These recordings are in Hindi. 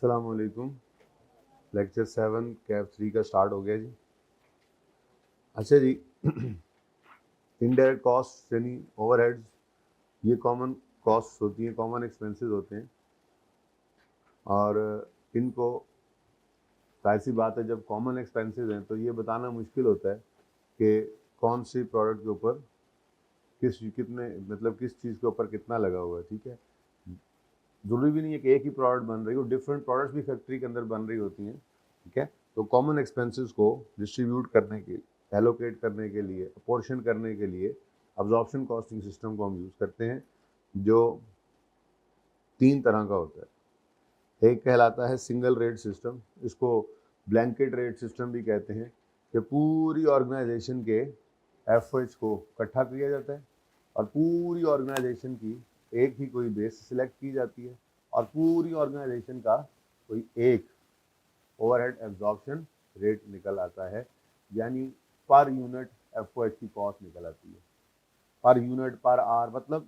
अस्सलाम वालेकुम। लेक्चर 7 कैप 3 का स्टार्ट हो गया जी। अच्छा जी, इनडायरेक्ट कॉस्ट यानी ओवरहेड्स, ये कॉमन कॉस्ट होती हैं, कॉमन एक्सपेंसेस होते हैं और इनको जाहिर सी बात है जब कॉमन एक्सपेंसेस हैं तो ये बताना मुश्किल होता है कि कौन सी प्रोडक्ट के ऊपर किस चीज़ के ऊपर कितना लगा हुआ है। ठीक है, ज़रूरी भी नहीं है कि एक ही प्रोडक्ट बन रही हो, डिफरेंट प्रोडक्ट्स भी फैक्ट्री के अंदर बन रही होती हैं। ठीक है, तो कॉमन एक्सपेंसेस को डिस्ट्रीब्यूट करने के, एलोकेट करने के लिए, पोर्शन करने के लिए अब्जॉर्प्शन कॉस्टिंग सिस्टम को हम यूज़ करते हैं, जो 3 तरह का होता है। एक कहलाता है सिंगल रेट सिस्टम, इसको ब्लैंकेट रेट सिस्टम भी कहते हैं, कि पूरी ऑर्गेनाइजेशन के एफर्ट्स को इकट्ठा किया जाता है और पूरी ऑर्गेनाइजेशन की एक ही कोई बेस सिलेक्ट की जाती है और पूरी ऑर्गेनाइजेशन का कोई एक ओवरहेड एब्जॉर्प्शन रेट निकल आता है, यानी पर यूनिट एफओएच की कॉस्ट निकल आती है। पर यूनिट, पर आवर, मतलब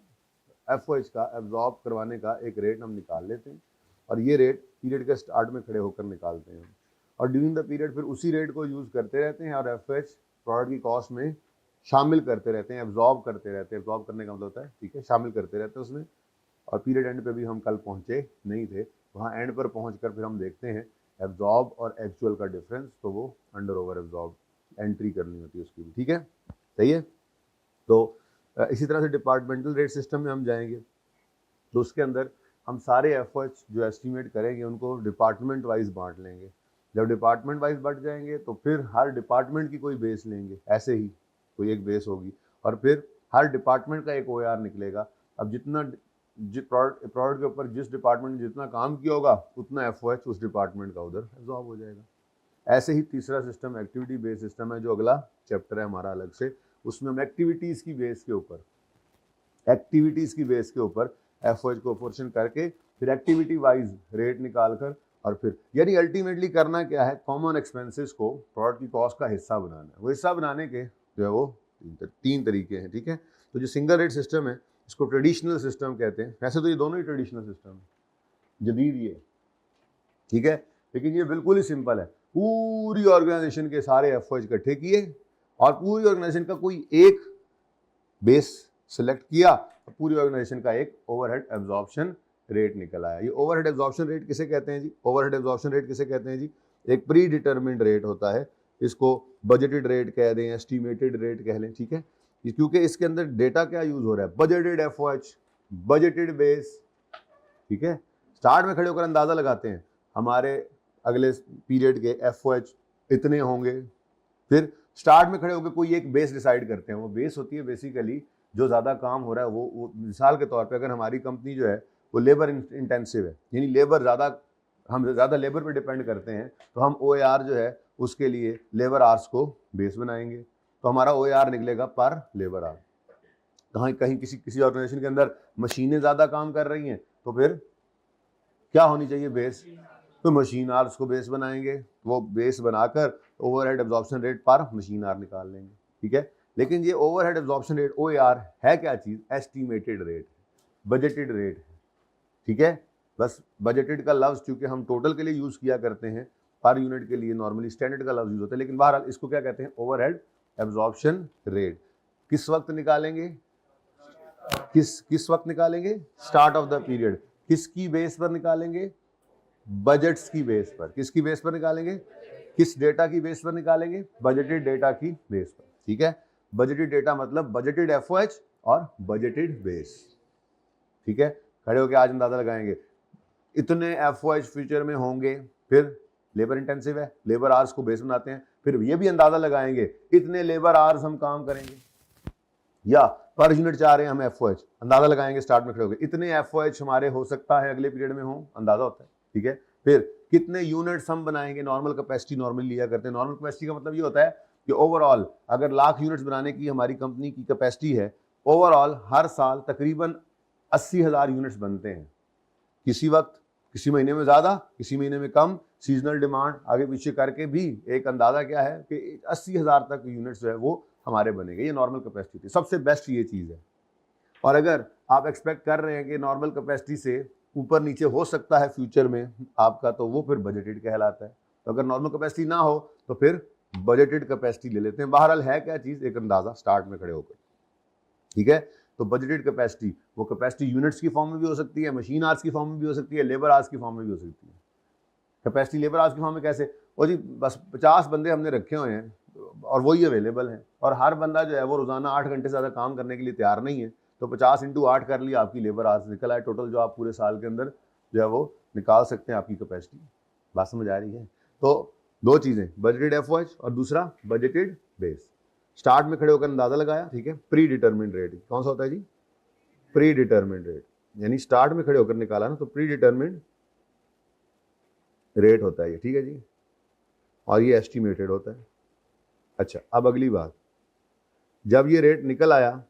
एफओएच का एब्जॉर्ब करवाने का एक रेट हम निकाल लेते हैं और ये रेट पीरियड के स्टार्ट में खड़े होकर निकालते हैं और ड्यूरिंग द पीरियड फिर उसी रेट को यूज़ करते रहते हैं और एफओएच प्रोडक्ट की कॉस्ट में शामिल करते रहते हैं, एब्जॉर्ब करते रहते हैं। एब्जॉर्ब करने का मतलब होता है, ठीक है, शामिल करते रहते हैं उसमें। और पीरियड एंड पे भी हम कल पहुंचे नहीं थे, वहाँ एंड पर पहुंचकर फिर हम देखते हैं एब्जॉर्ब और एक्चुअल का डिफरेंस, तो वो अंडर ओवर एब्जॉर्ब एंट्री करनी होती है उसकी भी। ठीक है, सही है। तो इसी तरह से डिपार्टमेंटल रेट सिस्टम में हम जाएंगे तो उसके अंदर हम सारे एफर्ट्स जो एस्टिमेट करेंगे उनको डिपार्टमेंट वाइज बांट लेंगे। जब डिपार्टमेंट वाइज बढ़ जाएंगे तो फिर हर डिपार्टमेंट की कोई बेस लेंगे, ऐसे ही कोई एक बेस होगी और फिर हर डिपार्टमेंट का एक ओआर निकलेगा। अब जितना प्रोडक्ट के ऊपर जिस डिपार्टमेंट ने जितना काम किया होगा उतना एफओएच उस डिपार्टमेंट का उधर एब्जॉर्ब हो जाएगा। ऐसे ही तीसरा सिस्टम एक्टिविटी बेस्ड सिस्टम है, जो अगला चैप्टर है हमारा अलग से, उसमें हम एक्टिविटीज़ की बेस के ऊपर एफओएच को पोर्शन करके फिर एक्टिविटी वाइज रेट निकाल कर और फिर यानी अल्टीमेटली करना क्या है, कॉमन एक्सपेंसेस को प्रोडक्ट की कॉस्ट का हिस्सा बनाना है। वो हिस्सा बनाने के जो है वो 3 तरीके हैं। ठीक है, तो जो सिंगल रेट सिस्टम है इसको ट्रेडिशनल सिस्टम कहते हैं। वैसे तो ये दोनों ही ट्रेडिशनल सिस्टम है, जदीद ये, ठीक है, लेकिन ये बिल्कुल ही सिंपल है। पूरी ऑर्गेनाइजेशन के सारे एफओएच इकट्ठे किए और पूरी ऑर्गेनाइजेशन का कोई एक बेस सेलेक्ट किया, पूरी ऑर्गेनाइजेशन का एक ओवरहेड एब्जॉर्प्शन रेट निकल आया। ये ओवरहेड एब्जॉर्प्शन रेट किसे कहते हैं जी? ओवरहेड एब्जॉर्प्शन रेट किसे कहते हैं जी? एक प्री डिटरमिन्ड रेट होता है, इसको बजटेड रेट कह दें, एस्टिमेटेड रेट कह लें। ठीक है, क्योंकि इसके अंदर डेटा क्या यूज हो रहा है, बजटेड एफओएच, बजटेड बेस। ठीक है, स्टार्ट में खड़े होकर अंदाजा लगाते हैं हमारे अगले पीरियड के एफओएच इतने होंगे, फिर स्टार्ट में खड़े होकर कोई एक बेस डिसाइड करते हैं। वो बेस होती है बेसिकली जो ज़्यादा काम हो रहा है वो मिसाल के तौर पे अगर हमारी कंपनी जो है वो लेबर इंटेंसिव है, यानी लेबर ज़्यादा, हम ज़्यादा लेबर पे डिपेंड करते हैं, तो हम OAR जो है उसके लिए लेबर आवर्स को बेस बनाएंगे, तो हमारा OAR निकलेगा पर लेबर आवर। कहीं कहीं किसी ऑर्गेनाइजेशन के अंदर मशीनें ज़्यादा काम कर रही हैं तो फिर क्या होनी चाहिए, बेस, तो मशीन आवर्स को बेस बनाएंगे, वो बेस बनाकर ओवरहेड एब्जॉर्प्शन रेट पर मशीन आवर निकाल लेंगे। ठीक है, लेकिन ये ओवरहेड एब्जॉर्प्शन रेट OAR है क्या चीज़? एस्टिमेटेड रेट, बजटेड रेट है। ठीक है, बस बजटेड का लफ्ज़ चूंकि हम टोटल के लिए यूज़ किया करते हैं, पर यूनिट के लिए नॉर्मली स्टैंडर्ड का लफ्ज़ यूज़ होता है, लेकिन बहरहाल इसको क्या कहते हैं? Overhead absorption rate. किस वक्त निकालेंगे? किस वक्त निकालेंगे? Start of the period. किसकी बेस पर निकालेंगे? बजट्स की बेस पर। किसकी बेस पर निकालेंगे? किस डेटा की बेस पर निकालेंगे? बजटेड डेटा की बेस पर। ठीक है, बजटेड डेटा मतलब बजटेड एफओएच और बजटेड बेस। ठीक है, खड़े होकर आज अंदाजा लगाएंगे इतने एफओएच फ्यूचर में होंगे, फिर लेबर इंटेंसिव है, लेबर आवर्स को बेस बनाते हैं, फिर ये भी अंदाजा लगाएंगे इतने लेबर आवर्स हम काम करेंगे, या पर यूनिट चाह रहे हैं हम एफओएच, अंदाजा लगाएंगे स्टार्ट में खड़े होकर इतने एफओएच हमारे हो सकता है अगले पीरियड में हो, अंदाजा होता है। ठीक है, फिर कितने यूनिट्स हम बनाएंगे, नॉर्मल कैपेसिटी नॉर्मली लिया करते हैं। नॉर्मल कैपेसिटी का मतलब ये होता है कि ओवरऑल अगर 1,00,000 यूनिट्स बनाने की हमारी कंपनी की कैपेसिटी है, ओवरऑल हर साल तकरीबन 80,000 यूनिट्स बनते हैं। किसी वक्त किसी महीने में ज़्यादा, किसी महीने में कम, सीजनल डिमांड आगे पीछे करके भी एक अंदाज़ा क्या है कि 80,000 तक यूनिट्स जो है वो हमारे बनेंगे। ये नॉर्मल कैपेसिटी थी, सबसे बेस्ट ये चीज़ है। और अगर आप एक्सपेक्ट कर रहे हैं कि नॉर्मल कैपेसिटी से ऊपर नीचे हो सकता है फ्यूचर में आपका, तो वो फिर बजटेड कहलाता है। तो अगर नॉर्मल कैपेसिटी ना हो तो फिर बजटेड कैपेसिटी ले लेते हैं। बहरहाल है क्या चीज़, एक अंदाजा स्टार्ट में खड़े होकर, ठीक है। तो बजटेड कैपेसिटी, वो कैपेसिटी यूनिट्स की फॉर्म में भी हो सकती है, मशीन आवर्स की फॉर्म में भी हो सकती है, लेबर आवर्स की फॉर्म में भी हो सकती है। कैपेसिटी लेबर आवर्स की फॉर्म में कैसे, और जी बस 50 बंदे हमने रखे हुए हैं और वही अवेलेबल हैं, और हर बंदा जो है वो रोजाना 8 घंटे से ज़्यादा काम करने के लिए तैयार नहीं है, तो 50 × 8 कर लिया, आपकी लेबर आवर्स निकल आए टोटल, जो आप पूरे साल के अंदर जो है वो निकाल सकते हैं आपकी कैपेसिटी। बात समझ आ रही है? तो दो चीज़ें, बजटेड एफओएच और दूसरा बजटेड बेस। स्टार्ट में खड़े होकर अंदाजा लगाया, ठीक है। प्री डिटर्मिन्ड रेट कौन सा होता है जी? प्री डिटर्मिन्ड रेट, यानी स्टार्ट में खड़े होकर निकाला ना, तो प्री डिटर्मिन्ड रेट होता है ये, ठीक है जी, और ये एस्टिमेटेड होता है। अच्छा, अब अगली बात, जब ये रेट निकल आया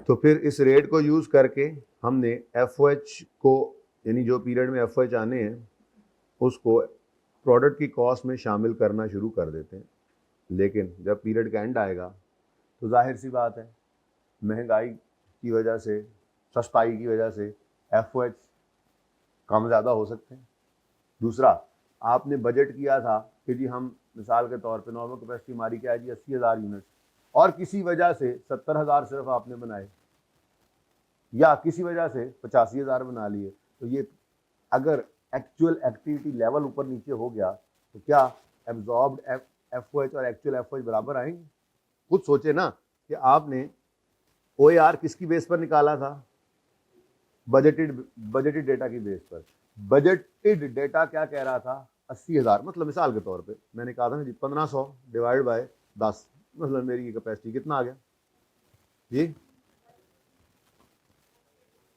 तो फिर इस रेट को यूज करके हमने एफओएच को, यानी जो पीरियड में एफओएच आने हैं उसको प्रोडक्ट की कॉस्ट में शामिल करना शुरू कर देते हैं। लेकिन जब पीरियड का एंड आएगा तो जाहिर सी बात है, महंगाई की वजह से, सस्ताई की वजह से एफओएच कम ज़्यादा हो सकते हैं। दूसरा, आपने बजट किया था कि जी हम मिसाल के तौर पे नॉर्मल कैपेसिटी हमारी क्या है जी 80,000 यूनिट, और किसी वजह से 70,000 सिर्फ आपने बनाए, या किसी वजह से 85,000 बना लिए, तो ये अगर एक्चुअल एक्टिविटी लेवल ऊपर नीचे हो गया तो क्या एब्जॉर्ब्ड एफओएच और एक्चुअल एफओएच बराबर आएंगे? खुद सोचे ना कि आपने ओएआर किसकी बेस पर निकाला था? बजटेड डेटा की बेस पर। बजटेड डेटा क्या कह रहा था? 80,000, मतलब मिसाल के तौर पे मैंने कहा था ना जी 1500 डिवाइड बाय 10, मतलब मेरी कैपेसिटी कितना आ गया जी?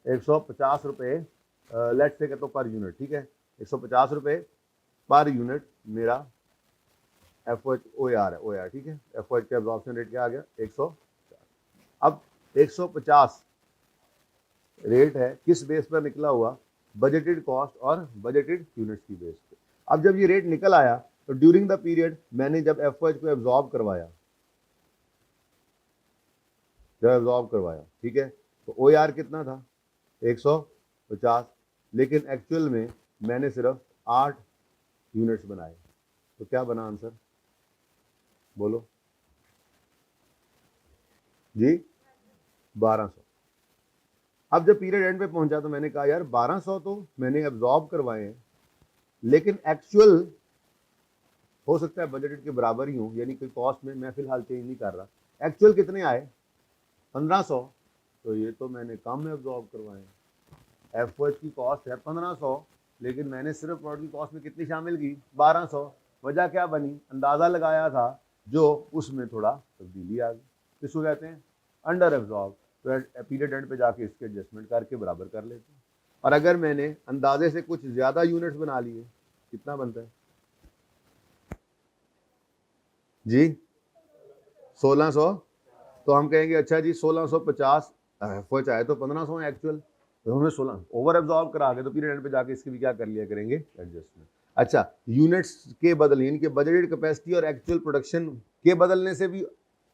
150 रुपये लेट से तो पर यूनिट, ठीक है, 150 रुपये पर यूनिट मेरा एफओएच ओएआर है, ओएआर, ठीक है। एफओएच का एब्जॉर्प्शन रेट क्या आ गया? 150। अब 150 रेट है किस बेस पर निकला हुआ? बजटेड कॉस्ट और बजटेड यूनिट्स की बेस पे। अब जब ये रेट निकल आया तो ड्यूरिंग द पीरियड मैंने जब एफओएच को एब्जॉर्ब करवाया, ठीक है, तो ओआर कितना था? 150, लेकिन एक्चुअल में मैंने सिर्फ 8 यूनिट्स बनाए, तो क्या बना आंसर? बोलो जी, 1200। अब जब पीरियड एंड पे पहुंचा तो मैंने कहा यार 1200 तो मैंने एब्जॉर्ब करवाए हैं, लेकिन एक्चुअल हो सकता है बजटेड के बराबर ही हो, यानी कोई कॉस्ट में मैं फिलहाल चेंज नहीं कर रहा। एक्चुअल कितने आए? 1500, तो ये तो मैंने कम एब्जॉर्ब करवाए। एफओएच की कॉस्ट है 1500, लेकिन मैंने सिर्फ प्रोडक्ट की कॉस्ट में कितनी शामिल की? 1200। वजह क्या बनी? अंदाजा लगाया था जो उसमें थोड़ा तब्दीली आ गई, इसको कहते हैं अंडर एब्जॉर्ब। तो पीरियड एंड पे जाके इसके एडजस्टमेंट करके बराबर कर लेते हैं। और अगर मैंने अंदाजे से कुछ ज्यादा यूनिट्स बना लिए, कितना बनता है जी? 1600। तो हम कहेंगे अच्छा जी 1650 एफओएच आए तो 1500 है एक्चुअल, तो हमें 16 ओवर एब्जॉर्ब करा के तो पीरियड एंड पे जाके इसकी भी क्या कर लिया करेंगे? एडजस्टमेंट। अच्छा, यूनिट्स के बदलने, यानी कि बजटेड कैपेसिटी और एक्चुअल प्रोडक्शन के बदलने से भी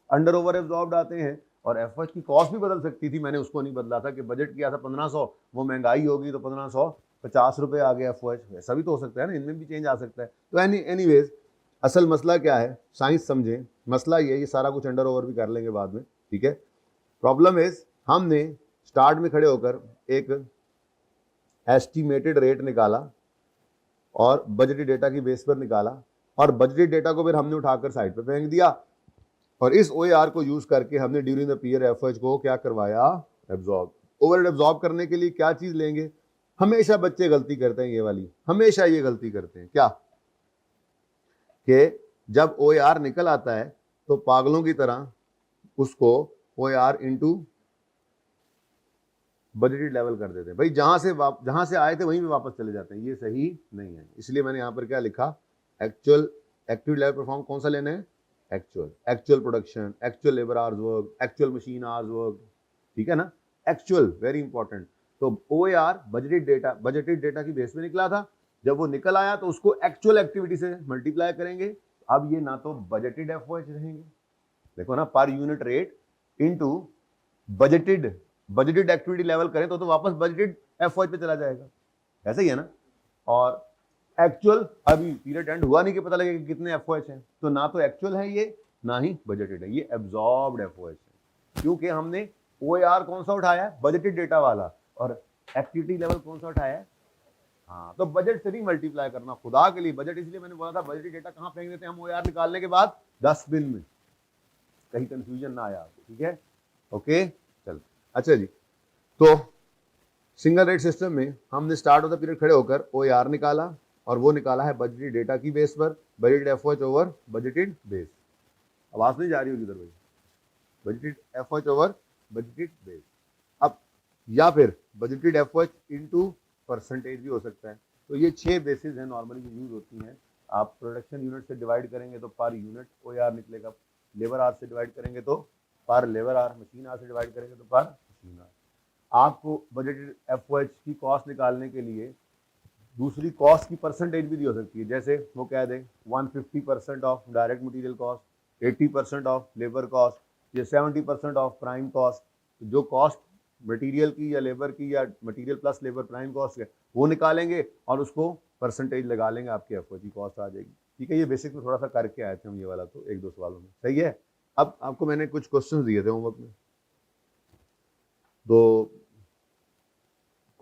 अंडर ओवर एब्जॉर्ब्ड आते हैं, और एफओएच की कॉस्ट भी बदल सकती थी। मैंने उसको नहीं बदला था कि बजट किया था 1500, वो महंगाई होगी तो 1550 रुपये आ गया एफओएच, ऐसा भी तो हो सकता है ना, इनमें भी चेंज आ सकता है। तो एनीवेज असल मसला क्या है, साइंस समझें, मसला ये सारा कुछ अंडर ओवर भी कर लेंगे बाद में, ठीक है। प्रॉब्लम इज हमने स्टार्ट में खड़े होकर एक एस्टिमेटेड रेट निकाला और बजटेड डेटा की बेस पर निकाला, और बजटेड डेटा को फिर हमने उठाकर साइड पे फेंक दिया, और इस ओएआर को यूज करके हमने ड्यूरिंग द पीरियड एफओएच को क्या करवाया? एब्जॉर्ब। ओवरहेड एब्जॉर्ब करने के लिए क्या चीज लेंगे? हमेशा बच्चे गलती करते हैं ये वाली, हमेशा ये गलती करते हैं क्या, कि जब ओएआर निकल आता है तो पागलों की तरह उसको ओएआर इनटू बजटेड लेवल कर देते हैं। भाई जहां से आए थे वहीं पे वापस चले जाते हैं, ये सही नहीं है। इसलिए मैंने यहां पर क्या लिखा? एक्चुअल एक्टिव लेवल परफॉर्म कौन सा लेना है? Actual production, actual labour hours work, actual machine hours work, ठीक है ना, एक्चुअल, वेरी इंपॉर्टेंट। तो ओएआर बजटेड डेटा की बेस में निकला था, जब वो निकल आया तो उसको एक्चुअल एक्टिविटी से मल्टीप्लाई करेंगे। अब ये ना तो बजटेड एफओएच रहेंगे, देखो ना, per unit rate into budgeted activity level करें तो वापस बजटेड एफ पे चला जाएगा, ऐसा ही है ना। और एक्चुअल अभी पीरियड एंड हुआ नहीं कि पता लगेगा कितने एफ हैं, तो ना तो एक्चुअल है ये ना ही बजटेड है, ये एब्जॉर्ब्ड एफ है, क्योंकि हमने OAR कौन सा उठाया है, बजटेड डेटा वाला, और एक्टिविटी लेवल कौन सा उठाया है, हाँ, तो बजट से नहीं मल्टीप्लाई करना, खुदा के लिए बजट, इसलिए मैंने बोला था बजटेड डेटा कहाँ फेंक देते हैं हम OAR निकालने के बाद, डस्टबिन में, कहीं कंफ्यूजन ना आया आपको, ठीक है, ओके चल। अच्छा जी, तो सिंगल रेट सिस्टम में हमने स्टार्ट ऑफ द पीरियड खड़े होकर OAR निकाला, और वो निकाला है बजटेड डेटा की बेस पर, budgeted FOH over budgeted base. आवाज नहीं जा रही होगी इधर भाई, budgeted FOH over budgeted base. अब या फिर बजटेड एफओएच इनटू परसेंटेज भी हो सकता है। तो ये 6 बेसिस हैं नॉर्मली जो यूज होती हैं। आप प्रोडक्शन यूनिट से डिवाइड करेंगे तो पर यूनिट OAR निकलेगा, लेबर आर से डिवाइड करेंगे तो पर लेबर आर, मशीन आर से डिवाइड करेंगे तो पर मशीन आर। आपको बजटेड एफओएच की कॉस्ट निकालने के लिए दूसरी कॉस्ट की परसेंटेज भी दी हो सकती है, जैसे वो कह दें 150% of direct material cost, 80% of labour cost, या 70% ऑफ प्राइम कॉस्ट। जो कॉस्ट मटेरियल की या लेबर की या material plus labour prime cost है वो निकालेंगे और उसको परसेंटेज लगा लेंगे, आपकी एफओएच की कॉस्ट आ जाएगी। ठीक है, ये बेसिक में थोड़ा सा करके आए थे हम ये वाला, तो 1-2 सवालों में सही है। अब आपको मैंने कुछ क्वेश्चन दिए थे होमवर्क में, तो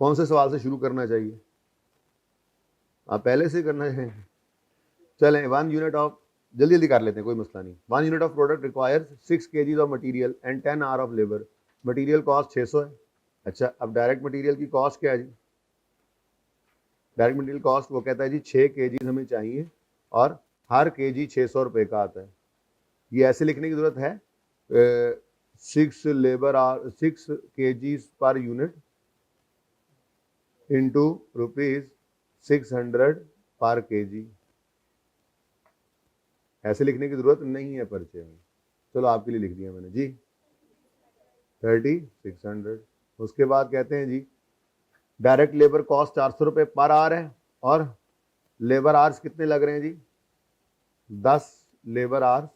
कौन से सवाल से शुरू करना चाहिए, आप पहले से करना है, चलें। 1 यूनिट ऑफ, जल्दी जल्दी कर लेते हैं, कोई मसला नहीं। 1 unit of product requires 6 kg of material and 10 hour of labour, material cost 600 है। अच्छा, अब डायरेक्ट मटेरियल की कॉस्ट क्या है जी, डायरेक्ट मटेरियल कॉस्ट वो कहता है जी 6 kg हमें चाहिए और हर kg 600 रुपये का आता है। ये ऐसे लिखने की जरूरत है, 6 लेबर आर 6 kg पर यूनिट इंटू ₹600 पर kg, ऐसे लिखने की जरूरत नहीं है पर्चे में, चलो आपके लिए लिख दिया मैंने जी 3600। उसके बाद कहते हैं जी डायरेक्ट लेबर कॉस्ट 400 रुपये पर आवर है, और लेबर आवर्स कितने लग रहे हैं जी, 10 लेबर आवर्स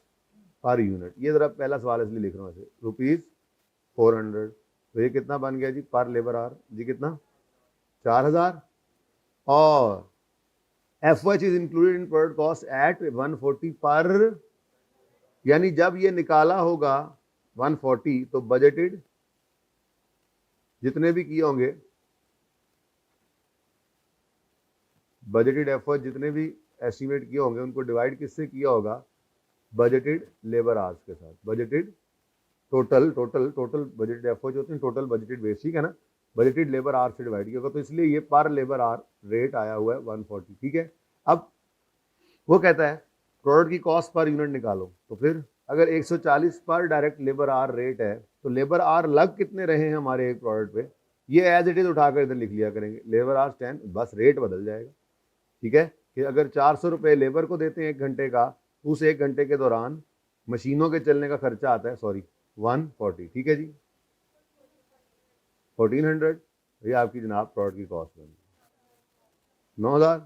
पर यूनिट। ये जरा पहला सवाल इसलिए लिख रहा हूँ ऐसे, ₹400, तो ये कितना बन गया जी पर लेबर आवर जी, कितना 4000। और FOH is included in product cost at 140 पर, यानी जब ये निकाला होगा 140 तो बजटेड जितने भी किए होंगे, बजटेड एफओएच जितने भी एस्टिमेट किए होंगे उनको डिवाइड किससे किया होगा, बजटेड लेबर आवर्स के साथ। बजटेड टोटल बजटेड एफओएच होते हैं टोटल बजटेड बेस, ठीक है ना, बजटेड लेबर आवर से डिवाइड किया होगा, तो इसलिए ये पर लेबर आवर रेट आया हुआ है 140। ठीक है, अब वो कहता है प्रोडक्ट की कॉस्ट पर यूनिट निकालो, तो फिर अगर 140 पर डायरेक्ट लेबर आवर रेट है तो लेबर आवर लग कितने रहे हैं हमारे एक प्रोडक्ट पे, ये एज इट इज उठाकर इधर लिख लिया करेंगे, लेबर आवर 10, बस रेट बदल जाएगा। ठीक है, कि अगर 400 रुपये लेबर को देते हैं 1 घंटे का, उस 1 घंटे के दौरान मशीनों के चलने का खर्चा आता है 140। ठीक है जी, 1400, ये आपकी जनाब प्रोडक्ट की कॉस्ट बनी 9000।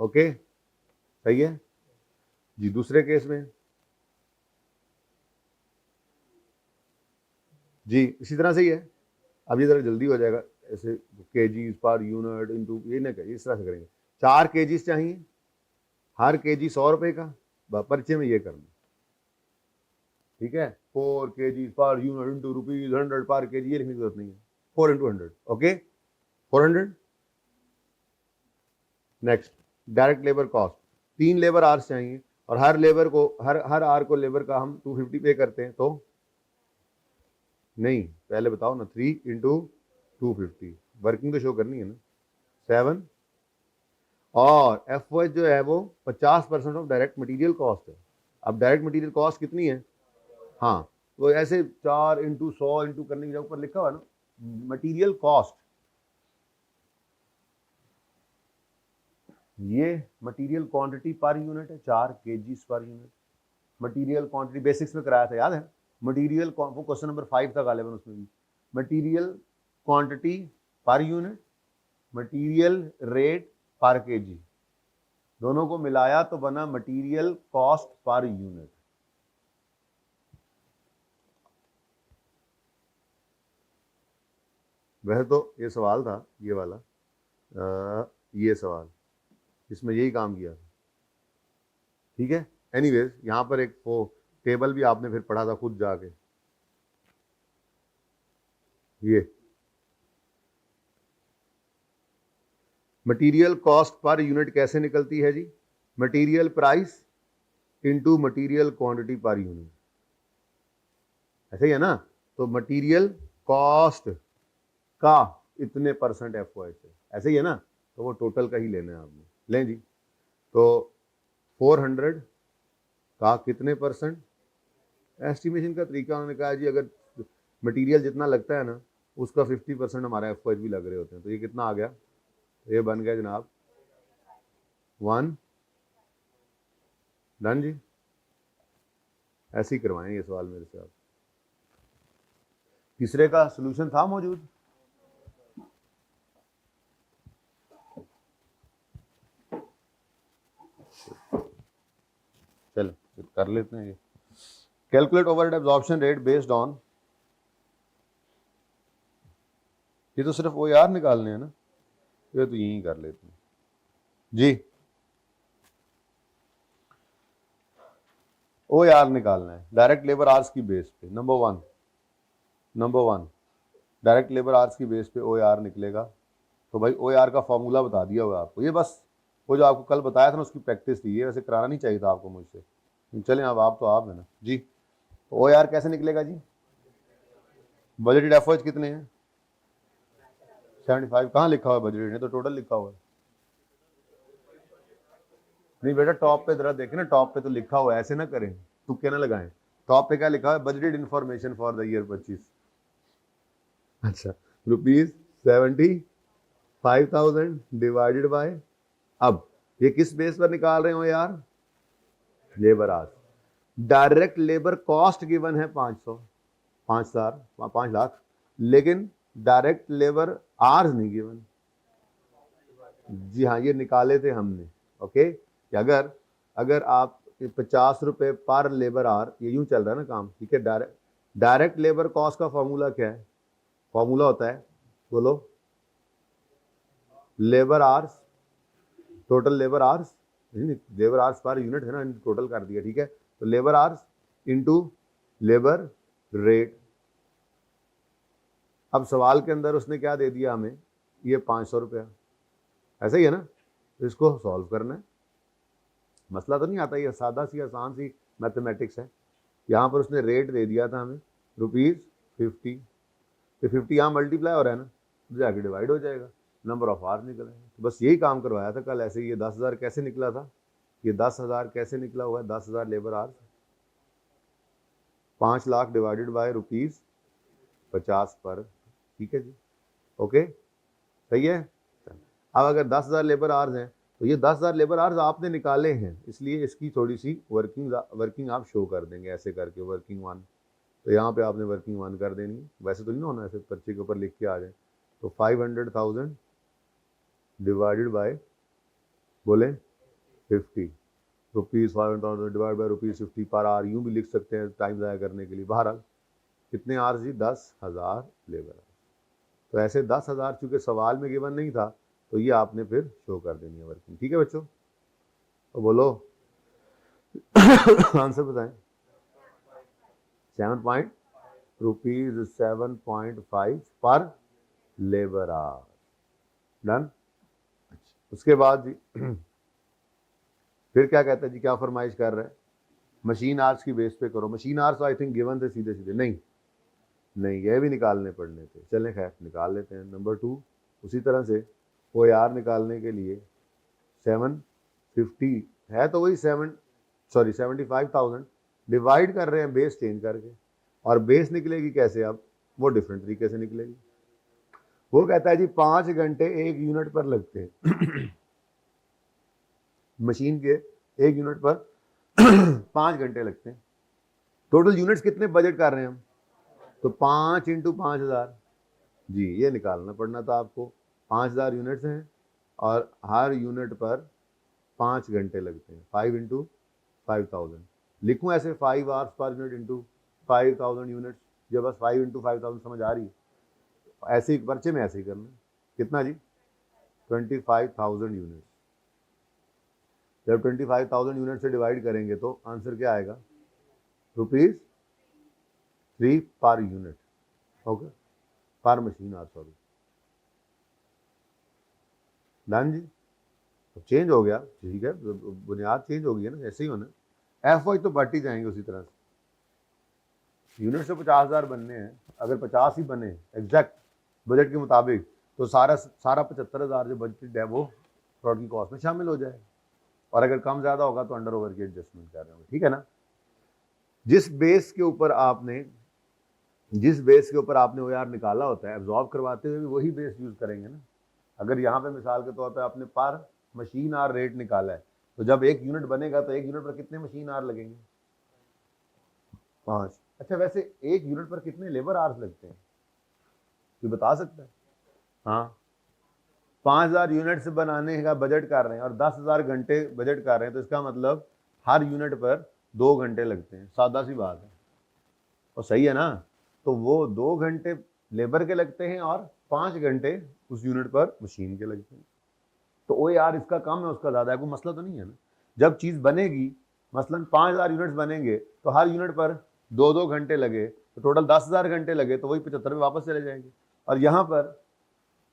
ओके सही है जी। दूसरे केस में जी इसी तरह से ही है, अब ये जरा जल्दी हो जाएगा, ऐसे केजीज पर यूनिट इनटू, ये ना करिए, इस तरह से करेंगे। 4 केजीज चाहिए, हर केजी 100 रुपये का, पर्चे में ये करना, ठीक है। 4 kg पर यूनिट इंटू ₹100 पर kg, ये लिखने की जरूरत नहीं है, 4 into 100, okay 400। Next direct labour cost, 3 labour hours चाहिए और हर लेबर को हर आवर को लेबर का हम 250 पे करते हैं, तो नहीं पहले बताओ ना, 3 into 250, वर्किंग तो शो करनी है ना, 7। और एफओएच जो है वो 50% ऑफ डायरेक्ट मटेरियल कॉस्ट है। अब डायरेक्ट मटेरियल कॉस्ट कितनी है, हाँ तो ऐसे 4 into 100 इंटू करने के ऊपर लिखा हुआ ना मटेरियल कॉस्ट, ये मटेरियल क्वांटिटी पर यूनिट है, 4 kg पर यूनिट। मटेरियल क्वांटिटी बेसिक्स में कराया था, याद है, मटेरियल वो क्वेश्चन नंबर 5 था गालिबन, उसमें भी material quantity per unit, material rate पर केजी, दोनों को मिलाया तो बना मटेरियल कॉस्ट पर यूनिट। वैसे तो ये सवाल था ये वाला, ये सवाल इसमें यही काम किया था, ठीक है। एनीवेज यहाँ पर एक वो टेबल भी आपने फिर पढ़ा था खुद जाके, ये मटेरियल कॉस्ट पर यूनिट कैसे निकलती है जी, material price into material quantity per unit, ऐसे ही है ना। तो मटेरियल कॉस्ट का इतने परसेंट एफओआई से, ऐसे ही है ना। तो वो टोटल का ही लेना है आपने, लें जी। तो 400 का कितने परसेंट, एस्टिमेशन का तरीका उन्होंने कहा जी अगर मटेरियल जितना लगता है ना उसका 50% हमारा एफओआई भी लग रहे होते हैं, तो ये कितना आ गया, ये बन गया जनाब 1 डन जी। ऐसे ही करवाएं ये सवाल मेरे से आप। तीसरे का सलूशन था मौजूद, चलो कर लेते हैं ये। Calculate overhead absorption rate based on, ये तो सिर्फ वो यार निकालने हैं ना, ये तो यही कर लेते हैं जी। ओ यार निकालना है डायरेक्ट लेबर आवर्स की बेस पे, number one direct labour hours की बेस पे ओ आर निकलेगा। तो भाई ओ आर का फॉर्मूला बता दिया होगा आपको, ये बस वो जो आपको कल बताया था ना उसकी प्रैक्टिस थी, ये वैसे कराना नहीं चाहिए था आपको मुझसे। चलें अब आप तो आप है ना जी। ओ आर कैसे निकलेगा जी, बजटेड एफओएच कितने हैं 75, कहाँ लिखा हुआ है बजटेड, ने तो टोटल लिखा हुआ है। नहीं बेटा टॉप पे जरा देखें ना, टॉप पे तो लिखा हुआ है, ऐसे ना करें, तुक्के ना लगाएं। टॉप पे क्या लिखा है, budgeted information for the year 25, अच्छा ₹75,000 डिवाइडेड बाय, अब ये किस बेस पर निकाल रहे हो यार, labour hours. Direct labour cost given है 500, 5 लाख, लेकिन डायरेक्ट लेबर आवर्स नहीं गिवन। जी हाँ ये निकाले थे हमने, ओके। कि अगर आप 50 रुपए पर लेबर आवर, ये यूं चल रहा है ना काम, ठीक है। डायरेक्ट लेबर कॉस्ट का फॉर्मूला क्या है, फॉर्मूला होता है बोलो, labour hours, total labour hours, labour hours per unit है ना, टोटल कर दिया, ठीक है। तो labour hours into labour rate. अब सवाल के अंदर उसने क्या दे दिया हमें, ये 500 रुपया, ऐसा ही है ना। तो इसको सॉल्व करना है, मसला तो नहीं आता, ये सादा सी आसान सी मैथमेटिक्स है। यहाँ पर उसने रेट दे दिया था हमें ₹50, तो 50 यहाँ मल्टीप्लाई हो रहा है ना, तो जाके डिवाइड हो जाएगा, नंबर ऑफ आवर्स निकल आएगा। तो बस यही काम करवाया था कल। ऐसे ये 10,000 कैसे निकला था, ये 10,000 कैसे निकला हुआ है, 10,000 labour hours, 5 lakh divided by ₹50 पर, ठीक है जी, ओके सही है। अब अगर 10,000 लेबर आवर्स हैं तो ये 10,000 लेबर आवर्स आपने निकाले हैं, इसलिए इसकी थोड़ी सी वर्किंग आप शो कर देंगे ऐसे करके, वर्किंग 1, तो यहाँ पे आपने वर्किंग 1 कर देनी है। वैसे तो नहीं होना ऐसे पर्चे के ऊपर लिख के आ जाए। तो 500,000 डिवाइडेड बाय बोले 50 rupees, 500,000 divide by ₹50 per hour, यूँ भी लिख सकते हैं टाइम ज़ाया करने के लिए। बहरहाल कितने आवर्स जी, 10,000 लेबर आवर्स। तो ऐसे 10,000 चूँकि सवाल में गिवन नहीं था, तो ये आपने फिर शो कर देनी है वर्किंग, ठीक है बच्चों। तो बोलो आंसर बताएं। 7.5 पर लेबर आवर, डन। उसके बाद जी फिर क्या कहता है जी, क्या फरमाइश कर रहा है, मशीन आवर्स की बेस पे करो। Machine hours I think given थे सीधे सीधे, नहीं ये भी निकालने पड़ने थे, चलें खैर निकाल लेते हैं। नंबर 2 उसी तरह से वो यार निकालने के लिए 750 है, तो वही 75,000 डिवाइड कर रहे हैं बेस चेंज करके, और बेस निकलेगी कैसे, अब वो डिफरेंट तरीके से निकलेगी। वो कहता है जी 5 घंटे एक यूनिट पर लगते हैं मशीन के एक यूनिट पर 5 घंटे लगते हैं। टोटल यूनिट्स कितने बजट कर रहे हैं हम, तो 5 × 5,000 जी, ये निकालना पड़ना था आपको। 5,000 यूनिट्स हैं और हर यूनिट पर 5 घंटे लगते हैं, 5 × 5,000 लिखूं ऐसे, 5 hours per unit into 5,000 units, जब बस 5 × 5,000 समझ आ रही है। ऐसे ही पर्चे में ऐसे ही करना। कितना जी? 25,000 यूनिट। जब 25,000 यूनिट से डिवाइड करेंगे तो आंसर क्या आएगा? ₹3 पर यूनिट। ओके, पर मशीन आर, सॉरी। डन जी। तो चेंज हो गया, ठीक है, बुनियाद चेंज हो गई है ना, ऐसे ही होना। एफ वाई तो बढ़ ही जाएंगे उसी तरह से। यूनिट से 50,000 बनने हैं, अगर 50 ही बने एग्जैक्ट बजट के मुताबिक तो सारा 75,000 जो बजट है वो प्रोडक्ट की कॉस्ट में शामिल हो जाए, और अगर कम ज़्यादा होगा तो अंडर ओवर की एडजस्टमेंट कर रहे होंगे, ठीक है ना। जिस बेस के ऊपर आपने वो यार निकाला होता है, एब्जॉर्ब करवाते हुए भी वही बेस यूज़ करेंगे ना। अगर यहाँ पे मिसाल के तौर पे आपने पर मशीन आर रेट निकाला है, तो जब एक यूनिट बनेगा तो एक यूनिट पर कितने मशीन आर लगेंगे? 5। अच्छा, वैसे एक यूनिट पर कितने लेबर आवर्स लगते हैं, कोई बता सकता है? हाँ, 5,000 यूनिट से बनाने का बजट कर रहे हैं और 10,000 घंटे बजट कर रहे हैं, तो इसका मतलब हर यूनिट पर 2 घंटे लगते हैं। सादा सी बात है, और सही है ना। तो वो 2 घंटे लेबर के लगते हैं और 5 घंटे उस यूनिट पर मशीन के लगते हैं। तो ओ यार, इसका कम है उसका ज़्यादा है, कोई मसला तो नहीं है ना। जब चीज़ बनेगी, मसलन 5,000 यूनिट्स बनेंगे तो हर यूनिट पर 2-2 घंटे लगे तो टोटल 10,000 घंटे लगे, तो वही 75 में वापस चले जाएंगे। और यहाँ पर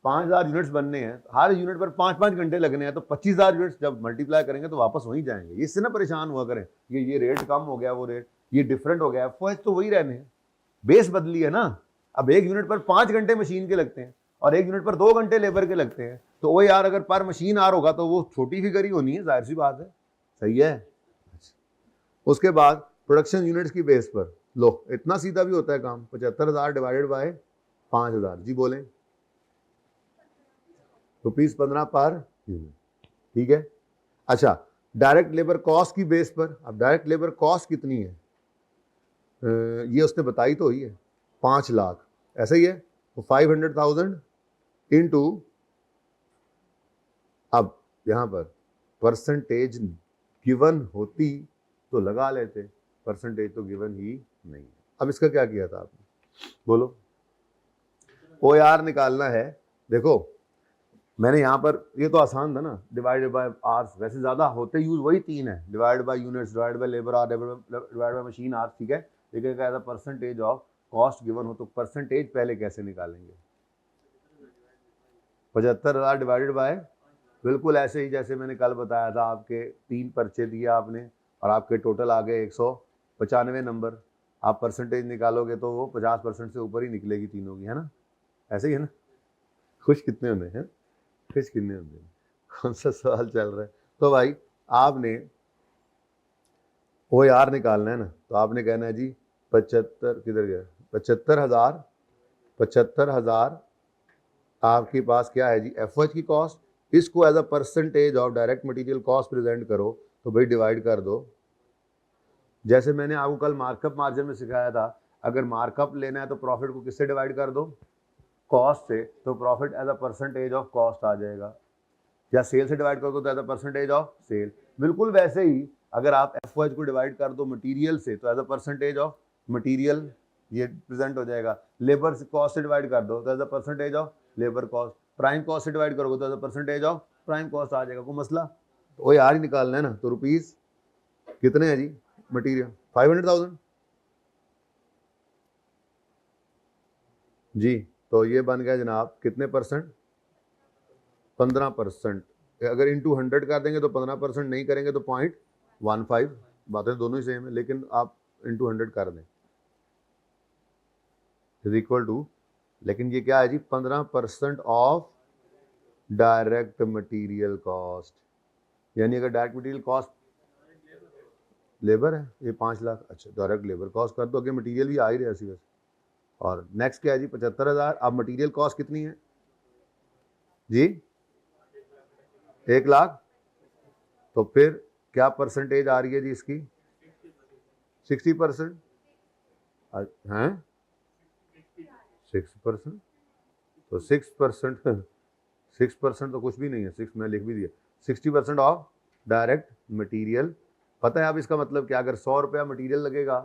5,000 यूनिट्स बनने हैं, हर यूनिट पर 5-5 घंटे लगने हैं, तो 25,000 यूनिट्स जब मल्टीप्लाई करेंगे तो वापस वहीं जाएंगे। इससे ना परेशान हुआ करें ये रेट कम हो गया, वो रेट ये डिफरेंट हो गया, एफओएच तो वही रहने हैं, बेस बदली है ना। अब एक यूनिट पर 5 घंटे मशीन के लगते हैं और एक यूनिट पर 2 घंटे लेबर के लगते हैं, तो वो यार अगर पर मशीन आर होगा तो वो छोटी फिगर ही होनी है, जाहिर सी बात है, सही है। उसके बाद प्रोडक्शन यूनिट्स की बेस पर लो, इतना सीधा भी होता है काम। 75,000 डिवाइडेड बाय 5,000, जी बोलें, ₹15 पर यूनिट, ठीक है। अच्छा, डायरेक्ट लेबर कॉस्ट की बेस पर, अब डायरेक्ट लेबर कॉस्ट कितनी है ये उसने बताई तो ही है, 5 लाख, ऐसा ही है। तो 500,000 इंटू, अब यहाँ पर परसेंटेज गिवन होती तो लगा लेते, परसेंटेज तो गिवन ही नहीं है। अब इसका क्या किया था आपने, बोलो। ओ यार निकालना है, देखो मैंने यहाँ पर, ये तो आसान था ना, डिवाइडेड बाय आवर्स, वैसे ज़्यादा होते यूज वही 3 है, divide by units, divide by labour our, divide by machine hours, ठीक है। लेकिन क्या परसेंटेज ऑफ कॉस्ट गिवन हो तो परसेंटेज पहले कैसे निकालेंगे? 75,000 डिवाइडेड बाय, बिल्कुल ऐसे ही जैसे मैंने कल बताया था, आपके 3 पर्चे दिए आपने और आपके टोटल आ गए 195 नंबर। आप परसेंटेज निकालोगे तो वो 50% से ऊपर ही निकलेगी तीनों की, है ना, ऐसे ही है ना। खुश कितने होने हैं, खुश कितने होने हैं, कौन सा सवाल चल रहा है? तो भाई आपने ओ यार निकालना है ना, तो आपने कहना है जी 75, किधर गया, 75,000 आपके पास क्या है जी, एफओएच की कॉस्ट, इसको as a percentage of direct material cost present करो, तो भाई डिवाइड कर दो। जैसे मैंने आपको कल मार्कअप मार्जिन में सिखाया था, अगर मार्कअप लेना है तो प्रॉफिट को किससे डिवाइड कर दो, कॉस्ट से, तो profit as a percentage of cost आ जाएगा। या सेल से डिवाइड कर दो तो as a percentage of sale. बिल्कुल वैसे ही अगर आप एफओएच को डिवाइड कर दो मटेरियल से तो as a percentage of material ये प्रेजेंट हो जाएगा। लेबर से कॉस्ट से डिवाइड कर दो तो as a percentage of labour cost. Prime cost से डिवाइड करोगे तो as a percentage of prime cost आ जाएगा। कोई मसला? तो वो यार ही निकालना है ना। तो रुपीज कितने हैं जी मटीरियल? 500,000 जी। तो ये बन गया जनाब कितने परसेंट? 15%। अगर इंटू 100 कर देंगे तो 15%, नहीं करेंगे तो 0.15। बातें दोनों ही सेम है, लेकिन आप इंटू 100 कर दें इज इक्वल टू, लेकिन ये क्या है जी, 15% ऑफ डायरेक्ट मटेरियल कॉस्ट। यानी अगर डायरेक्ट मटेरियल कॉस्ट लेबर है ये 5 लाख, अच्छा डायरेक्ट लेबर कॉस्ट कर दो, अगर मटेरियल भी आ ही रहा है। और नेक्स्ट क्या है जी 75,000। अब मटेरियल कॉस्ट कितनी है जी? 1 लाख। तो फिर क्या परसेंटेज आ रही है जी इसकी? 60% हैं, 6%। तो 6% तो कुछ भी नहीं है, 6 मैं लिख भी दिया। 60% ऑफ डायरेक्ट मटेरियल। पता है आप इसका मतलब क्या? अगर 100 रुपया मटीरियल लगेगा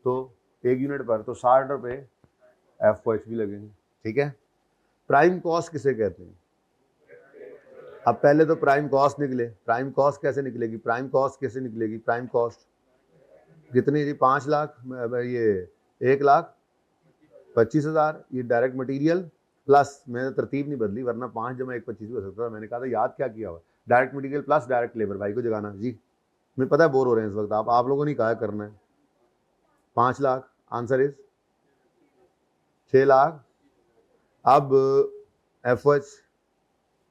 तो एक यूनिट पर, तो 60 रुपये एफओएच भी लगेंगे, ठीक है। प्राइम कॉस्ट किसे कहते हैं? अब पहले तो प्राइम कॉस्ट निकले, प्राइम कॉस्ट कैसे निकलेगी? प्राइम कॉस्ट कैसे निकलेगी? प्राइम कॉस्ट कितनी जी? 5 लाख, ये 1,25,000, ये डायरेक्ट मटेरियल प्लस, मैंने तरतीब नहीं बदली वरना 5 जमा 1 25 भी हो सकता था। मैंने कहा था याद क्या किया हुआ, direct material plus direct labour. भाई को जगाना जी, मुझे पता है बोर हो रहे हैं इस वक्त आप लोगों ने कहा करना है। 5 लाख, आंसर इज 6 लाख। अब एफ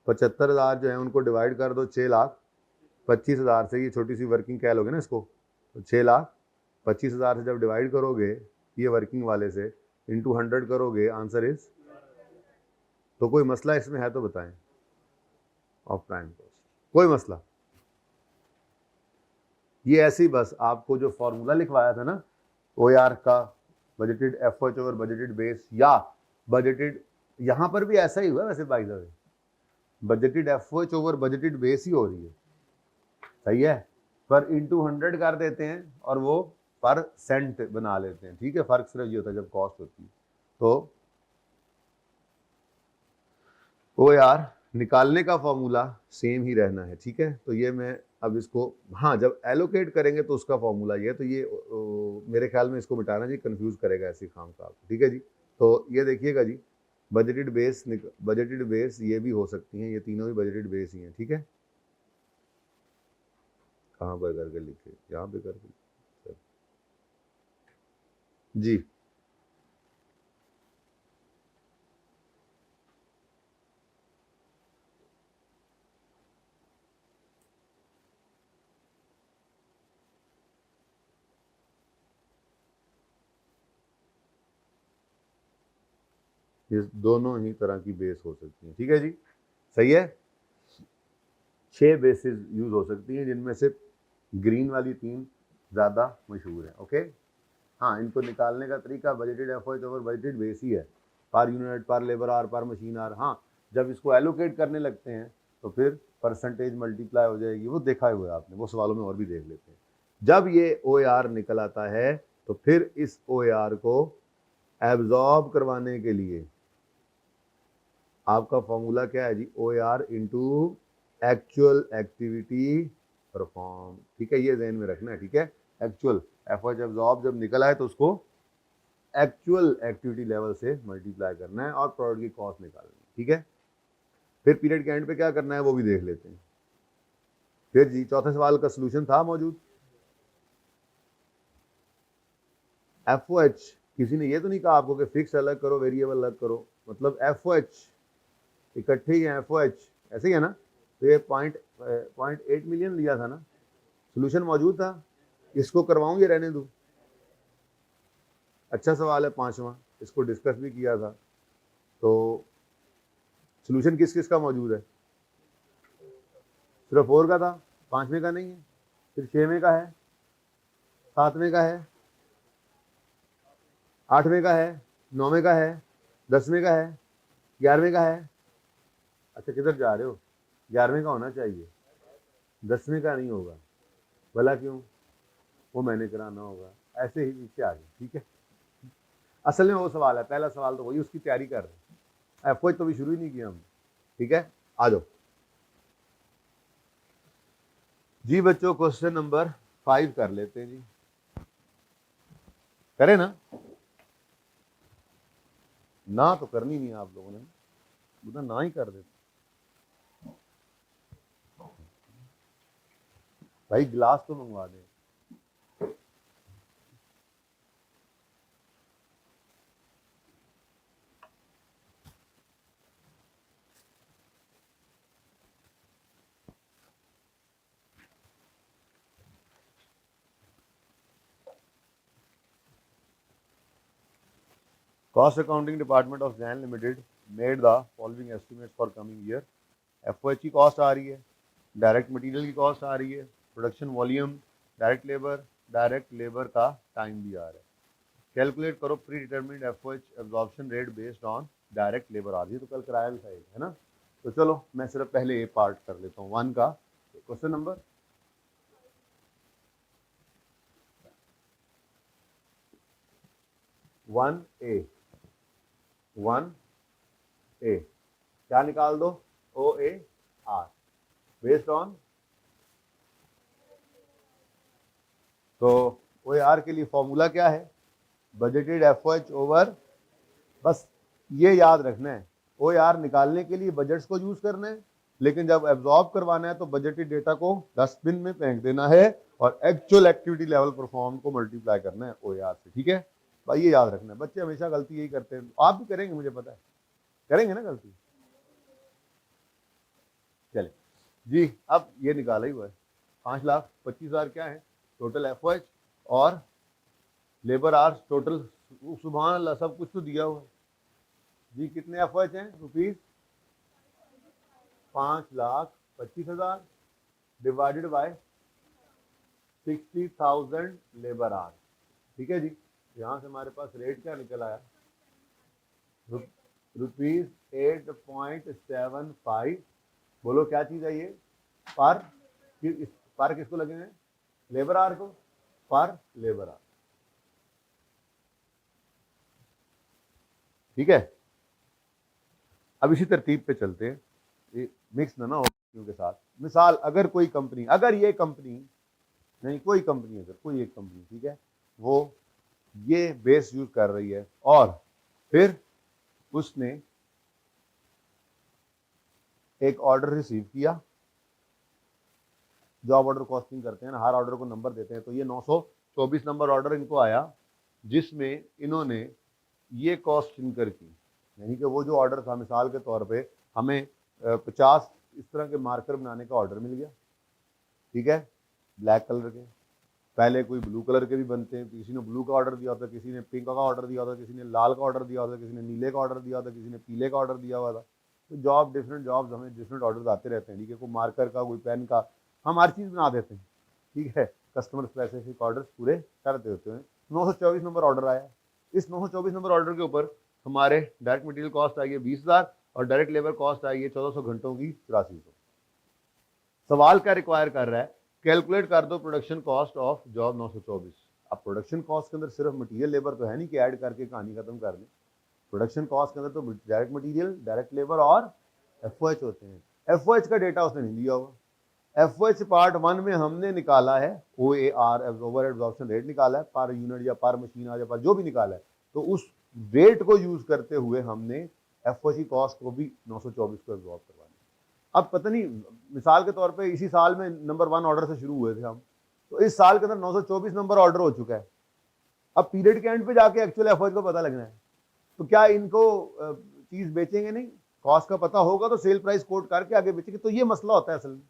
75,000 जो है उनको डिवाइड कर दो 6,25,000 से, ये छोटी सी वर्किंग कह लोगे ना इसको, तो 6,25,000 से जब डिवाइड करोगे ये वर्किंग वाले से इंटू 100 करोगे, आंसर इज, तो कोई मसला इसमें है तो बताएं, ऑफ प्राइम कॉस्ट कोई मसला? ये ऐसी बस आपको जो फॉर्मूला लिखवाया था ना OAR का, budgeted effort over budgeted base या बजटेड, यहां पर भी ऐसा ही हुआ वैसे by the way, budgeted effort over budgeted base ही हो रही है, सही है, पर इंटू 100 कर देते हैं और वो पर सेंट बना लेते हैं, ठीक है, फर्क सिर्फ ये होता है जब कॉस्ट होती है। तो OAR निकालने का फॉर्मूला सेम ही रहना है, ठीक है। तो ये मैं अब इसको, हाँ जब एलोकेट करेंगे तो उसका फॉर्मूला ये, तो ये मेरे ख्याल में इसको मिटाना जी, कंफ्यूज करेगा ऐसी खाम का, ठीक है जी। तो ये देखिएगा जी, बजटेड बेस ये भी हो सकती हैं, ये तीनों भी बजटेड बेस ही हैं, ठीक है। कहाँ पर करके लिखे, यहाँ पे करके जी। ये दोनों ही तरह की बेस हो सकती हैं, ठीक है जी, सही है। 6 बेसिस यूज हो सकती हैं जिनमें से ग्रीन वाली 3 ज़्यादा मशहूर है, ओके। हाँ, इनको निकालने का तरीका budgeted effort over budgeted base ही है, per unit, per labour hour, per machine hour. हाँ, जब इसको एलोकेट करने लगते हैं तो फिर परसेंटेज मल्टीप्लाई हो जाएगी, वो देखा हुआ है आपने, वो सवालों में और भी देख लेते हैं। जब ये OAR निकल आता है तो फिर इस OAR को एब्जॉर्ब करवाने के लिए आपका फॉर्मूला क्या है जी? OAR into actual activity perform, ठीक है, ये ध्यान में रखना है, ठीक है। एक्चुअल एफर्ट एब्जॉर्ब जब निकला है तो उसको एक्चुअल एक्टिविटी लेवल से मल्टीप्लाई करना है और प्रोडक्ट की कॉस्ट निकालनी है, ठीक है। फिर पीरियड के एंड पे क्या करना है वो भी देख लेते हैं। फिर जी चौथे सवाल का सोल्यूशन था मौजूद, FOH, किसी ने ये तो नहीं कहा आपको कि फिक्स अलग करो वेरिएबल अलग करो, मतलब FOH इकट्ठे ही है, FOH ऐसे ही है ना। तो ये 0.8 मिलियन लिया था ना, सोल्यूशन मौजूद था, इसको करवाऊं या रहने दूं? अच्छा सवाल है 5वां, इसको डिस्कस भी किया था। तो सोल्यूशन किस किस का मौजूद है? सिर्फ 4 का था, 5वें का नहीं है, फिर 6वें का है, 7वें का है, 8वें का है, 9वें का है, 10वें का है, 11वें का है। अच्छा किधर जा रहे हो? 11वें का होना चाहिए, 10वें का नहीं होगा, भला क्यों? वो मैंने कराना होगा, ऐसे ही नीचे आ गए, ठीक है। असल में वो सवाल है, पहला सवाल तो वही, उसकी तैयारी कर रहे हैं, एफओएच तो भी शुरू ही नहीं किया हम, ठीक है। आ जाओ जी बच्चों, क्वेश्चन नंबर 5 कर लेते हैं जी, करें ना तो करनी नहीं है आप लोगों ने, ना ही कर देते भाई, गिलास तो मंगवा दें। Cost Accounting Department of Zen Limited made the following estimates for coming year. FOH की कॉस्ट आ रही है, डायरेक्ट मटेरियल की कॉस्ट आ रही है, प्रोडक्शन वॉल्यूम, डायरेक्ट लेबर का टाइम भी आ रहा है। कैलकुलेट करो predetermined FOH absorption rate based on direct labour आ रही है, तो कल कराया भी था है ना। तो चलो मैं सिर्फ पहले ये पार्ट कर लेता हूँ 1 का। क्वेश्चन नंबर 1A, 1 ए, क्या निकाल दो, O A R based on, तो ओ ए आर के लिए फॉर्मूला क्या है, budgeted F O H over, बस ये याद रखना है, ओ ए आर निकालने के लिए बजट्स को यूज करना है, लेकिन जब एब्जॉर्ब करवाना है तो बजटेड डेटा को डस्टबिन में फेंक देना है और एक्चुअल एक्टिविटी लेवल परफॉर्म को मल्टीप्लाई करना है ओ ए आर से, ठीक है भाई, ये याद रखना है। बच्चे हमेशा गलती यही करते हैं, आप भी करेंगे मुझे पता है, करेंगे ना गलती। चले जी, अब ये निकाला ही हुआ है, 5,25,000 क्या है टोटल एफ ओ एच और लेबर आवर्स टोटल, सुभान अल्लाह सब कुछ तो दिया हुआ है जी। कितने एफ ओ एच हैं, rupees 5,25,000 divided by 60,000 labour hours, ठीक है जी। यहाँ से हमारे पास रेट क्या निकल आया, रुपीज 8.75, बोलो क्या चीज है ये, पर किसको लगेंगे, लेबर आवर को, पर लेबर आवर, ठीक है। अब इसी तरतीब पे चलते हैं, मिक्स ना हो के साथ। मिसाल अगर कोई कंपनी, अगर ये कंपनी नहीं, कोई कंपनी, अगर कोई एक कंपनी, ठीक है, वो ये बेस यूज कर रही है और फिर उसने एक ऑर्डर रिसीव किया, जॉब ऑर्डर कॉस्टिंग करते हैं ना, हर ऑर्डर को नंबर देते हैं, तो ये 924 नंबर ऑर्डर इनको आया, जिसमें इन्होंने ये कॉस्ट इनकर की, यानी कि वो जो ऑर्डर था, मिसाल के तौर पे हमें 50 इस तरह के मार्कर बनाने का ऑर्डर मिल गया, ठीक है, ब्लैक कलर के, पहले कोई ब्लू कलर के भी बनते हैं, किसी ने ब्लू का ऑर्डर दिया होता, किसी ने पिंक का ऑर्डर दिया होता, किसी ने लाल का ऑर्डर दिया होता, किसी ने नीले का ऑर्डर दिया होता, किसी ने पीले का ऑर्डर दिया हुआ था। तो जॉब डिफरेंट जॉब्स हमें डिफरेंट ऑर्डर आते रहते हैं, ठीक है, कोई मार्कर का, कोई पेन का, हम हर चीज़ बना देते हैं, ठीक है, कस्टमर स्पेसिफिक ऑर्डर पूरे कर देते हैं। 924 नंबर ऑर्डर आया, इस 924 नंबर ऑर्डर के ऊपर हमारे डायरेक्ट मटेरियल कॉस्ट आई है 20,000 और डायरेक्ट लेबर कॉस्ट आई है 1400 घंटों की 8400। सवाल क्या रिक्वायर कर रहा है, कैलकुलेट कर दो प्रोडक्शन कॉस्ट ऑफ जॉब 924। अब प्रोडक्शन कॉस्ट के अंदर सिर्फ मटेरियल लेबर तो है नहीं कि ऐड करके कहानी खत्म कर दें, प्रोडक्शन कॉस्ट के अंदर तो डायरेक्ट मटेरियल, डायरेक्ट लेबर और एफ ओ एच होते हैं। एफ ओ एच का डेटा उसने नहीं दिया हुआ, एफ ओ एच पार्ट 1 में हमने निकाला है O A R, over absorption rate निकाला है, पर यूनिट या पर मशीन या पर जो भी निकाला है, तो उस रेट को यूज करते हुए हमने एफ ओ एच की कॉस्ट को भी 924 को एब्जॉर्ब करवाना। अब पता नहीं, मिसाल के तौर पे इसी साल में नंबर 1 ऑर्डर से शुरू हुए थे हम, तो इस साल के अंदर 924 नंबर ऑर्डर हो चुका है। अब पीरियड के एंड पे जाके एक्चुअल एफ ओ एच को पता लगना है, तो क्या इनको चीज बेचेंगे नहीं, कॉस्ट का पता होगा तो सेल प्राइस कोट करके आगे बेचेंगे। तो ये मसला होता है असल में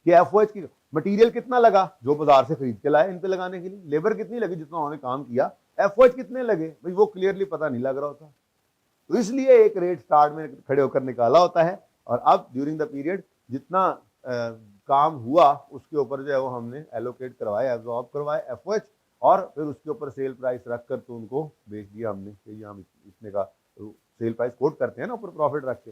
कि एफ ओ एच की मटेरियल कितना लगा जो बाजार से खरीद के लाए इन पे लगाने के लिए, लेबर कितनी लगी जितना उन्होंने काम किया, एफ ओ एच कितने लगे भाई वो क्लियरली पता नहीं लग रहा होता, तो इसलिए एक रेट स्टार्ट में खड़े होकर निकाला होता है और अब ड्यूरिंग द पीरियड जितना काम हुआ उसके ऊपर जो है वो हमने एलोकेट करवाया, एब्जॉर्ब करवाया एफ ओ एच, और फिर उसके ऊपर सेल प्राइस रख कर तो उनको बेच दिया हमने कि हम इतने का सेल प्राइस कोट करते हैं ना ऊपर प्रॉफिट रख के।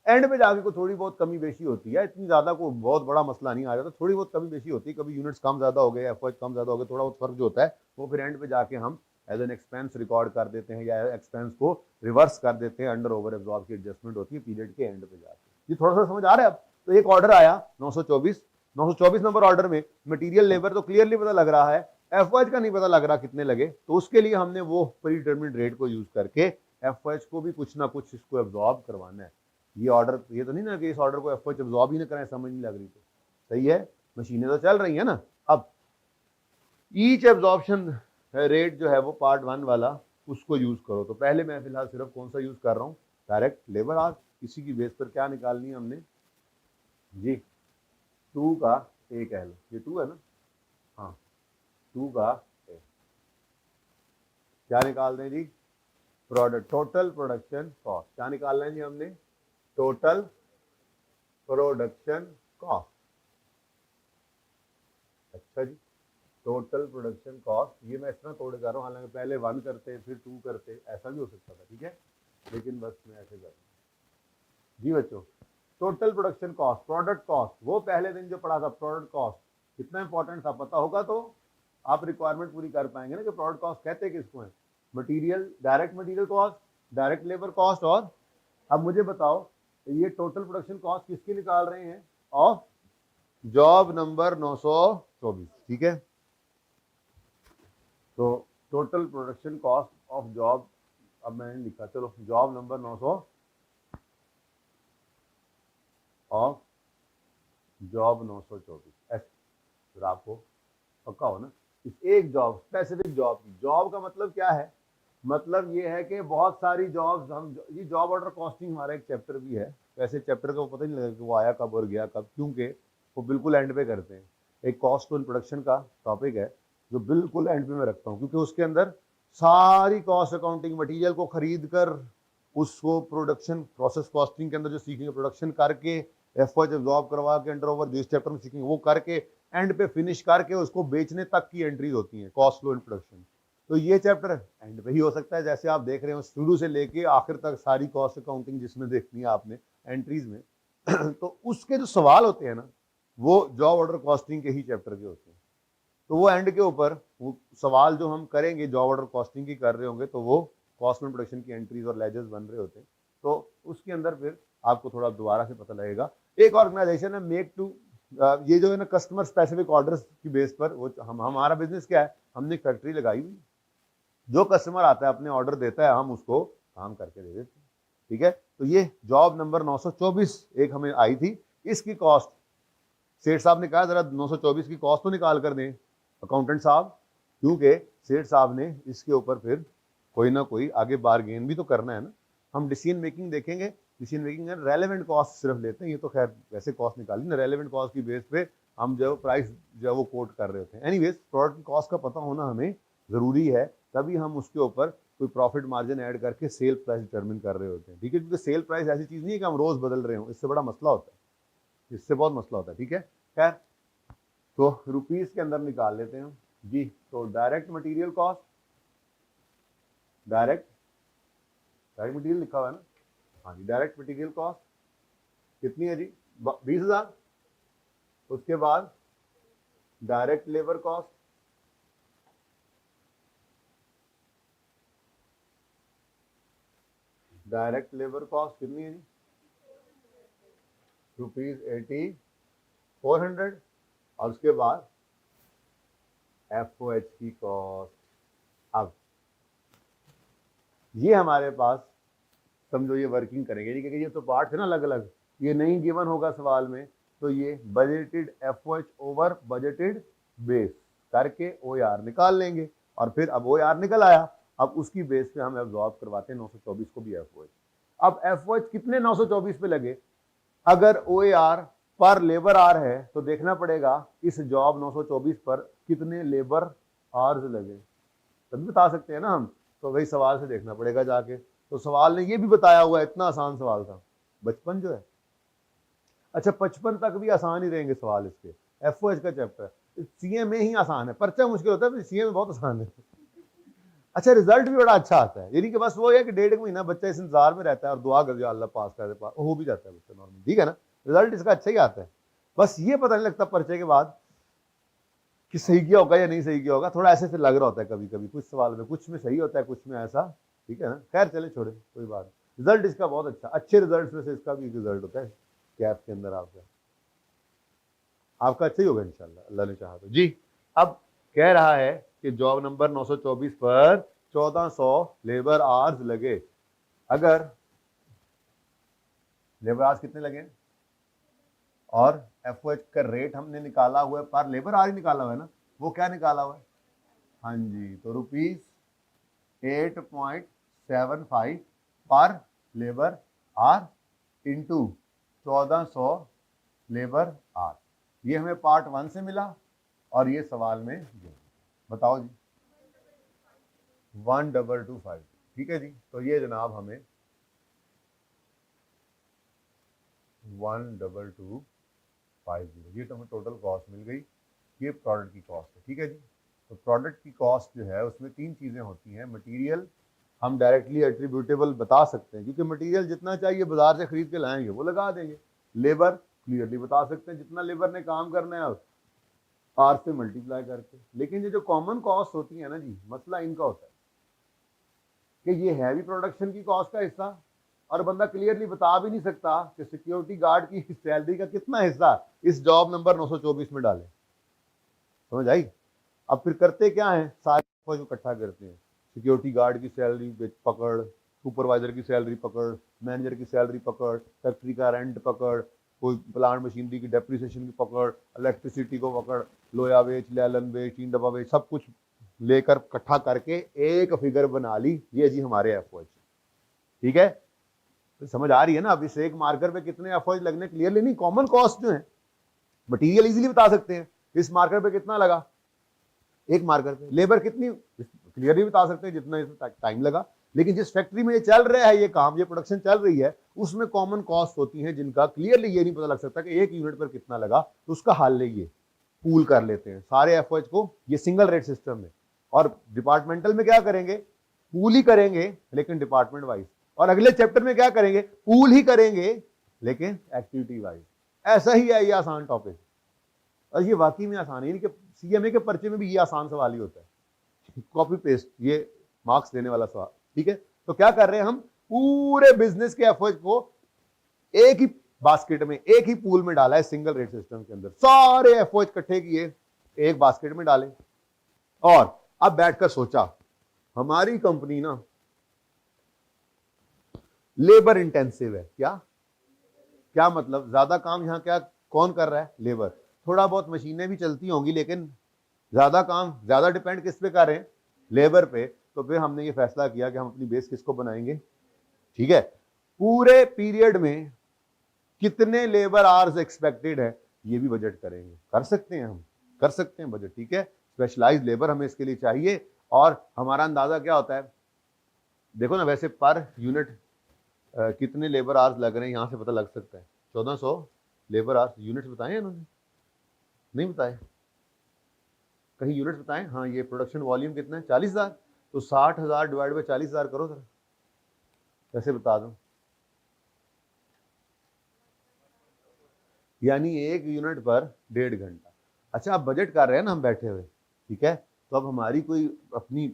एंड में जाके कोई थोड़ी बहुत कमी बेशी होती है, इतनी ज़्यादा कोई बहुत बड़ा मसला नहीं आ जाता, थोड़ी बहुत कमी बेशी होती है, कभी यूनिट्स कम ज़्यादा हो गए, एफ ओ एच कम ज़्यादा हो गए, थोड़ा बहुत फर्क जो होता है वो फिर एंड पे जाके हम एज एन एक्सपेंस रिकॉर्ड कर देते हैं या एक्सपेंस को रिवर्स कर देते हैं, अंडर ओवर एब्जॉर्ब की एडजस्टमेंट होती है पीरियड के एंड पे जाके। ये थोड़ा सा समझ आ रहा है अब। तो एक ऑर्डर आया 924 नंबर ऑर्डर में मटेरियल लेबर तो क्लियरली पता लग रहा है, एफ ओ एच का नहीं पता लग रहा कितने लगे, तो उसके लिए हमने वो प्री डिटरमिन्ड रेट को यूज करके एफ ओ एच को भी कुछ ना कुछ इसको एब्जॉर्ब करवाना है। ये ऑर्डर, ये तो नहीं ना कि इस ऑर्डर को एफ ओ एच एब्जॉर्ब ही ना करें, समझ नहीं लग रही, तो सही है, मशीनें तो चल रही है ना। अब ईच एब्जॉर्प्शन रेट जो है वो पार्ट 1 वाला उसको यूज करो, तो पहले मैं फिलहाल सिर्फ कौन सा यूज कर रहा हूँ, डायरेक्ट लेबर आवर्स। इसी की बेस पर क्या निकालनी है हमने जी, 2 का ए कह लो, ये 2 है ना, हाँ 2 का ए, क्या निकाल दें जी, प्रोडक्ट टोटल प्रोडक्शन कॉस्ट, क्या निकालना है जी हमने, टोटल प्रोडक्शन कॉस्ट। अच्छा जी, टोटल प्रोडक्शन कॉस्ट, ये मैं इस तरह तोड़ कर रहा हूँ, हालांकि पहले 1 करते फिर 2 करते, ऐसा भी हो सकता था, ठीक है, लेकिन बस मैं ऐसे कर रहा हूँ जी बच्चों। Total production cost, product cost, वो पहले दिन जो पढ़ा था प्रोडक्ट कॉस्ट, कितना इंपॉर्टेंट था पता होगा तो आप रिक्वायरमेंट पूरी कर पाएंगे ना कि प्रोडक्ट कॉस्ट कहते किसको है, material, direct material cost, direct labour cost और अब मुझे बताओ ये टोटल प्रोडक्शन कॉस्ट किसकी निकाल रहे हैं? ऑफ जॉब नंबर 924, ठीक है। तो total production cost of job, अब मैंने लिखा, चलो जॉब नंबर 900 ऑफ जॉब 924 ऐसे, फिर आपको पक्का हो ना इस एक जॉब, स्पेसिफिक जॉब की। जॉब का मतलब क्या है? मतलब ये है कि बहुत सारी जॉब्स, हम ये जॉब ऑर्डर कॉस्टिंग हमारा एक चैप्टर भी है, वैसे चैप्टर का पता नहीं लगा कि वो आया कब और गया कब, क्योंकि वो बिल्कुल एंड पे करते हैं। एक कॉस्ट ऑन प्रोडक्शन का टॉपिक है जो बिल्कुल एंड पे मैं रखता हूँ, क्योंकि उसके अंदर सारी कॉस्ट अकाउंटिंग, मटीरियल को खरीद कर उसको प्रोडक्शन प्रोसेस कॉस्टिंग के अंदर जो सीखेंगे, प्रोडक्शन करके एफर्ट एब्जॉर्ब करवा के अंडर ओवर जिस चैप्टर में सीखेंगे वो करके एंड पे फिनिश करके उसको बेचने तक की एंट्रीज होती हैं, कॉस्ट फ्लो इन प्रोडक्शन। तो ये चैप्टर एंड पे ही हो सकता है, जैसे आप देख रहे हो शुरू से लेके आखिर तक सारी कॉस्ट अकाउंटिंग जिसमें देखनी है आपने एंट्रीज में तो उसके जो सवाल होते हैं ना वो जॉब ऑर्डर कॉस्टिंग के ही चैप्टर के होते हैं। तो वो एंड के ऊपर वो सवाल जो हम करेंगे जॉब ऑर्डर कॉस्टिंग की कर रहे होंगे, तो वो कॉस्ट इन प्रोडक्शन की एंट्रीज और लेजर्स बन रहे होते हैं। तो उसके अंदर फिर आपको थोड़ा दोबारा से पता लगेगा। एक ऑर्गेनाइजेशन है मेक टू, ये जो है ना कस्टमर स्पेसिफिक ऑर्डर्स की बेस पर, वो हमारा बिजनेस क्या है, हमने एक फैक्ट्री लगाई हुई, जो कस्टमर आता है अपने ऑर्डर देता है, हम उसको काम करके दे देते हैं, ठीक है। तो ये जॉब नंबर 924 एक हमें आई थी, इसकी कॉस्ट सेठ साहब ने कहा जरा 924 की कॉस्ट तो निकाल कर दें अकाउंटेंट साहब, क्योंकि सेठ साहब ने इसके ऊपर फिर कोई ना कोई आगे बारगेन भी तो करना है ना। हम डिसीजन मेकिंग देखेंगे, डिसीजन मेकिंग में रेलेवेंट कॉस्ट सिर्फ लेते हैं, ये तो खैर वैसे कॉस्ट निकाली ना, रेलेवेंट कॉस्ट की बेस पे हम जो प्राइस जो वो कोट कर रहे होते हैं। एनीवेज प्रोडक्ट की कॉस्ट का पता होना हमें ज़रूरी है, तभी हम उसके ऊपर कोई प्रॉफिट मार्जिन ऐड करके सेल प्राइस डिटरमिन कर रहे होते हैं, ठीक है। क्योंकि सेल प्राइस ऐसी चीज़ नहीं है कि हम रोज़ बदल रहे हो, इससे बड़ा मसला होता है, इससे बहुत मसला होता है, ठीक है। खैर तो रुपीस के अंदर निकाल लेते हैं जी। तो direct material cost, direct material लिखा हुआ है ना, हाँ जी, डायरेक्ट मटेरियल कॉस्ट कितनी है जी? 20,000। उसके बाद direct labour cost, direct labour cost कितनी है जी? ₹8400। और उसके बाद FOH की कॉस्ट। अब ये हमारे पास समझो ये वर्किंग करेंगे, क्योंकि ये तो पार्ट है ना अलग अलग, ये नहीं गिवन होगा सवाल में, तो ये budgeted FOH over budgeted base करके OAR निकाल लेंगे, और फिर अब OAR निकल आया, अब उसकी बेस पे हम एब्जॉर्ब करवाते हैं 924 को भी FOH। अब FOH कितने 924 पे लगे? अगर OAR पर लेबर आर है तो देखना पड़ेगा इस जॉब 924 पर कितने लेबर आवर्स लगे, तभी बता सकते हैं ना हम। तो वही सवाल से देखना पड़ेगा जाके। तो सवाल ने ये भी बताया हुआ है, इतना आसान सवाल था 55 जो है। अच्छा 55 तक भी आसान ही रहेंगे सवाल इसके, FOH का चैप्टर। CA में ही आसान है, पर्चा मुश्किल होता है, CA में बहुत आसान है। अच्छा रिजल्ट भी बड़ा अच्छा आता है, यानी कि बस वो है कि 1.5 महीना बच्चा इस इंतजार में रहता है और दुआ कर दिया अल्लाह पास कर दे, पास हो भी जाता है बच्चा नॉर्मल, ठीक है ना। रिजल्ट इसका अच्छा ही आता है, बस ये पता नहीं लगता पर्चे के बाद कि सही किया होगा या नहीं सही किया होगा, थोड़ा ऐसे से लग रहा होता है कभी कभी कुछ सवाल में, कुछ में सही होता है कुछ में ऐसा, ठीक है ना। खैर चले छोड़े कोई बात। रिजल्ट इसका बहुत अच्छा, अच्छे रिजल्ट में से इसका भी रिजल्ट होता है कैप के अंदर आपका अच्छा ही होगा इंशाल्लाह, अल्लाह ने चाहा तो जी। अब कह रहा है कि जॉब नंबर 924 पर 1400 लेबर आवर्स लगे। अगर लेबर आवर्स कितने लगे और FOH का रेट हमने निकाला हुआ है, पर लेबर आवर ही निकाला हुआ है ना, वो क्या निकाला हुआ है? हाँ जी, तो ₹8.75 पर labour hour into 1400 labour hour. ये हमें पार्ट 1 से मिला और ये सवाल में बताओ जी 1225, ठीक है जी। तो ये जनाब हमें 1250, ये तो हमें टोटल कॉस्ट मिल गई, ये प्रोडक्ट की कॉस्ट है, ठीक है जी। तो प्रोडक्ट की कॉस्ट जो है उसमें 3 चीज़ें होती हैं। मटेरियल हम डायरेक्टली एट्रीब्यूटेबल बता सकते हैं, क्योंकि मटेरियल जितना चाहिए बाजार से खरीद के लाएंगे वो लगा देंगे। लेबर क्लियरली बता सकते हैं, जितना लेबर ने काम करना है आर से मल्टीप्लाई करके। लेकिन ये जो कॉमन कॉस्ट होती है ना जी, मसला इनका होता है कि ये है भी प्रोडक्शन की कॉस्ट का हिस्सा और बंदा क्लियरली बता भी नहीं सकता कि सिक्योरिटी गार्ड की सैलरी का कितना हिस्सा इस जॉब नंबर 924 में डाले। समझ आई? अब फिर करते क्या है, सारे को इकट्ठा करते हैं, सिक्योरिटी गार्ड की सैलरी पकड़, सुपरवाइजर की सैलरी पकड़, मैनेजर की सैलरी पकड़, फैक्ट्री का रेंट पकड़, कोई प्लांट मशीनरी की डेप्रिसिएशन की पकड़, इलेक्ट्रिसिटी को पकड़, लोया बेच, लैलन बेच, टीन डब्बा बेच, सब कुछ लेकर इकट्ठा करके एक फिगर बना ली, ये जी हमारे एफओएच। ठीक है, तो समझ आ रही है ना? अब इस एक मार्कर पे कितने एफओएच लगने क्लियरली नहीं, कॉमन कॉस्ट जो है मटीरियल इजीली बता सकते हैं, इस मार्कर पे कितना लगा, एक मार्कर पे लेबर कितनी क्लियरली बता सकते हैं जितना इसमें टाइम लगा। लेकिन जिस फैक्ट्री में ये चल रहा है, ये काम, ये प्रोडक्शन चल रही है, उसमें कॉमन कॉस्ट होती है जिनका क्लियरली ये नहीं पता लग सकता कि एक यूनिट पर कितना लगा, तो उसका हल लेंगे, पूल कर लेते हैं सारे एफओएच को, ये सिंगल रेट सिस्टम में। और डिपार्टमेंटल में क्या करेंगे, पूल ही करेंगे लेकिन डिपार्टमेंट वाइज, और अगले चैप्टर में क्या करेंगे, पूल ही करेंगे लेकिन एक्टिविटी वाइज। ऐसा ही है ये आसान टॉपिक, और ये वाकई में आसान है, यानी कि सीएमए के पर्चे में भी ये आसान सवाल ही होता है, कॉपी पेस्ट, ये मार्क्स देने वाला सवाल। ठीक है, तो क्या कर रहे हैं हम, पूरे बिजनेस के एफओएच को एक ही बास्केट में, एक ही पूल में डाला है, सिंगल रेट सिस्टम के अंदर सारे एफओएच इकट्ठे किए, एक बास्केट में डाले, और अब बैठकर सोचा हमारी कंपनी ना लेबर इंटेंसिव है। क्या क्या मतलब, ज्यादा काम यहां क्या कौन कर रहा है, लेबर। थोड़ा बहुत मशीनें भी चलती होंगी लेकिन ज्यादा काम ज्यादा डिपेंड किस पे कर रहे हैं, लेबर पे। तो फिर हमने ये फैसला किया कि हम अपनी बेस किसको बनाएंगे। ठीक है, पूरे पीरियड में कितने लेबर आवर्स एक्सपेक्टेड है ये भी बजट करेंगे, कर सकते हैं, हम कर सकते हैं बजट। ठीक है, स्पेशलाइज्ड लेबर हमें इसके लिए चाहिए, और हमारा अंदाजा क्या होता है, देखो ना, वैसे पर यूनिट कितने लेबर आवर्स लग रहे हैं यहां से पता लग सकता है। 1400 लेबर आवर्स, यूनिट्स बताए इन्होंने, नहीं बताए, कहीं यूनिट्स बताएं। हाँ, ये प्रोडक्शन वॉल्यूम कितना है, 40,000, तो 60,000 डिवाइड बाई 40,000 करो जरा, कैसे बता दूं, यानी एक यूनिट पर 1.5 घंटा। अच्छा, अब बजट कर रहे हैं ना हम बैठे हुए, ठीक है, तो अब हमारी कोई अपनी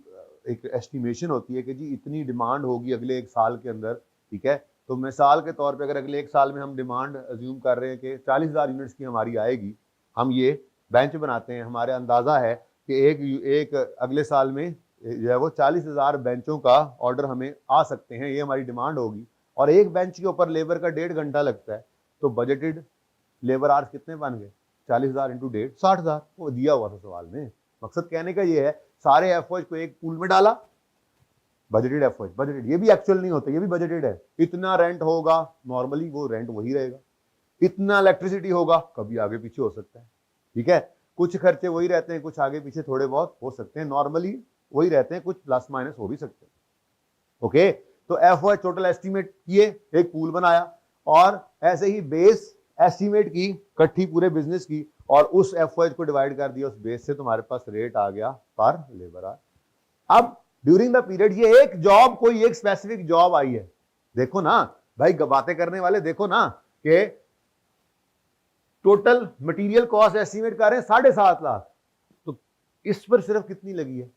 एक एस्टिमेशन होती है कि जी इतनी डिमांड होगी अगले एक साल के अंदर। ठीक है, तो मिसाल के तौर पे अगर अगले एक साल में हम डिमांड अज्यूम कर रहे हैं कि 40,000 यूनिट्स की हमारी आएगी, हम ये बेंच बनाते हैं, हमारे अंदाजा है कि एक अगले साल में जो है वो 40,000 बेंचों का ऑर्डर हमें आ सकते हैं, ये हमारी डिमांड होगी, और एक बेंच के ऊपर लेबर का 1.5 घंटा लगता है, तो बजटेड लेबर आवर्स कितने बन गए, 40,000 इंटू 1.5, 60,000। वो दिया हुआ था सवाल में। मकसद कहने का ये है, सारे एफओएच को एक पूल में डाला, बजटेड एफओएच, बजटेड, ये भी एक्चुअल नहीं होता, ये भी बजटेड है। इतना रेंट होगा, नॉर्मली वो रेंट वही रहेगा, इतना इलेक्ट्रिसिटी होगा, कभी आगे पीछे हो सकता है। ठीक है, कुछ खर्चे वही रहते हैं, कुछ आगे पीछे थोड़े बहुत हो सकते हैं, नॉर्मली वही रहते हैं, कुछ प्लस माइनस हो भी सकते हैं। ओके, तो एफओएच टोटल एस्टिमेट किए, एक पूल बनाया, और ऐसे ही बेस एस्टिमेट की इकट्ठी पूरे बिजनेस की, और उस एफओएच को डिवाइड कर दिया उस बेस से, तुम्हारे पास रेट आ गया पर लेबर आवर। अब ड्यूरिंग द पीरियड ये एक जॉब, कोई एक स्पेसिफिक जॉब आई है, देखो ना भाई, बातें करने वाले, देखो ना कि टोटल मटेरियल कॉस्ट एस्टिमेट कर रहे हैं 7.5 लाख, तो इस पर सिर्फ कितनी लगी है,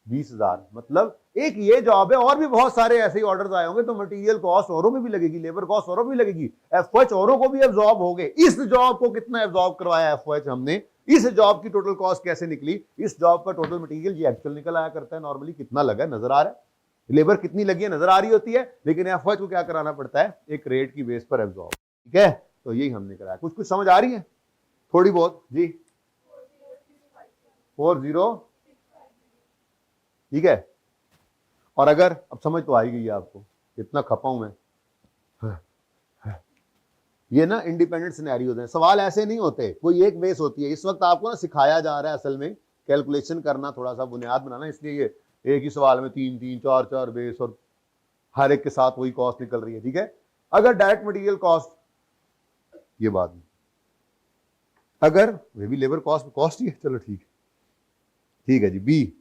20,000। मतलब एक ये जॉब है, और भी बहुत सारे ऐसे ही ऑर्डर्स आए होंगे, तो मटेरियल कॉस्ट औरों में भी लगेगी, लेबर कॉस्ट औरों में भी लगेगी, एफओएच औरों को भी एब्जॉर्ब हो गए। इस जॉब को कितना एब्जॉर्ब करवाया एफओएच हमने, इस जॉब की टोटल कॉस्ट कैसे निकली, इस जॉब का टोटल मटेरियल ये एक्चुअल निकल आया करता है नॉर्मली, कितना लगा नजर आ रहा है, लेबर कितनी लगी है नजर आ रही होती है, लेकिन एफओएच को क्या कराना पड़ता है, एक रेट की बेस पर एब्जॉर्ब। ठीक है, तो यही हमने कराया। कुछ कुछ समझ आ रही है थोड़ी बहुत जी, 40, ठीक है। और अगर अब समझ तो आई गई है आपको, इतना खपा हूं मैं, ये ना इंडिपेंडेंट सिनेरियोज हैं, सवाल ऐसे नहीं होते, कोई एक बेस होती है। इस वक्त आपको ना सिखाया जा रहा है असल में कैलकुलेशन करना, थोड़ा सा बुनियाद बनाना, इसलिए ये एक ही सवाल में 3-3, 4-4 बेस, और हर एक के साथ वही कॉस्ट निकल रही है। ठीक है, अगर डायरेक्ट मटेरियल कॉस्ट, ये बात नहीं, अगर वे भी लेबर कॉस्ट ही है, चलो ठीक है, ठीक है जी। बी,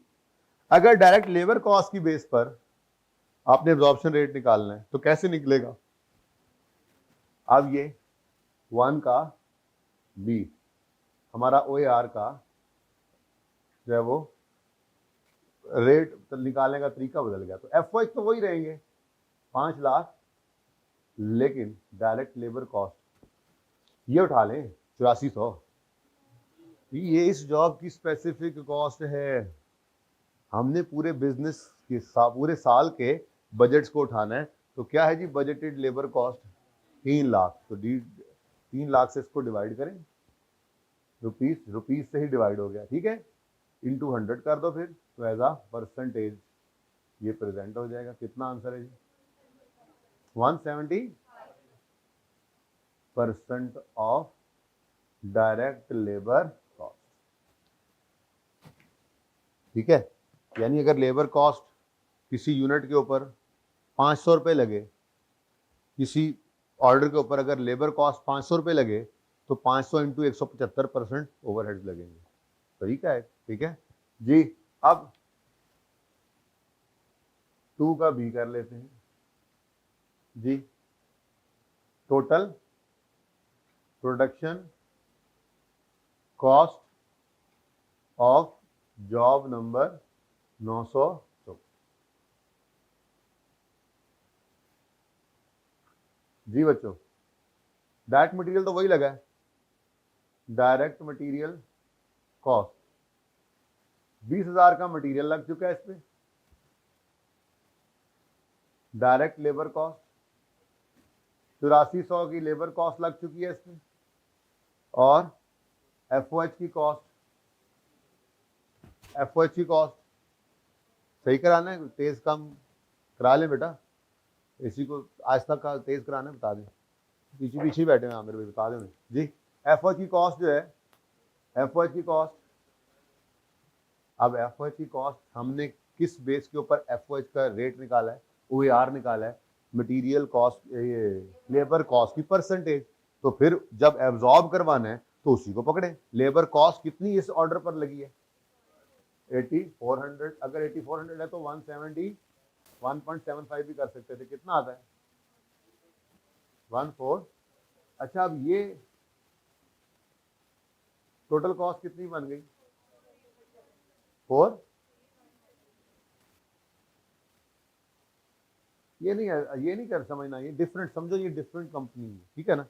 अगर डायरेक्ट लेबर कॉस्ट की बेस पर आपने एब्जॉर्प्शन रेट निकालना है तो कैसे निकलेगा। अब ये 1 का बी, हमारा OAR का जो है वो रेट निकालने का तरीका बदल गया, तो एफओएच तो वही रहेंगे 5 लाख लेकिन डायरेक्ट लेबर कॉस्ट ये उठा लें 8400, ये इस जॉब की स्पेसिफिक कॉस्ट है। हमने पूरे बिजनेस के पूरे साल के बजट्स को उठाना है। तो क्या है जी बजटेड लेबर कॉस्ट 3 लाख। तो 3 लाख से इसको डिवाइड करें, रुपीस से ही डिवाइड हो गया, ठीक है, इंटू 100 कर दो फिर, तो एज आ परसेंटेज ये प्रेजेंट हो जाएगा। कितना आंसर है जी 170% ऑफ डायरेक्ट लेबर कॉस्ट, ठीक है। यानी अगर लेबर कॉस्ट किसी यूनिट के ऊपर 500 रुपये लगे, किसी ऑर्डर के ऊपर अगर लेबर कॉस्ट 500 रुपये लगे तो 500 इंटू 175% ओवरहेड्स लगेंगे। तरीका है, ठीक है जी। अब 2 का भी कर लेते हैं जी। Total production cost of job number 900। जी बच्चों, डायरेक्ट मटेरियल तो वही लगा है, डायरेक्ट मटेरियल कॉस्ट 20,000 का मटेरियल लग चुका है इस पे। डायरेक्ट लेबर कॉस्ट 8400 की लेबर कॉस्ट लग चुकी है इसमें, और एफओएच की कॉस्ट सही कराना है, तेज कम करा लें बेटा, इसी को आज तक का तेज कराना है, बता दें, पीछे पीछे बैठे हैं मेरे, बता दें जी। एफओएच की कॉस्ट जो है, एफओएच की कॉस्ट, अब एफओएच की कॉस्ट हमने किस बेस के ऊपर एफओएच का रेट निकाला है, ओएआर निकाला है, मटेरियल कॉस्ट, ये लेबर कॉस्ट की परसेंटेज। तो फिर जब एब्जॉर्ब करवाना है तो उसी को पकड़े। लेबर कॉस्ट कितनी इस ऑर्डर पर लगी है 8400, अगर 8400 है तो 171.75 भी कर सकते थे। कितना आता है 14। अच्छा, अब ये टोटल कॉस्ट कितनी बन गई 4। ये नहीं कर समझना, ये डिफरेंट समझो, ये डिफरेंट कंपनी है, ठीक है ना,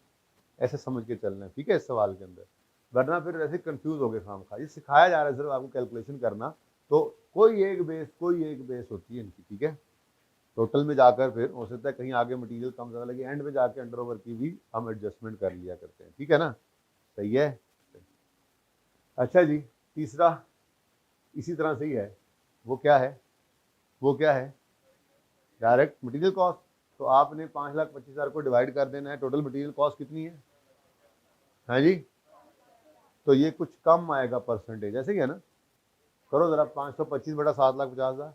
ऐसे समझ के चलना है, ठीक है, इस सवाल के अंदर, वरना फिर ऐसे कंफ्यूज हो गए खामखा। ये सिखाया जा रहा है सिर्फ आपको कैलकुलेशन करना, तो कोई एक बेस होती है इनकी, ठीक है। टोटल में जाकर फिर हो सकता है कहीं आगे मटेरियल कम ज़्यादा लगे, एंड में जाके अंडर ओवर की भी हम एडजस्टमेंट कर लिया करते हैं, ठीक है ना, सही है। अच्छा जी, तीसरा इसी तरह से ही है, वो क्या है डायरेक्ट मटेरियल कॉस्ट। तो आपने 5,25,000 को डिवाइड कर देना है, टोटल मटेरियल कॉस्ट कितनी है, हाँ जी, तो ये कुछ कम आएगा परसेंटेज, ऐसे ही है ना, करो जरा, 525 बटा 7,50,000,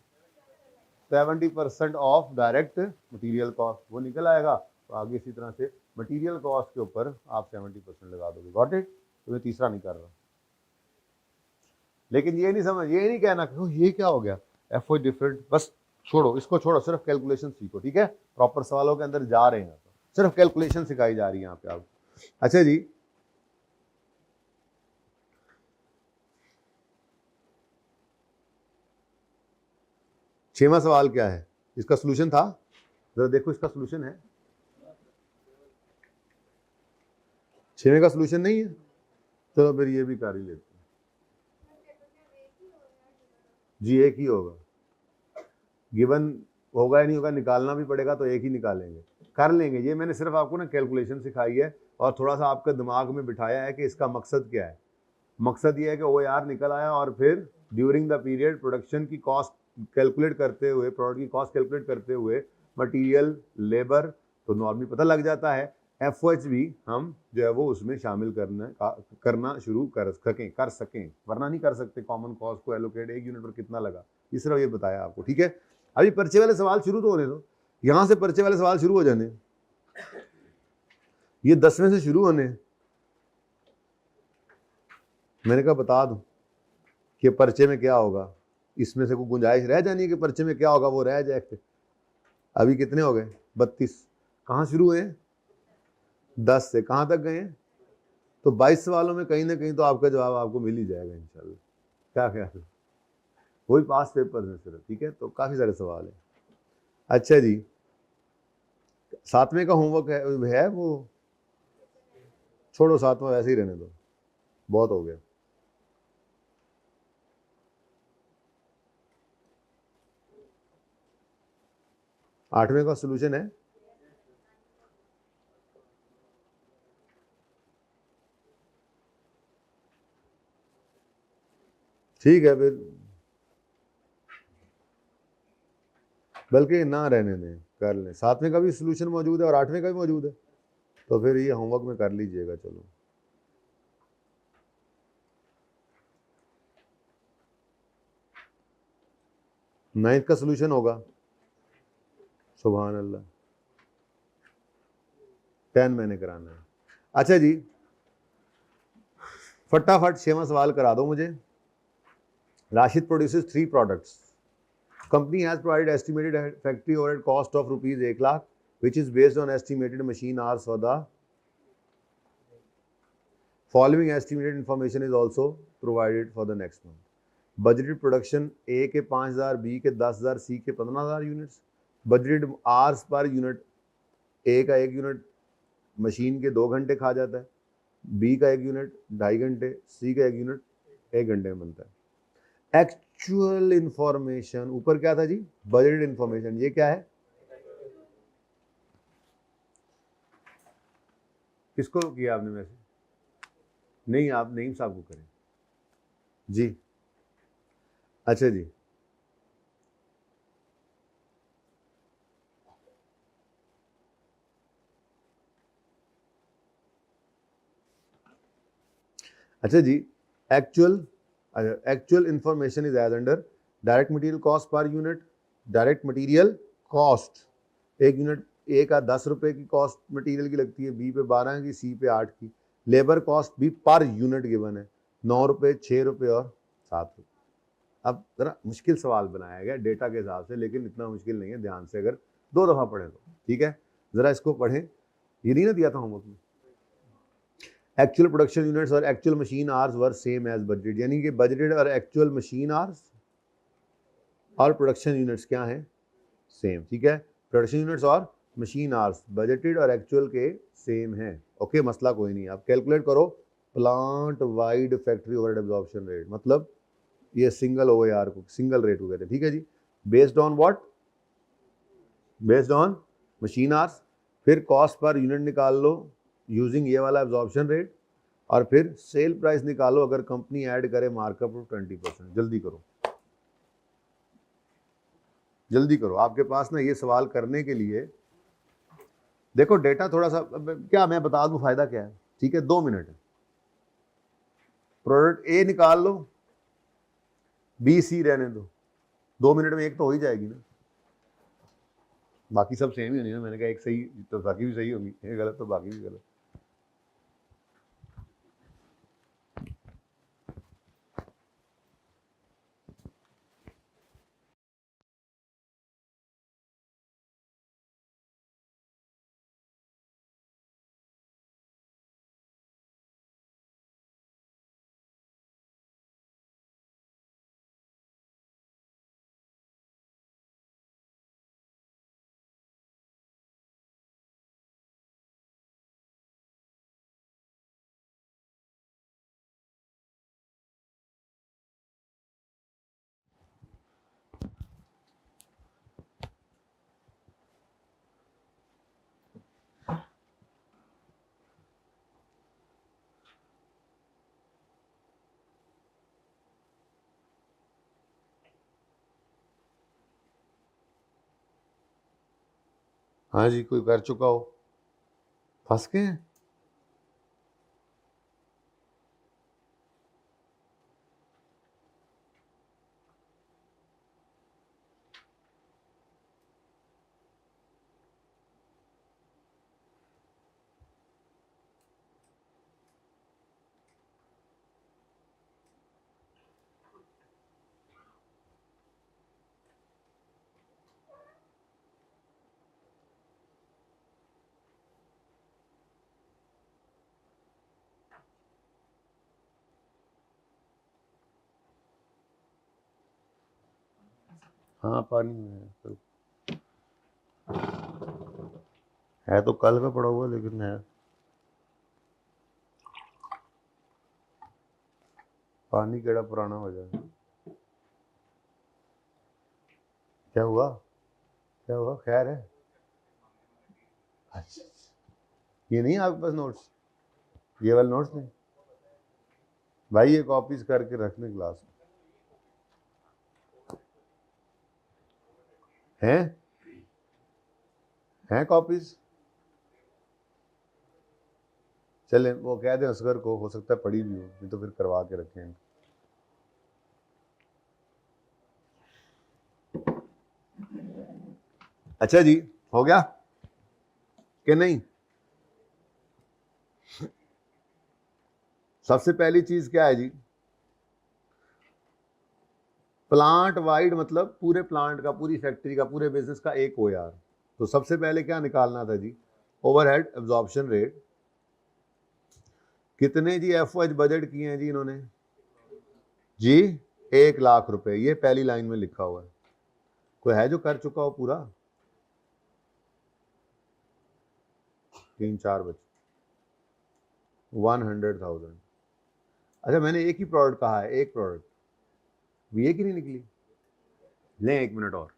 70% ऑफ डायरेक्ट मटेरियल कॉस्ट, वो निकल आएगा। तो आगे इसी तरह से मटेरियल कॉस्ट के ऊपर आप 70% लगा दोगे, गॉट इट। तो मैं तीसरा नहीं कर रहा, लेकिन ये नहीं कहना कि ये क्या हो गया एफओ डिफरेंट, बस छोड़ो, इसको छोड़ो, सिर्फ कैलकुलेशन सीखो, ठीक है। प्रॉपर सवालों के अंदर जा रहे हैं तो सिर्फ कैलकुलेशन सिखाई जा रही है यहाँ पे आप। अच्छा जी, छठवां सवाल क्या है, इसका सोल्यूशन था, जरा देखो इसका सोल्यूशन है, 6वें का सोल्यूशन नहीं है, चलो फिर ये भी कर ही लेते हैं जी। एक ही होगा, गिवन होगा या नहीं होगा निकालना भी पड़ेगा, तो एक ही निकालेंगे, कर लेंगे। ये मैंने सिर्फ आपको ना कैलकुलेशन सिखाई है और थोड़ा सा आपके दिमाग में बिठाया है कि इसका मकसद क्या है। मकसद ये है कि ओआर निकल आया और फिर ड्यूरिंग द पीरियड प्रोडक्शन की कॉस्ट कैलकुलेट करते हुए, प्रोडक्ट की कॉस्ट कैलकुलेट करते हुए मटेरियल, लेबर तो नॉर्मली पता लग जाता है, एफओएच भी हम जो है वो उसमें शामिल करना शुरू कर सकें, वरना नहीं कर सकते। कॉमन कॉस्ट को एलोकेट एक यूनिट पर कितना लगा, इस तरह ये बताया आपको, ठीक है। अभी पर्चे वाले सवाल शुरू तो होने दो, यहाँ से पर्चे वाले सवाल शुरू हो जाने, ये 10वें से शुरू होने। मैंने कहा बता दूं कि पर्चे में क्या होगा, इसमें से कोई गुंजाइश रह जानी है कि पर्चे में क्या होगा वो रह जाए। अभी कितने हो गए 32, कहाँ शुरू हुए 10 से कहाँ तक गए हैं, तो 22 सवालों में कहीं ना कहीं तो आपका जवाब आपको मिल ही जाएगा इंशाल्लाह। क्या ख्याल है, वही पास पेपर है सिर्फ, ठीक है, तो काफ़ी सारे सवाल हैं। अच्छा जी, सातवें का होमवर्क है वो छोड़ो, सातवां वैसे ही रहने दो, बहुत हो गया। आठवें का सोल्यूशन है, ठीक है फिर, बल्कि ना रहने दें, कर लें। सातवें का भी सोल्यूशन मौजूद है और आठवें का भी मौजूद है, तो फिर ये होमवर्क में कर लीजिएगा। चलो, नाइन्थ का सोल्यूशन होगा, सुभान अल्लाह, 10 मैंने कराना है। अच्छा जी, फटाफट 6वां सवाल करा दो मुझे। Rashid produces 3 products, company has provided estimated factory overhead cost of rupees 1 lakh, which is based on estimated machine hours for the following estimated information is also provided for the next month. Budgeted production A के 5000, B के 10000, C के 15000 units. Budgeted hours per unit, A का 1 यूनिट मशीन के 2 घंटे खा जाता है, B का 1 यूनिट 2.5 घंटे, C का 1 यूनिट 1 घंटे में बनता है। एक्चुअल इंफॉर्मेशन, ऊपर क्या था जी, बजटेड इंफॉर्मेशन, ये क्या है, किसको किया आपने मैसेज? नहीं, आप नईम साहब को करें जी। अच्छा जी, अच्छा जी, actual information is as under direct material cost per unit, direct material cost 1 unit A का 10 रुपए की कॉस्ट मटेरियल की लगती है, बी पे 12 की, सी पे 8 की। लेबर कॉस्ट भी पर यूनिट गिवन है, 9 रुपए, 6 रुपए और 7 रुपए। अब जरा मुश्किल सवाल बनाया गया डेटा के हिसाब से, लेकिन इतना मुश्किल नहीं है, ध्यान से अगर 2 दफा पढ़े तो ठीक है। जरा इसको पढ़ें, ये नहीं ना दिया था होमवर्क में। एक्चुअल प्रोडक्शन यूनिट्स और actual machine hours were same as budgeted, यानी कि बजटेड और एक्चुअल मशीन आवर्स और प्रोडक्शन यूनिट्स क्या हैं, सेम, ठीक है। प्रोडक्शन यूनिट्स और मशीन आवर्स बजटेड और एक्चुअल के सेम हैं, ओके, मसला कोई नहीं। आप कैलकुलेट करो plant wide factory overhead absorption rate, मतलब ये सिंगल OAR को सिंगल रेट को कहते हैं, ठीक है जी। Based on what, based on machine hours, फिर कॉस्ट पर यूनिट निकाल लो यूजिंग ये वाला एब्जॉर्प्शन रेट, और फिर सेल प्राइस निकालो अगर कंपनी ऐड करे मार्कअप ऑफ 20%। जल्दी करो, जल्दी करो, आपके पास ना ये सवाल करने के लिए देखो डेटा थोड़ा सा, क्या मैं बता दूं फायदा क्या है, ठीक है, 2 मिनट है। प्रोडक्ट ए निकाल लो, बी सी रहने दो, 2 मिनट में एक तो हो ही जाएगी ना, बाकी सब सेम ही होनी है। मैंने कहा एक सही तो बाकी भी सही होंगी, एक गलत तो बाकी भी गलत। हाँ जी, कोई कर चुका हो, फंस गए हैं। हाँ पानी में है, है तो कल का पड़ा हुआ लेकिन है। पानी केड़ा पुराना हो जाए। क्या हुआ, क्या हुआ, खैर है। अच्छा, ये नहीं आपके पास नोट्स, ये वाले नोट्स नहीं भाई, ये कॉपीज करके रखने क्लास में हैं कॉपीज। चले वो कह दें असगर को, हो सकता है पड़ी भी हो, नहीं तो फिर करवा के रखें। अच्छा जी, हो गया कि नहीं? सबसे पहली चीज क्या है जी, प्लांट वाइड मतलब पूरे प्लांट का, पूरी फैक्ट्री का, पूरे बिजनेस का एक OAR। तो सबसे पहले क्या निकालना था जी, ओवरहेड एब्जॉर्प्शन रेट। कितने जी FOH बजट किए हैं जी इन्होंने जी? 1,00,000 रुपए, ये पहली लाइन में लिखा हुआ है। कोई है जो कर चुका हो पूरा? 3-4 बजे 100,000। अच्छा मैंने एक ही प्रोडक्ट कहा है, एक प्रोडक्ट भी एक ही नहीं निकली। लें 1 मिनट और।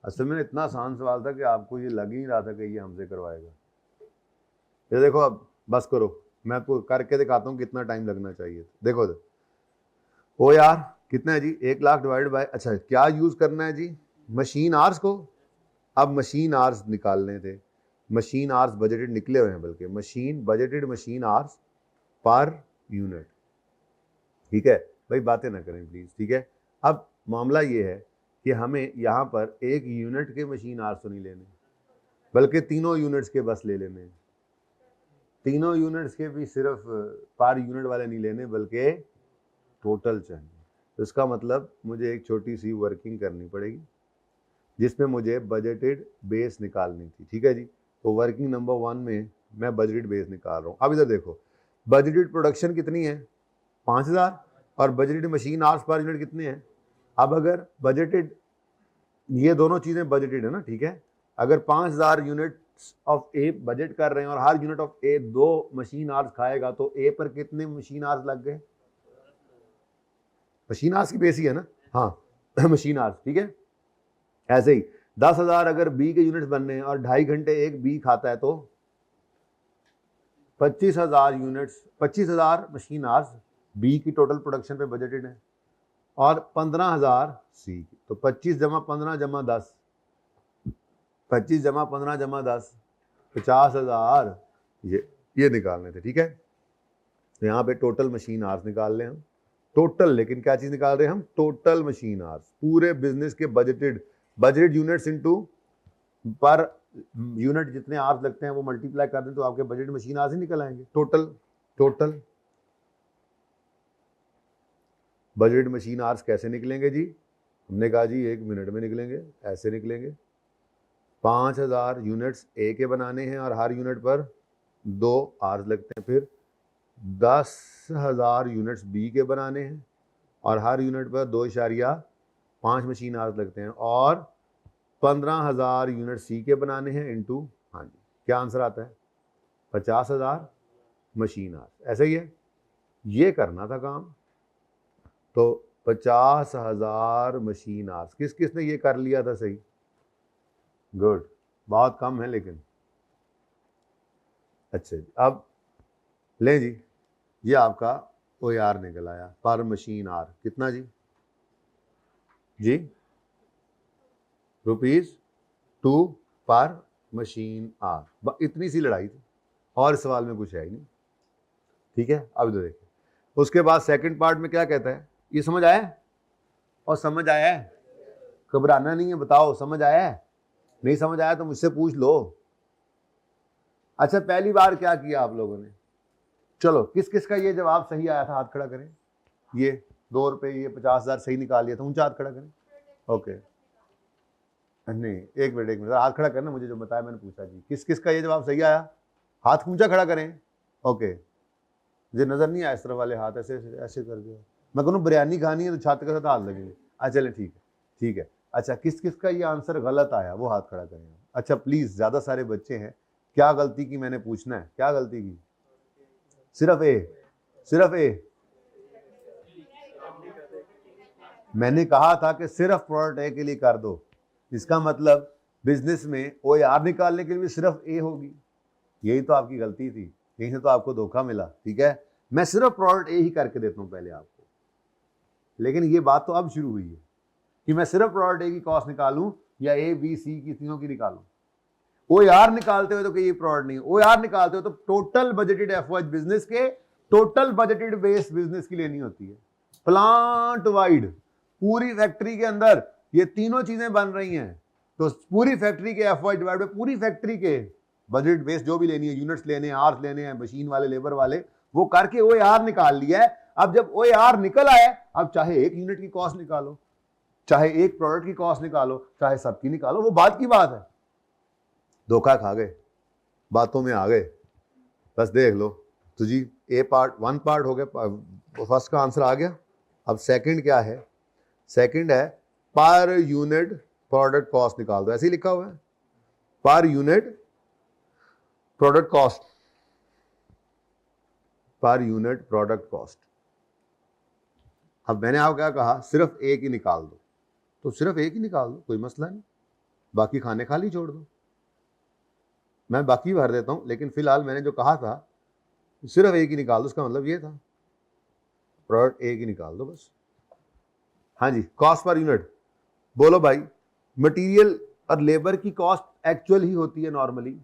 असल में इतना आसान सवाल था कि आपको ये लग ही नहीं रहा था कि ये हमसे करवाएगा। ये देखो, अब बस करो, मैं आपको करके दिखाता हूँ कितना टाइम लगना चाहिए। देखो ओ यार, कितना है जी, 1,00,000 डिवाइड बाय, अच्छा क्या यूज करना है जी, मशीन आवर्स को। अब मशीन आवर्स निकालने थे, मशीन आवर्स बजटेड निकले हुए हैं, बल्कि machine budgeted machine hours per unit. ठीक है भाई, बातें ना करें प्लीज, ठीक है। अब मामला ये है कि हमें यहाँ पर एक यूनिट के मशीन आवर्स तो नहीं लेने, बल्कि तीनों यूनिट्स के बस ले लेने। तीनों यूनिट्स के भी सिर्फ पर यूनिट वाले नहीं लेने, बल्कि टोटल चाहिए। तो इसका मतलब मुझे एक छोटी सी वर्किंग करनी पड़ेगी जिसमें मुझे बजटेड बेस निकालनी थी। ठीक है जी, तो वर्किंग नंबर 1 में मैं बजटेड बेस निकाल रहा हूँ। अब इधर देखो, बजटेड प्रोडक्शन कितनी है, 5,000, और budgeted machine hours per unit कितने हैं। अब अगर बजटेड, ये दोनों चीज़ें बजटेड है ना, ठीक है। अगर 5,000 यूनिट ऑफ ए बजट कर रहे हैं और हर unit of A 2 machine hours खाएगा, तो ए पर कितने मशीन आवर्स लग गए? मशीन आवर्स की बेस ही है ना, हाँ मशीन आवर्स, ठीक है। ऐसे ही 10,000 अगर बी के यूनिट्स बनने हैं और 2.5 घंटे एक बी खाता है, तो 25,000 यूनिट्स, 25,000 मशीन आवर्स बी की टोटल प्रोडक्शन पे बजटेड है, और 15,000 सी की। तो 25 जमा 15 जमा 10, 25 जमा 15 जमा 10, 50,000 ये निकालने थे। ठीक है, तो यहाँ पे टोटल मशीन आवर्स निकाल लें हम, टोटल। लेकिन क्या चीज निकाल रहे हैं हम? टोटल मशीन आवर्स, पूरे बिजनेस के budgeted units into per unit जितने आवर्स लगते हैं वो मल्टीप्लाई कर दें तो आपके बजट मशीन आवर्स ही निकल आएंगे। टोटल बजट मशीन आवर्स कैसे निकलेंगे जी? हमने कहा जी 1 मिनट में निकलेंगे, ऐसे निकलेंगे। 5,000 यूनिट्स ए के बनाने हैं और हर यूनिट पर 2 आवर्स लगते हैं। फिर 10,000 यूनिट्स बी के बनाने हैं और हर यूनिट पर 2.5 मशीन आवर्स लगते हैं, और 15,000 यूनिट सी के बनाने हैं इनटू, हाँ जी, क्या आंसर आता है? 50,000 मशीन आवर्स। ऐसा ही है, ये करना था काम। तो 50,000 मशीन आवर्स, किस किस ने ये कर लिया था सही? गुड, बहुत कम है लेकिन। अच्छा जी, अब लें जी, ये आपका OAR निकल आया, पर मशीन आर कितना जी? जी ₹2 पर मशीन आर। इतनी सी लड़ाई थी, और सवाल में कुछ है ही नहीं। ठीक है, अब इधर देखिए, उसके बाद सेकंड पार्ट में क्या कहता है, ये समझ आया? और समझ आया है, घबराना नहीं है, बताओ समझ आया है? नहीं समझ आया तो मुझसे पूछ लो। अच्छा, पहली बार क्या किया आप लोगों ने? चलो किस किस का ये जवाब सही आया था, हाथ खड़ा करें। ये 2 रुपए, ये 50,000 सही निकाल लिया था, ऊंचा हाथ खड़ा करें। ओके, नहीं एक मिनट हाथ खड़ा करना, मुझे जो बताया मैंने पूछा जी, किस किस का ये जवाब सही आया, हाथ ऊंचा खड़ा करें। ओके, मुझे नजर नहीं आया इस तरह वाले हाथ, ऐसे ऐसे कर दिया। मैं कहूँ बिरयानी खानी है तो छात्र के साथ हाथ लगेंगे। अच्छा चले ठीक है, ठीक है। अच्छा किस किस का ये आंसर गलत आया वो हाथ खड़ा करें। अच्छा प्लीज, ज्यादा सारे बच्चे हैं, क्या गलती की मैंने पूछना है, क्या गलती की? सिर्फ ए, सिर्फ ए। मैंने कहा था कि सिर्फ प्रोडक्ट ए के लिए कर दो, इसका मतलब बिजनेस में OAR निकालने के लिए भी सिर्फ ए होगी। यही तो आपकी गलती थी, यही से तो आपको धोखा मिला। ठीक है, मैं सिर्फ प्रोडक्ट ए ही करके देता हूं पहले आपको, लेकिन ये बात तो अब शुरू हुई है कि मैं सिर्फ प्रोडक्ट ए की कॉस्ट निकालूं या ए बी सी की तीनों की निकालूं। OAR निकालते हुए तो कोई प्रोडक्ट नहीं, OAR निकालते हुए तो टोटल बजटेड एफओएच बिजनेस के टोटल बजटेड बेस बिजनेस की लेनी होती है, प्लांट वाइड। पूरी फैक्ट्री के अंदर ये तीनों चीजें बन रही हैं, तो पूरी फैक्ट्री के एफओएच डिवाइड बाय पूरी फैक्ट्री के बजट बेस जो भी लेनी है, यूनिट्स लेने हैं, आर्स लेने हैं, मशीन वाले, लेबर वाले, वो करके OAR निकाल लिया है। अब जब OAR निकल आया, अब चाहे एक यूनिट की कॉस्ट निकालो, चाहे एक प्रोडक्ट की कॉस्ट निकालो, चाहे सबकी निकालो, वो बात की बात है। धोखा खा गए, बातों में आ गए, बस देख लो। तो जी ए पार्ट 1 पार्ट हो गया, फर्स्ट का आंसर आ गया। अब सेकंड क्या है? सेकंड है पर यूनिट प्रोडक्ट कॉस्ट निकाल दो, ऐसे ही लिखा हुआ है, per unit product cost, per unit product cost. अब मैंने आपको क्या कहा, सिर्फ एक ही निकाल दो, तो सिर्फ एक ही निकाल दो, कोई मसला नहीं, बाकी खाने खाली छोड़ दो, मैं बाकी भर देता हूं। लेकिन फिलहाल मैंने जो कहा था सिर्फ एक ही निकाल दो, उसका मतलब ये था प्रोडक्ट एक ही निकाल दो बस। हाँ जी, कॉस्ट पर यूनिट बोलो भाई। मटेरियल और लेबर की कॉस्ट एक्चुअल ही होती है नॉर्मली,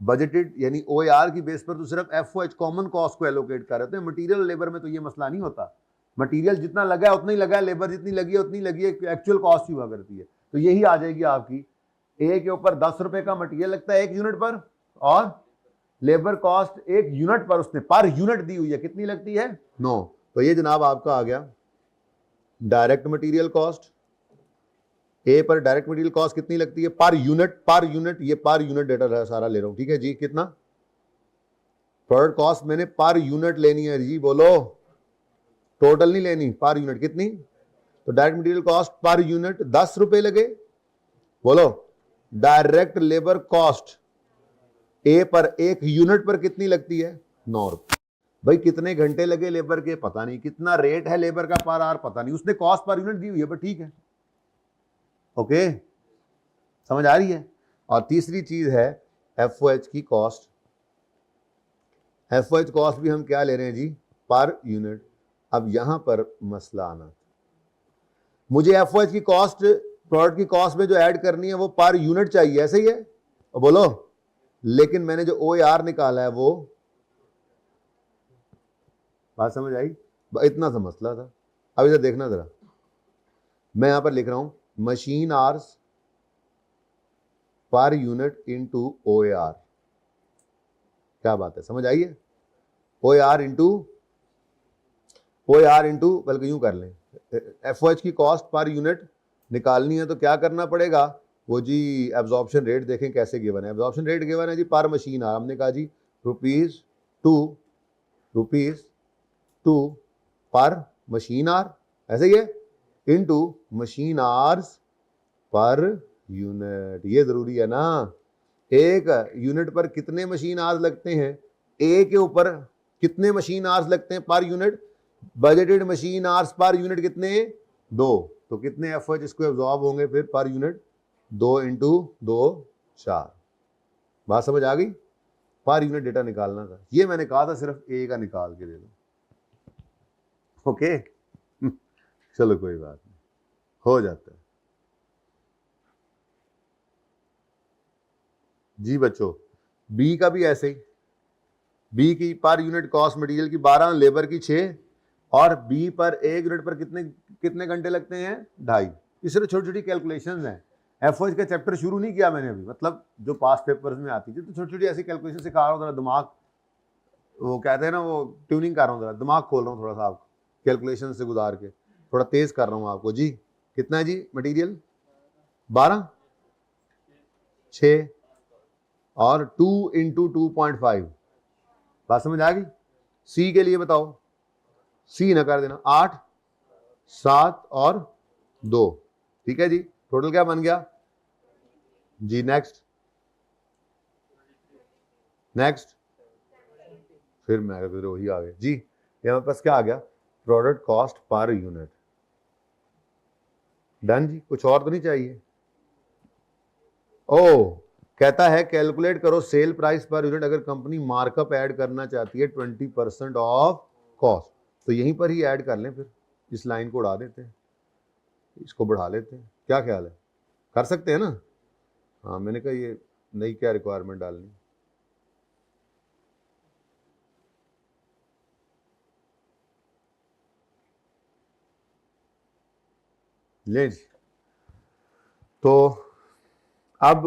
बजटेड यानी OAR की बेस पर तो सिर्फ एफओएच कॉमन कॉस्ट को एलोकेट कर रहे हैं। मटेरियल और लेबर में तो ये मसला नहीं होता, मटेरियल जितना लगा है उतना ही लगा है, लेबर जितनी लगी है उतनी लगी है, एक्चुअल कॉस्ट ही हुआ करती है। तो यही आ जाएगी आपकी, ए के ऊपर 10 रुपए का मटेरियल लगता है 1 यूनिट पर, और लेबर कॉस्ट 1 यूनिट पर उसने पर यूनिट दी हुई है, कितनी लगती है? 9। तो ये जनाब आपका आ गया डायरेक्ट मटेरियल कॉस्ट। ए पर डायरेक्ट मटेरियल कॉस्ट कितनी लगती है पर यूनिट, पर यूनिट, ये पर यूनिट डेटा सारा ले रहा हूं, ठीक है जी। कितना प्रोडक्ट कॉस्ट मैंने पर यूनिट लेनी है जी, बोलो, टोटल नहीं लेनी, पर यूनिट कितनी? तो direct material cost per unit 10 रुपए लगे, बोलो। डायरेक्ट लेबर कॉस्ट ए पर 1 यूनिट पर कितनी लगती है? 9 रुपए। भाई कितने घंटे लगे लेबर के पता नहीं, कितना रेट है लेबर का पर आवर पता नहीं, उसने कॉस्ट पर यूनिट दी हुई है, पर ठीक है, ओके, समझ आ रही है। और तीसरी चीज है एफओएच की कॉस्ट। एफओएच कॉस्ट भी हम क्या ले रहे हैं जी? Per unit. अब यहां पर मसला आना, मुझे एफओएच की कॉस्ट प्रोडक्ट की कॉस्ट में जो ऐड करनी है वो पर यूनिट चाहिए, ऐसे ही है, और बोलो। लेकिन मैंने जो OAR निकाला है वो, बात समझ आई? इतना सा मसला था। अब इधर देखना जरा, मैं यहां पर लिख रहा हूं machine hours per unit into OAR। क्या बात है, समझ आई है? OAR इंटू बल्कि यूं कर लें, एफओएच की कॉस्ट पर यूनिट निकालनी है तो क्या करना पड़ेगा, वो जी एब्जॉर्प्शन रेट देखें कैसे गिवन है। एब्जॉर्प्शन रेट गिवन है जी पर मशीन आवर, हमने कहा जी ₹2 पर मशीन आवर, ऐसे ही है, into machine hours per unit. ये जरूरी है ना, एक यूनिट पर कितने मशीन आवर्स लगते हैं, ए के ऊपर कितने मशीन आवर्स लगते हैं per unit, budgeted machine hours per unit कितने? 2। तो कितने एफओएच इसको एब्जॉर्ब होंगे फिर पर यूनिट? 2 इंटू 2 4। बात समझ आ गई? पर यूनिट डेटा निकालना था, ये मैंने कहा था सिर्फ ए का निकाल के दे दो, ओके। चलो कोई बात नहीं, हो जाता है जी बच्चों। बी का भी ऐसे ही, बी की पर यूनिट कॉस्ट मटेरियल की 12, लेबर की 6, और बी पर 1 यूनिट पर कितने घंटे लगते हैं? 2.5। इस तरह छोटी छोटी कैलकुलेशंस हैं। एफओएच का चैप्टर शुरू नहीं किया मैंने अभी, मतलब जो पास पेपर्स में आती थी, तो छोटी छोटी ऐसी कैलकुलेशन सिखा रहा हूं, जरा दिमाग वो कहते हैं ना, वो ट्यूनिंग कर रहा हूँ, जरा दिमाग खोल रहा हूँ थोड़ा सा, आपको कैलकुलेशन से गुजार के थोड़ा तेज कर रहा हूँ आपको। जी कितना है जी मटेरियल? 12, 6 और 2 इंटू 2.5। बात समझ आ गई? सी के लिए बताओ, सी ना कर देना। 8, 7 और 2, ठीक है जी। टोटल क्या बन गया जी? नेक्स्ट नेक्स्ट, फिर मैं वही आ गया जी। ये हमारे पास क्या आ गया? Product cost per unit. Done जी, कुछ और तो नहीं चाहिए? ओ, कहता है कैलकुलेट करो सेल प्राइस पर यूनिट अगर कंपनी मार्कअप ऐड करना चाहती है 20% ऑफ कॉस्ट। तो यहीं पर ही ऐड कर लें, फिर इस लाइन को उड़ा देते हैं, इसको बढ़ा लेते हैं। क्या ख्याल है? कर सकते हैं ना? हाँ, मैंने कहा ये नई क्या रिक्वायरमेंट डालनी। ले जी, तो अब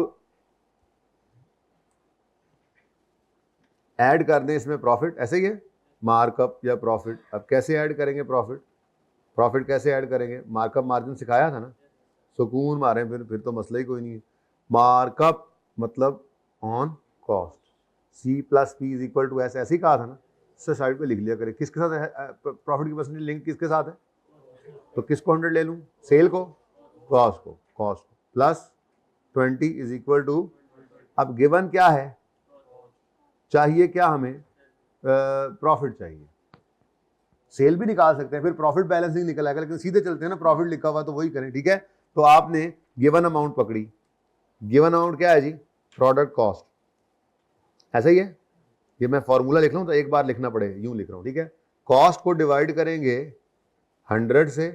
ऐड कर दें इसमें प्रॉफिट, ऐसे ही है मार्कअप या प्रॉफिट। अब कैसे ऐड करेंगे प्रॉफिट? प्रॉफिट कैसे ऐड करेंगे? मार्कअप मार्जिन सिखाया था ना, सुकून मारे, फिर तो मसला ही कोई नहीं है। मार्कअप मतलब on cost, C plus P is equal to S, ऐसे ही कहा था ना। इससे साइड पे लिख लिया करें। किसके साथ है प्रॉफिट की परसेंटेज लिंक? किसके साथ है? तो किसको 100 ले लूँ? सेल को, कॉस्ट को, cost plus 20 is equal to, अब गिवन क्या है? चाहिए क्या हमें? प्रॉफिट चाहिए। सेल भी निकाल सकते हैं, फिर प्रॉफिट बैलेंसिंग निकल आएगा, लेकिन सीधे चलते हैं ना, प्रॉफिट लिखा हुआ तो वही करें, ठीक है। तो आपने गिवन अमाउंट पकड़ी, गिवन अमाउंट क्या है जी? प्रोडक्ट कॉस्ट, ऐसा ही है। ये मैं फॉर्मूला लिख रहा हूं तो एक बार लिखना पड़ेगा, यूं लिख रहा हूं, ठीक है। कॉस्ट को डिवाइड करेंगे 100 से,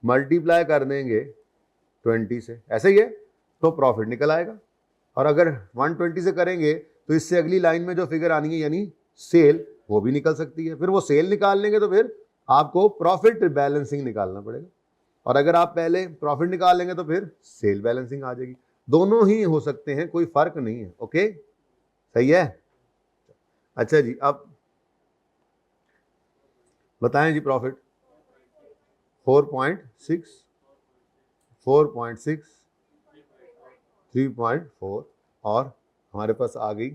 मल्टीप्लाई कर देंगे 20 से, ऐसे ही है, तो प्रॉफिट निकल आएगा। और अगर 120 से करेंगे तो इससे अगली लाइन में जो फिगर आनी है यानी सेल, वो भी निकल सकती है। फिर वो सेल निकाल लेंगे तो फिर आपको प्रॉफिट बैलेंसिंग निकालना पड़ेगा, और अगर आप पहले प्रॉफिट निकाल लेंगे तो फिर सेल बैलेंसिंग आ जाएगी। दोनों ही हो सकते हैं, कोई फर्क नहीं है। ओके, सही है। अच्छा जी, अब बताएं जी प्रॉफिट। 4.6, 4.6, 3.4, और हमारे पास आ गई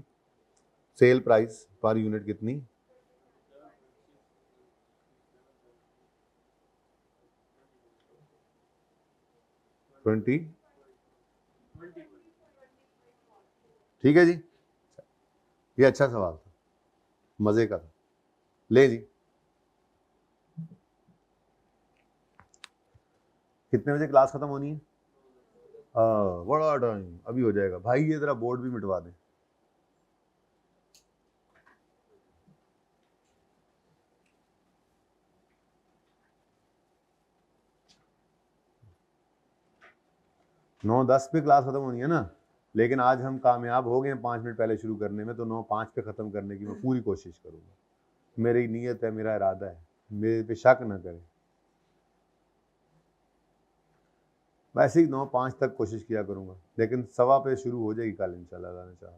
सेल प्राइस पर यूनिट कितनी? 20। ठीक है जी, ये अच्छा सवाल था, मजे का था। ले जी, कितने बजे क्लास खत्म होनी है? बड़ा टाइम, अभी हो जाएगा भाई। ये जरा बोर्ड भी मिटवा दें। नौ 10 पे क्लास खत्म होनी है ना, लेकिन आज हम कामयाब हो गए 5 मिनट पहले शुरू करने में, तो 9:05 पे ख़त्म करने की मैं पूरी कोशिश करूँगा। मेरी नीयत है, मेरा इरादा है, मेरे पे शक ना करें। वैसे ही 9:05 तक कोशिश किया करूँगा, लेकिन 1:15 पे शुरू हो जाएगी कल इंशाल्लाह, अल्लाह ने चाहा।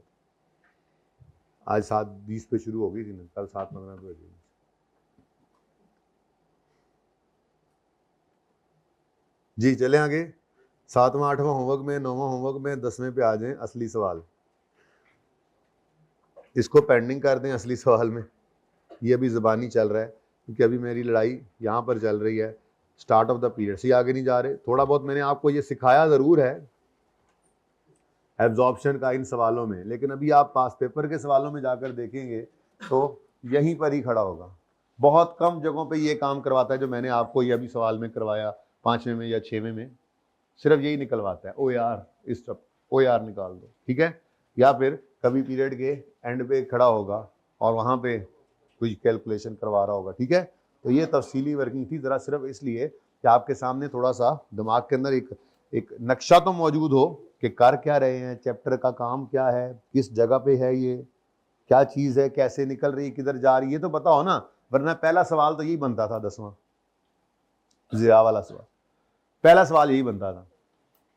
आज 7:20 पे शुरू हो गई थी ना, कल 7:15 पे हो जाएगी। जी चलें आगे। 7वां 8वां होमवर्क में, 9वां होमवर्क में, 10वें पे आ जाएं असली सवाल। इसको पेंडिंग कर दें असली सवाल में, ये अभी ज़बानी चल रहा है, क्योंकि अभी मेरी लड़ाई यहाँ पर चल रही है, स्टार्ट ऑफ द पीरियड से आगे नहीं जा रहे। थोड़ा बहुत मैंने आपको ये सिखाया ज़रूर है एब्जॉर्प्शन का इन सवालों में, लेकिन अभी आप पास पेपर के सवालों में जाकर देखेंगे तो यहीं पर ही खड़ा होगा। बहुत कम जगहों पे ये काम करवाता है जो मैंने आपको ये अभी सवाल में करवाया, 5वें में या 6वें में, सिर्फ यही निकलवाता है। ओ यार, इस सब ओ यार निकाल दो, ठीक है। या फिर कभी पीरियड के एंड पे खड़ा होगा और वहाँ पे कुछ कैलकुलेशन करवा रहा होगा, ठीक है। तो ये तफसीली वर्किंग थी, ज़रा सिर्फ इसलिए कि आपके सामने थोड़ा सा दिमाग के अंदर एक नक्शा तो मौजूद हो कि कर क्या रहे हैं, चैप्टर का काम क्या है, किस जगह पे है, ये क्या चीज़ है, कैसे निकल रही है, किधर जा रही है, तो बताओ ना। वरना पहला सवाल तो यही बनता था, 10वां ज़िया वाला सवाल, पहला सवाल यही बनता था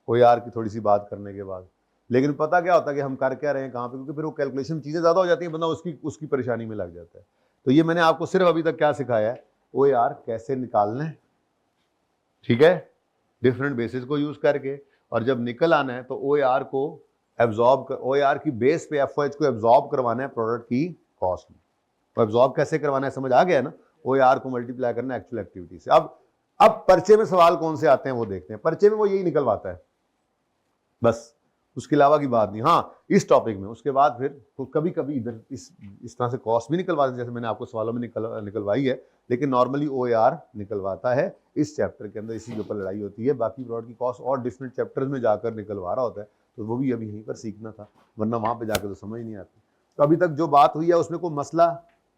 वो यार की थोड़ी सी बात करने के बाद। लेकिन पता क्या होता है कि हम कर क्या रहे हैं, कहाँ पे, क्योंकि फिर वो कैलकुलेशन चीज़ें ज़्यादा हो जाती हैं, बंदा उसकी परेशानी में लग जाता है। तो ये मैंने आपको सिर्फ अभी तक क्या सिखाया है, OAR कैसे निकालना है, ठीक है, डिफरेंट बेसिस को यूज करके, और जब निकल आना है तो OAR को OAR की बेस पे FOH को एब्जॉर्ब करवाना है प्रोडक्ट की कॉस्ट में। तो एब्जॉर्ब कैसे करवाना है समझ आ गया ना, OAR को मल्टीप्लाई करना है एक्चुअल एक्टिविटी से। अब पर्चे में सवाल कौन से आते हैं वो देखते हैं। पर्चे में वो यही निकलवाता है बस, उसके अलावा की बात नहीं। हाँ, इस टॉपिक में उसके बाद फिर तो कभी कभी इधर इस तरह से कॉस्ट भी निकलवाते हैं, जैसे मैंने आपको सवालों में निकलवाई है, लेकिन नॉर्मली OAR निकलवाता है इस चैप्टर के अंदर, इसी के ऊपर लड़ाई होती है। बाकी प्रोडक्ट की कॉस्ट और डिफरेंट चैप्टर्स में जाकर निकलवा रहा होता है, तो वो भी अभी यहीं पर सीखना था, वरना वहां पर जाकर तो समझ नहीं आती। तो अभी तक जो बात हुई है उसमें कोई मसला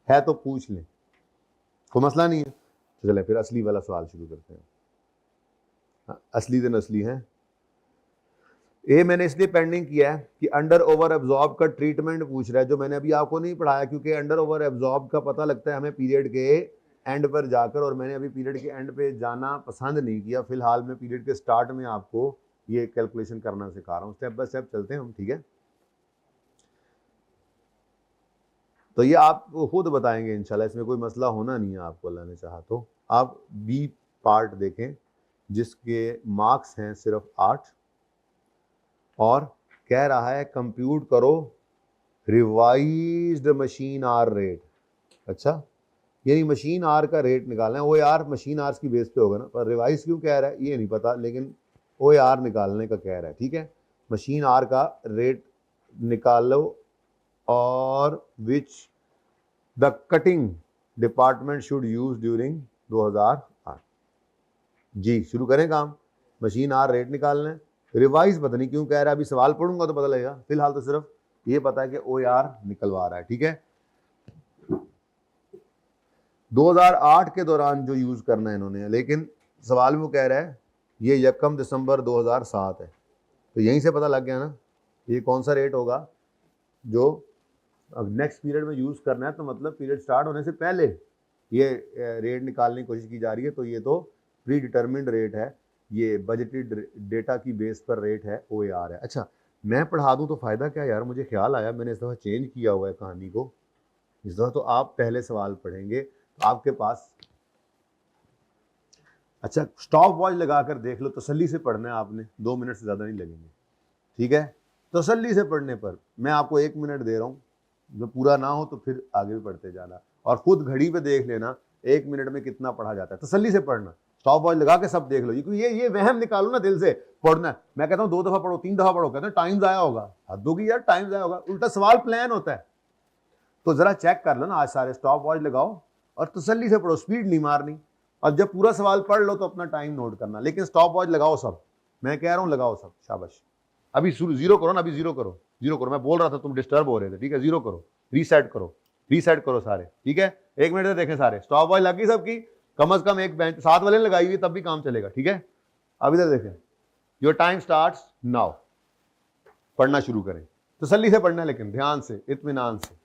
है तो पूछ लें, कोई मसला नहीं है तो चले फिर असली वाला सवाल शुरू करते हैं। असली दिन असली है। ये मैंने इसलिए पेंडिंग किया है कि अंडर ओवर एब्जॉर्ब का ट्रीटमेंट पूछ रहा है, जो मैंने अभी आपको नहीं पढ़ाया, क्योंकि अंडर ओवर एब्जॉर्ब का पता लगता है हमें पीरियड के एंड पर जाकर, और मैंने अभी पीरियड के एंड पे जाना पसंद नहीं किया। फिलहाल मैं पीरियड के स्टार्ट में आपको ये कैलकुलेशन करना सिखा रहा हूँ, स्टेप बाय स्टेप चलते हैं हम, ठीक है। तो ये आप खुद बताएंगे इंशाल्लाह, इसमें कोई मसला होना नहीं है आपको, अल्लाह ने चाहा तो। आप बी पार्ट देखें जिसके मार्क्स हैं सिर्फ 8, और कह रहा है कंप्यूट करो रिवाइज्ड मशीन आर रेट। अच्छा, यानी मशीन आर का रेट निकालना है। OAR मशीन आर्स की बेस पे होगा ना, पर रिवाइज क्यों कह रहा है ये नहीं पता, लेकिन OAR निकालने का कह रहा है, ठीक है। मशीन आर का रेट निकालो, और which the cutting department should use during 2008। जी शुरू करें काम। मशीन आर रेट निकालना है, रिवाइज पता नहीं क्यों कह रहा है, अभी सवाल पढ़ूंगा तो पता लगेगा। फिलहाल तो सिर्फ ये पता है कि OAR निकलवा रहा है, ठीक है। 2008 के दौरान जो यूज करना है इन्होंने, लेकिन सवाल में वो कह रहा है ये 1 दिसंबर 2007 है, तो यहीं से पता लग गया ना ये कौन सा रेट होगा जो अब नेक्स्ट पीरियड में यूज करना है। तो मतलब पीरियड स्टार्ट होने से पहले ये रेट निकालने की कोशिश की जा रही है, तो ये तो प्री डिटर्मिन्ड रेट है, ये बजटेड डेटा की बेस पर रेट है, OAR है। अच्छा, मैं पढ़ा दूं तो फायदा क्या यार, मुझे ख्याल आया मैंने इस दफ़ा चेंज किया हुआ है कहानी को। इस दफ़ा तो आप पहले सवाल पढ़ेंगे, तो आपके पास अच्छा स्टॉप वॉच लगाकर देख लो, तसल्ली से पढ़ना है आपने, 2 मिनट से ज़्यादा नहीं लगेंगे, ठीक है। तसल्ली से पढ़ने पर मैं आपको 1 मिनट दे रहा हूँ, जो पूरा ना हो तो फिर आगे भी पढ़ते जाना, और खुद घड़ी पे देख लेना 1 मिनट में कितना पढ़ा जाता है। तसल्ली से पढ़ना, स्टॉप वॉच लगा के सब देख लो, क्योंकि ये वहम निकालो ना दिल से। पढ़ना मैं कहता हूँ 2 दफा पढ़ो, 3 दफा पढ़ो, कहते हैं टाइम जाया होगा, हद होगी यार, टाइम जाया होगा, उल्टा सवाल प्लान होता है। तो जरा चेक कर लो ना, आज सारे स्टॉप वॉच लगाओ और तसल्ली से पढ़ो, स्पीड नहीं मारनी, और जब पूरा सवाल पढ़ लो तो अपना टाइम नोट करना, लेकिन स्टॉप वॉच लगाओ सब, मैं कह रहा हूं लगाओ सब, शाबाश। अभी जीरो करो ना, अभी जीरो करो, मैं बोल रहा था तुम डिस्टर्ब हो रहे थे, ठीक है, जीरो करो, रीसेट करो सारे, ठीक है। 1 मिनट से देखें सारे, स्टॉप वॉच लगी सबकी, कम से कम एक बेंच साथ वाले ने लगाई हुई तब भी काम चलेगा, ठीक है। अब इधर देखें, योर टाइम स्टार्ट्स नाउ, पढ़ना शुरू करें, तसल्ली से पढ़ना है, लेकिन ध्यान से, इत्मीनान से।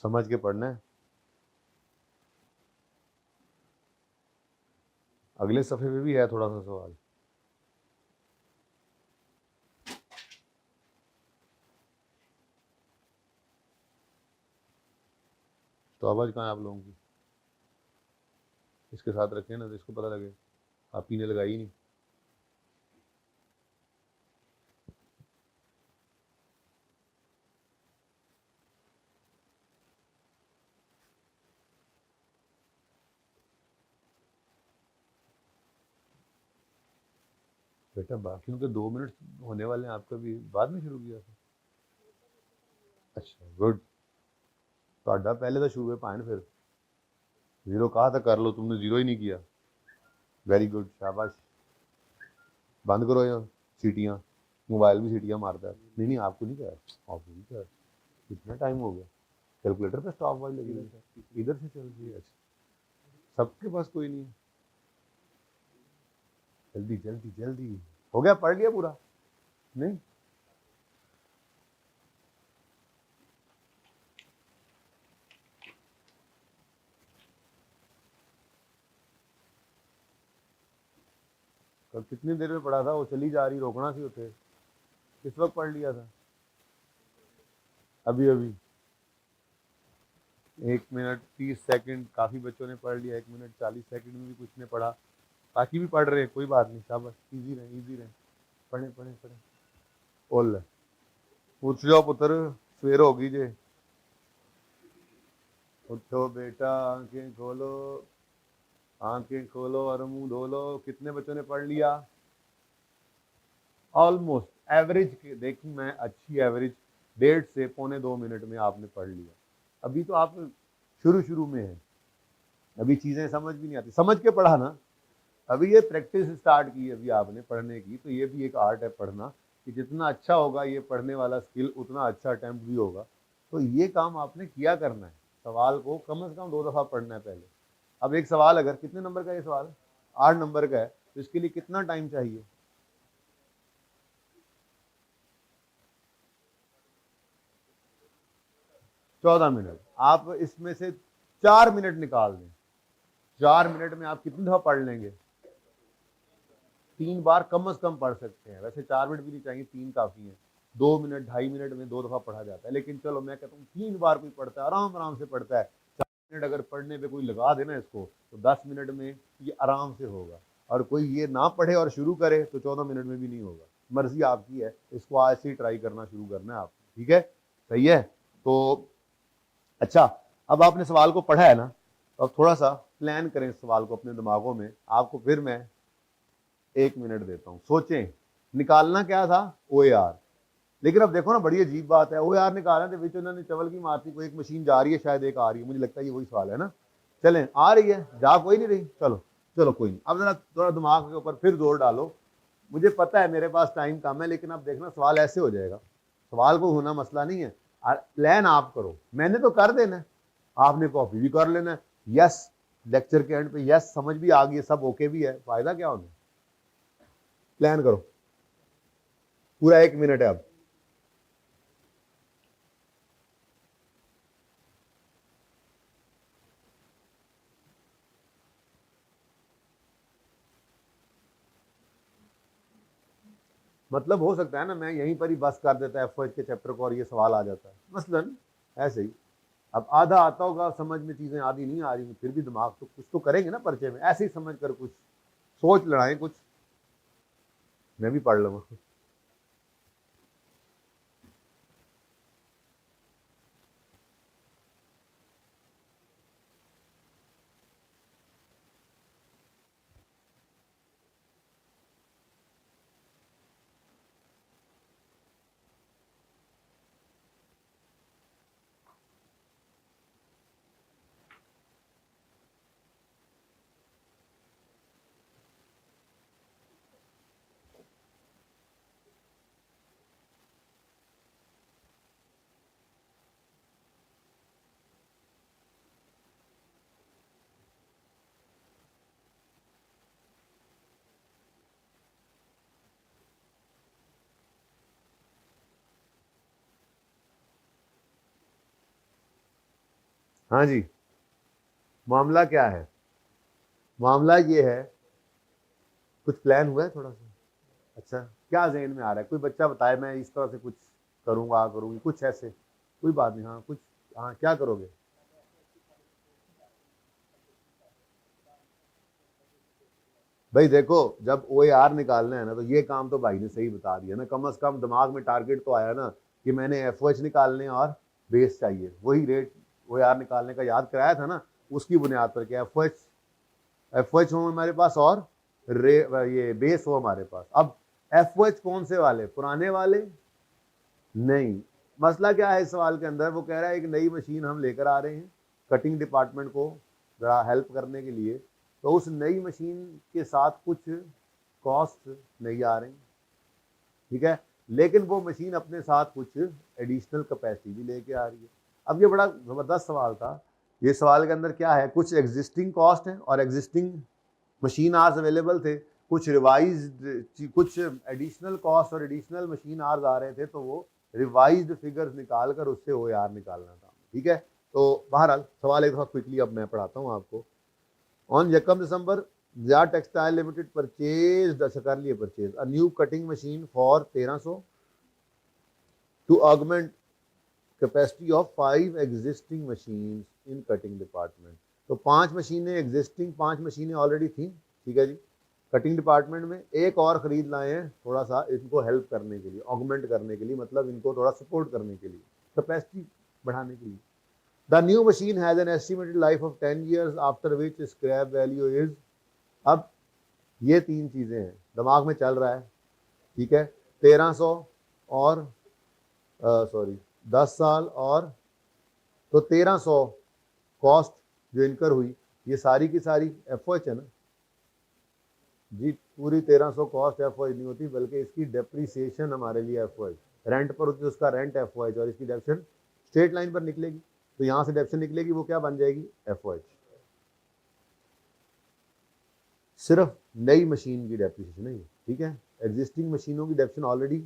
समझ के पढ़ना है। अगले सफे पे भी है थोड़ा सा सवाल, तो आवाज कहाँ है आप लोगों की, इसके साथ रखें ना तो इसको पता लगे आप पीने लगाई ही नहीं। बेटा बाकियों के 2 मिनट होने वाले हैं, आपका भी बाद में शुरू किया था। अच्छा गुड, ਤੁਹਾਡਾ पहले तो शुरू है पाइन, फिर जीरो कहा था कर लो, तुमने जीरो ही नहीं किया। वेरी गुड, शाबाश। बंद करो यार सीटियाँ, मोबाइल भी सीटियाँ मारता है। नहीं आपको नहीं कहा, आपको नहीं कहा, कितना टाइम हो गया, कैलकुलेटर पे स्टॉप वॉच लगी हुई इधर से चल रही है। अच्छा सबके पास कोई नहीं है, जल्दी जल्दी जल्दी हो गया, पढ़ लिया पूरा नहीं। तो कितनी देर में पढ़ा था? वो चली जा रही, रोकना सी होते। किस वक्त पढ़ लिया था? अभी अभी 1 मिनट 30 सेकंड, काफ़ी बच्चों ने पढ़ लिया। 1 मिनट 40 सेकंड में भी कुछ ने पढ़ा। बाकी भी पढ़ रहे हैं, कोई बात नहीं, शाबाश, इजी रहे इजी रहे, पढ़े पढ़े पढ़े। ओल उठ जाओ पुत्र, सवेर होगी जे। उठो बेटा, आंखें खोलो, आंखें खोलो और मुंह धो लो। कितने बच्चों ने पढ़ लिया? ऑलमोस्ट एवरेज देखूं मैं, अच्छी एवरेज 1.5 से 1.25 मिनट में आपने पढ़ लिया। अभी तो आप शुरू में हैं, अभी चीज़ें समझ भी नहीं आती, समझ के पढ़ा ना। अभी ये प्रैक्टिस स्टार्ट की अभी आपने पढ़ने की, तो ये भी एक आर्ट है पढ़ना, कि जितना अच्छा होगा ये पढ़ने वाला स्किल, उतना अच्छा अटेम्प्ट भी होगा। तो ये काम आपने किया करना है। सवाल को कम से कम 2 दफ़ा पढ़ना है पहले। अब एक सवाल, अगर कितने नंबर का ये सवाल? 8 नंबर का है, तो इसके लिए कितना टाइम चाहिए? 14 मिनट। आप इसमें से 4 मिनट निकाल दें। 4 मिनट में आप कितनी दफ़ा पढ़ लेंगे? 3 बार कम से कम पढ़ सकते हैं। वैसे 4 मिनट भी नहीं चाहिए, 3 काफ़ी है। 2 मिनट 2.5 मिनट में 2 दफ़ा पढ़ा जाता है, लेकिन चलो मैं कहता हूँ 3 बार कोई पढ़ता है, आराम आराम से पढ़ता है। 4 मिनट अगर पढ़ने पे कोई लगा देना इसको, तो 10 मिनट में ये आराम से होगा। और कोई ये ना पढ़े और शुरू करे तो 14 मिनट में भी नहीं होगा। मर्जी आपकी है, इसको आज से ही ट्राई करना शुरू करना है आपको, ठीक है? सही है। तो अच्छा, अब आपने सवाल को पढ़ा है ना, तो अब थोड़ा सा प्लान करें इस सवाल को अपने दिमागों में। आपको फिर मैं 1 मिनट देता हूँ, सोचें। निकालना क्या था? OAR। लेकिन अब देखो ना, बड़ी अजीब बात है, OAR निकालना तो बीच उन्होंने चवल की मारती, कोई एक मशीन जा रही है, शायद एक आ रही है, मुझे लगता है ये वही सवाल है ना। चलें, आ रही है, जा कोई नहीं रही, चलो चलो कोई नहीं। अब जरा थोड़ा दिमाग के ऊपर फिर जोर डालो। मुझे पता है मेरे पास टाइम कम है, लेकिन अब देखना सवाल ऐसे हो जाएगा। सवाल को होना मसला नहीं है, प्लान आप करो, मैंने तो कर देना है, आपने कॉपी भी कर लेना है। यस, लेक्चर के एंड पे यस समझ भी आ गई, सब ओके भी है, फायदा क्या होगा? प्लान करो, पूरा 1 मिनट है अब। मतलब हो सकता है ना मैं यहीं पर ही बस कर देता है एफ के चैप्टर को और ये सवाल आ जाता है, मसलन ऐसे ही। अब आधा आता होगा समझ में, चीज़ें आधी नहीं आ रही, फिर भी दिमाग तो कुछ तो करेंगे ना पर्चे में, ऐसे ही समझ कर कुछ सोच लड़ाएं कुछ। मैं भी पढ़ लूँगा। हाँ जी, मामला क्या है? मामला ये है, कुछ प्लान हुआ है थोड़ा सा? अच्छा, क्या जहन में आ रहा है? कोई बच्चा बताए, मैं इस तरह से कुछ करूँगा करूँगी, कुछ ऐसे, कोई बात नहीं। हाँ कुछ, हाँ क्या करोगे? भाई देखो, जब OAR निकालना है ना, तो ये काम तो भाई ने सही बता दिया ना, कम से कम दिमाग में टारगेट तो आया ना कि मैंने FOH निकालने और बेस चाहिए, वही रेट OAR निकालने का याद कराया था ना, उसकी बुनियाद पर क्या FOH हो हमारे पास और ये बेस हो हमारे पास। अब FOH कौन से वाले? पुराने वाले नहीं। मसला क्या है इस सवाल के अंदर? वो कह रहा है एक नई मशीन हम लेकर आ रहे हैं कटिंग डिपार्टमेंट को ज़रा हेल्प करने के लिए, तो उस नई मशीन के साथ कुछ कॉस्ट नहीं आ रही, ठीक है, लेकिन वो मशीन अपने साथ कुछ एडिशनल कैपेसिटी भी लेके आ रही है। अब ये बड़ा ज़बरदस्त सवाल था। ये सवाल के अंदर क्या है, कुछ एग्जिस्टिंग कॉस्ट है और एग्जिस्टिंग मशीन आर्स अवेलेबल थे, कुछ रिवाइज्ड, कुछ एडिशनल कॉस्ट और एडिशनल मशीन आर्स आ रहे थे, तो वो रिवाइज्ड फिगर्स निकाल कर उससे OAR निकालना था, ठीक है। तो बहरहाल सवाल एक दफ़ा क्विकली अब मैं पढ़ाता हूँ आपको। ऑन यकम December Zia textile limited purchase, अच्छा कर लिए purchase, a new cutting machine for 1300 to augment capacity of 5 existing machine in cutting department. तो 5 मशीनें एग्जिस्टिंग, 5 मशीनें ऑलरेडी थी, ठीक है जी, कटिंग डिपार्टमेंट में एक और ख़रीद लाए हैं थोड़ा सा इनको हेल्प करने के लिए, ऑगमेंट करने के लिए, मतलब इनको थोड़ा सपोर्ट करने के लिए, कैपेसिटी बढ़ाने के लिए। The new machine has an estimated life of 10 years after which scrap value is. अब ये 3 चीज़ें हैं दिमाग में चल रहा है, ठीक है, 1300 और सॉरी 10 साल और, तो 1300 कॉस्ट जो इनकर हुई, ये सारी की सारी एफओएच है ना जी, पूरी 1300 कॉस्ट एफओएच नहीं होती, बल्कि इसकी डेप्रीसिएशन हमारे लिए एफओएच, रेंट पर होती है उसका रेंट एफओएच, और इसकी डेप्शन स्ट्रेट लाइन पर निकलेगी, तो यहाँ से डेप्शन निकलेगी, वो क्या बन जाएगी, एफओएच। सिर्फ नई मशीन की डेप्रीसिएशन नहीं, ठीक है, एग्जिस्टिंग मशीनों की डेप्शन ऑलरेडी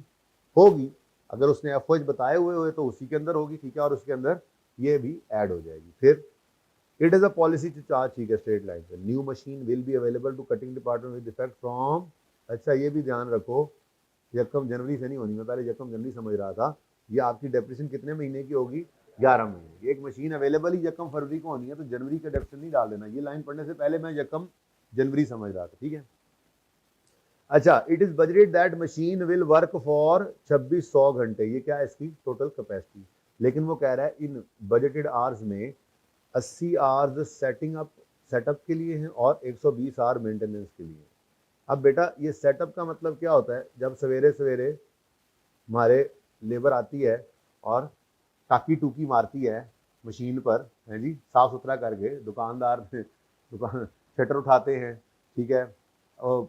होगी, अगर उसने एफओएच बताए हुए तो उसी के अंदर होगी, ठीक है, और उसके अंदर ये भी ऐड हो जाएगी। फिर it is a policy to charge, ठीक है, स्ट्रेट लाइन पे, new machine will be available to cutting department with effect from, अच्छा ये भी ध्यान रखो, यकम जनवरी से नहीं होनी, मैं पहले यकम जनवरी समझ रहा था, ये आपकी डेप्रेशन कितने महीने की होगी, 11 महीने की। एक मशीन अवेलेबल ही यकम फरवरी को होनी है, तो जनवरी का डेप्रेशन नहीं डाल देना, ये लाइन पढ़ने से पहले मैं यकम जनवरी समझ रहा था, ठीक है। अच्छा, it is budgeted that machine will work for 2600 घंटे, ये क्या है इसकी टोटल कैपेसिटी, लेकिन वो कह रहा है इन बजटेड आवर्स में 80 आवर्स सेटअप के लिए हैं और 120 आवर मेंटेनेंस के लिए। अब बेटा ये सेटअप का मतलब क्या होता है, जब सवेरे सवेरे हमारे लेबर आती है और टाकी टूकी मारती है मशीन पर, है जी, साफ सुथरा करके, दुकानदार दुकान शटर उठाते हैं, ठीक है, और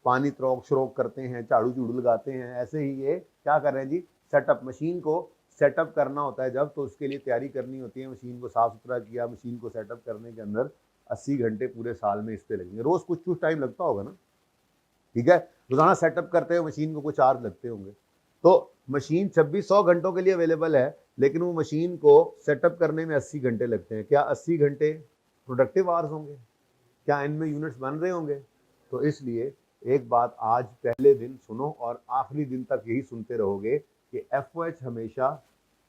पानी त्रौक श्रोक करते हैं, झाड़ू झूड़ू लगाते हैं, ऐसे ही ये क्या कर रहे हैं जी, सेटअप, मशीन को सेटअप करना होता है जब, तो उसके लिए तैयारी करनी होती है, मशीन को साफ सुथरा किया, मशीन को सेटअप करने के अंदर 80 घंटे पूरे साल में इस पे लगेंगे, रोज कुछ कुछ टाइम लगता होगा ना, ठीक है, रोजाना सेटअप करते हुए मशीन को कुछ चार्ज लगते होंगे, तो मशीन 2600 घंटों के लिए अवेलेबल है, लेकिन वो मशीन को सेटअप करने में 80 घंटे लगते हैं। क्या 80 घंटे प्रोडक्टिव आवर्स होंगे, क्या इनमें यूनिट्स बन रहे होंगे, तो इसलिए एक बात आज पहले दिन सुनो और आखिरी दिन तक यही सुनते रहोगे कि एफओएच हमेशा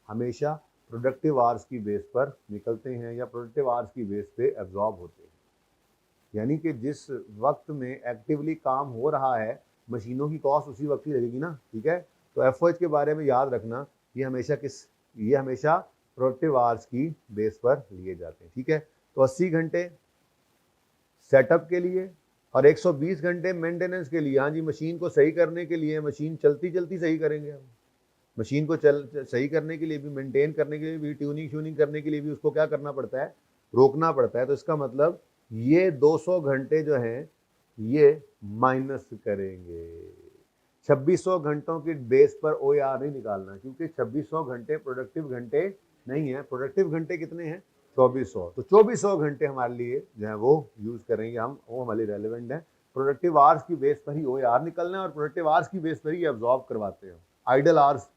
हमेशा प्रोडक्टिव आवर्स की बेस पर निकलते हैं या प्रोडक्टिव आवर्स की बेस पे एब्जॉर्ब होते हैं, यानी कि जिस वक्त में एक्टिवली काम हो रहा है मशीनों की कॉस्ट उसी वक्त ही लगेगी ना, ठीक है, तो एफओएच के बारे में याद रखना, ये हमेशा प्रोडक्टिव आवर्स की बेस पर लिए जाते हैं, ठीक है, तो 80 घंटे सेटअप के लिए और 120 घंटे मेंटेनेंस के लिए। हाँ जी, मशीन को सही करने के लिए, मशीन चलती चलती सही करेंगे हम, मशीन को सही करने के लिए भी, मेंटेन करने के लिए भी, ट्यूनिंग करने के लिए भी उसको क्या करना पड़ता है, रोकना पड़ता है, तो इसका मतलब ये 200 घंटे जो हैं ये माइनस करेंगे, 2600 घंटों की बेस पर OAR नहीं निकालना, क्योंकि 2600 घंटे प्रोडक्टिव घंटे नहीं है, प्रोडक्टिव घंटे कितने हैं, 2400, तो 2400 घंटे हमारे लिए जो है वो यूज करेंगे हम, वो हमारे रेलिवेंट है, प्रोडक्टिव आवर्स की बेस पर ही OAR निकलना है और प्रोडक्टिव आवर्स की बेस पर ही एब्जॉर्ब करवाते हैं। आइडल आवर्स,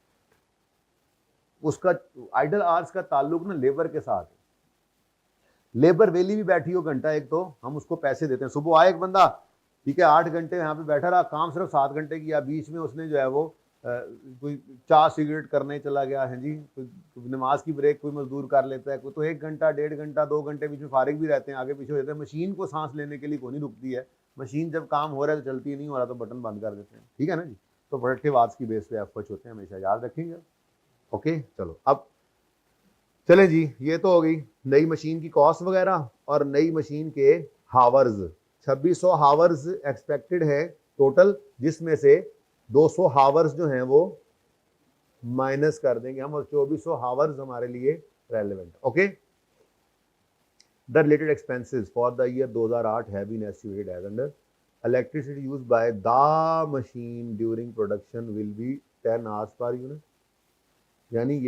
उसका आइडल आवर्स का ताल्लुक ना लेबर के साथ है, लेबर वेली भी बैठी हो घंटा एक, तो हम उसको पैसे देते हैं, सुबह आए एक बंदा, ठीक है, 8 घंटे यहाँ पे बैठा रहा, काम सिर्फ 7 घंटे किया, बीच में उसने जो है वो कोई चाय सिगरेट करने चला गया है जी, कोई नमाज की ब्रेक कोई मजदूर कर लेता है, कोई तो 1 घंटा 1.5 घंटा 2 घंटे बीच में फारिग भी रहते हैं, आगे पीछे हो जाते हैं, मशीन को सांस लेने के लिए कोई नहीं रुकती है, मशीन जब काम हो रहा है तो चलती, नहीं हो रहा तो बटन बंद कर देते हैं, ठीक है ना जी, तो प्रोडक्टिव आवर्स की बेस पे एफर्ट्स होते हैं, हमेशा याद रखेंगे। ओके, चलो अब चलें जी, ये तो हो गई नई मशीन की कॉस्ट वगैरह और नई मशीन के हावर्स। 2600 हावर्स एक्सपेक्टेड है टोटल, जिसमें से 200 हावर्स जो हैं वो माइनस कर देंगे हम, और 2400 हावर्स हमारे लिए relevant. Okay, the related expenses for the year 2008 have been estimated as under, electricity used by the machine during production will be 10 hours per unit, यानी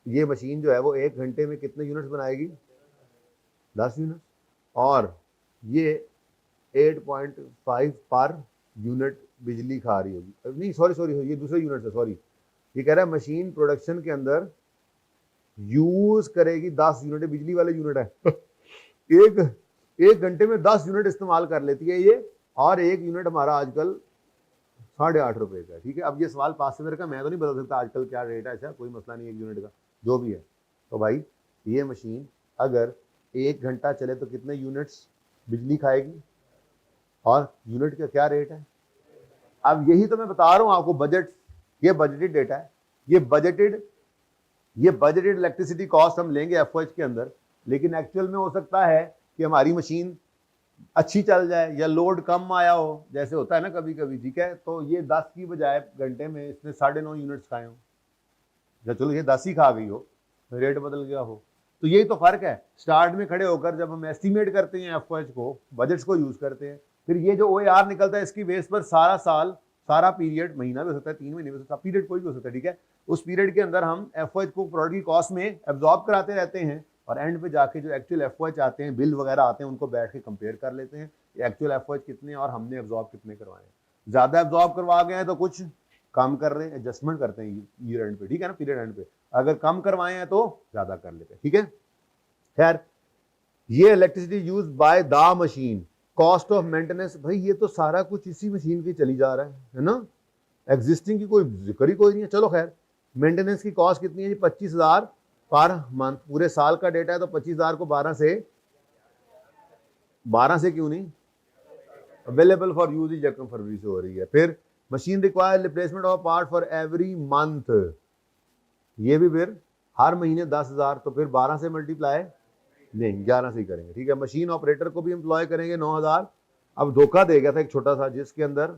ये मशीन जो है वो 1 घंटे में कितने यूनिट्स बनाएगी, 10 यूनिट, और ये 8.5 पर यूनिट बिजली खा रही होगी, नहीं सॉरी ये दूसरे यूनिट है, सॉरी, ये कह रहा है मशीन प्रोडक्शन के अंदर यूज करेगी 10 यूनिट, बिजली वाले यूनिट है एक 1 घंटे में 10 यूनिट इस्तेमाल कर लेती है ये, और 1 यूनिट हमारा आजकल 8.5 रुपए का। ठीक है, अब ये सवाल पास से मेरे का मैं तो नहीं बता सकता आजकल क्या रेट है, ऐसा कोई मसला नहीं है 1 यूनिट का, जो भी है। तो भाई ये मशीन अगर 1 घंटा चले तो कितने यूनिट्स बिजली खाएगी, और यूनिट का क्या रेट है। अब यही तो मैं बता रहा हूं आपको, बजट, ये बजटेड डेटा है, ये बजटेड इलेक्ट्रिसिटी कॉस्ट हम लेंगे एफओएच के अंदर, लेकिन एक्चुअल में हो सकता है कि हमारी मशीन अच्छी चल जाए या लोड कम आया हो, जैसे होता है ना कभी कभी। ठीक है, तो ये 10 की बजाय घंटे में इसने 9.5 यूनिट्स खाए हो, या चलो ये 10 ही खा गई हो, रेट बदल गया हो। तो यही तो फर्क है स्टार्ट में खड़े होकर जब हम एस्टिमेट करते हैं एफओएच को, बजट्स को यूज करते हैं, फिर ये जो ओएआर निकलता है इसकी बेस पर सारा साल, सारा पीरियड, महीना भी हो सकता है, 3 महीने भी हो सकता है, पीरियड कोई भी हो सकता है। ठीक है, उस पीरियड के अंदर हम एफओएच को प्रोडक्ट की कॉस्ट में एब्जॉर्ब कराते रहते हैं, और एंड पे जाके जो एक्चुअल एफओएच आते हैं, बिल वगैरह आते हैं, उनको बैठ के कंपेयर कर लेते हैं, एक्चुअल एफओएच कितने और हमने एब्जॉर्ब कितने करवाए हैं। ज्यादा एब्जॉर्ब करवा गए हैं तो कुछ कम कर रहे हैं, एडजस्टमेंट करते हैं ईयर एंड पे, ठीक है ना, पीरियड एंड पे। अगर कम करवाए हैं तो ज्यादा कर लेते हैं। ठीक है, खैर ये electricity used by the machine, cost of maintenance, भाई ये तो सारा कुछ इसी मशीन की चली जा रहा है ना, एग्जिस्टिंग की कोई जिक्र ही कोई नहीं है। चलो खैर, मेंटेनेंस की कॉस्ट कितनी है जी, 25,000 पर मंथ, पूरे साल का डेटा है तो 25,000 को 12 से क्यों नहीं, अवेलेबल फॉर यूज ही जगह फरवरी से हो रही है। फिर machine require replacement of part for every month, ये भी फिर हर महीने 10,000, तो फिर 12 से मल्टीप्लाई नहीं, 11 से ही करेंगे। ठीक है, मशीन ऑपरेटर को भी एम्प्लॉय करेंगे 9,000। अब धोखा दे गया था एक छोटा सा, जिसके अंदर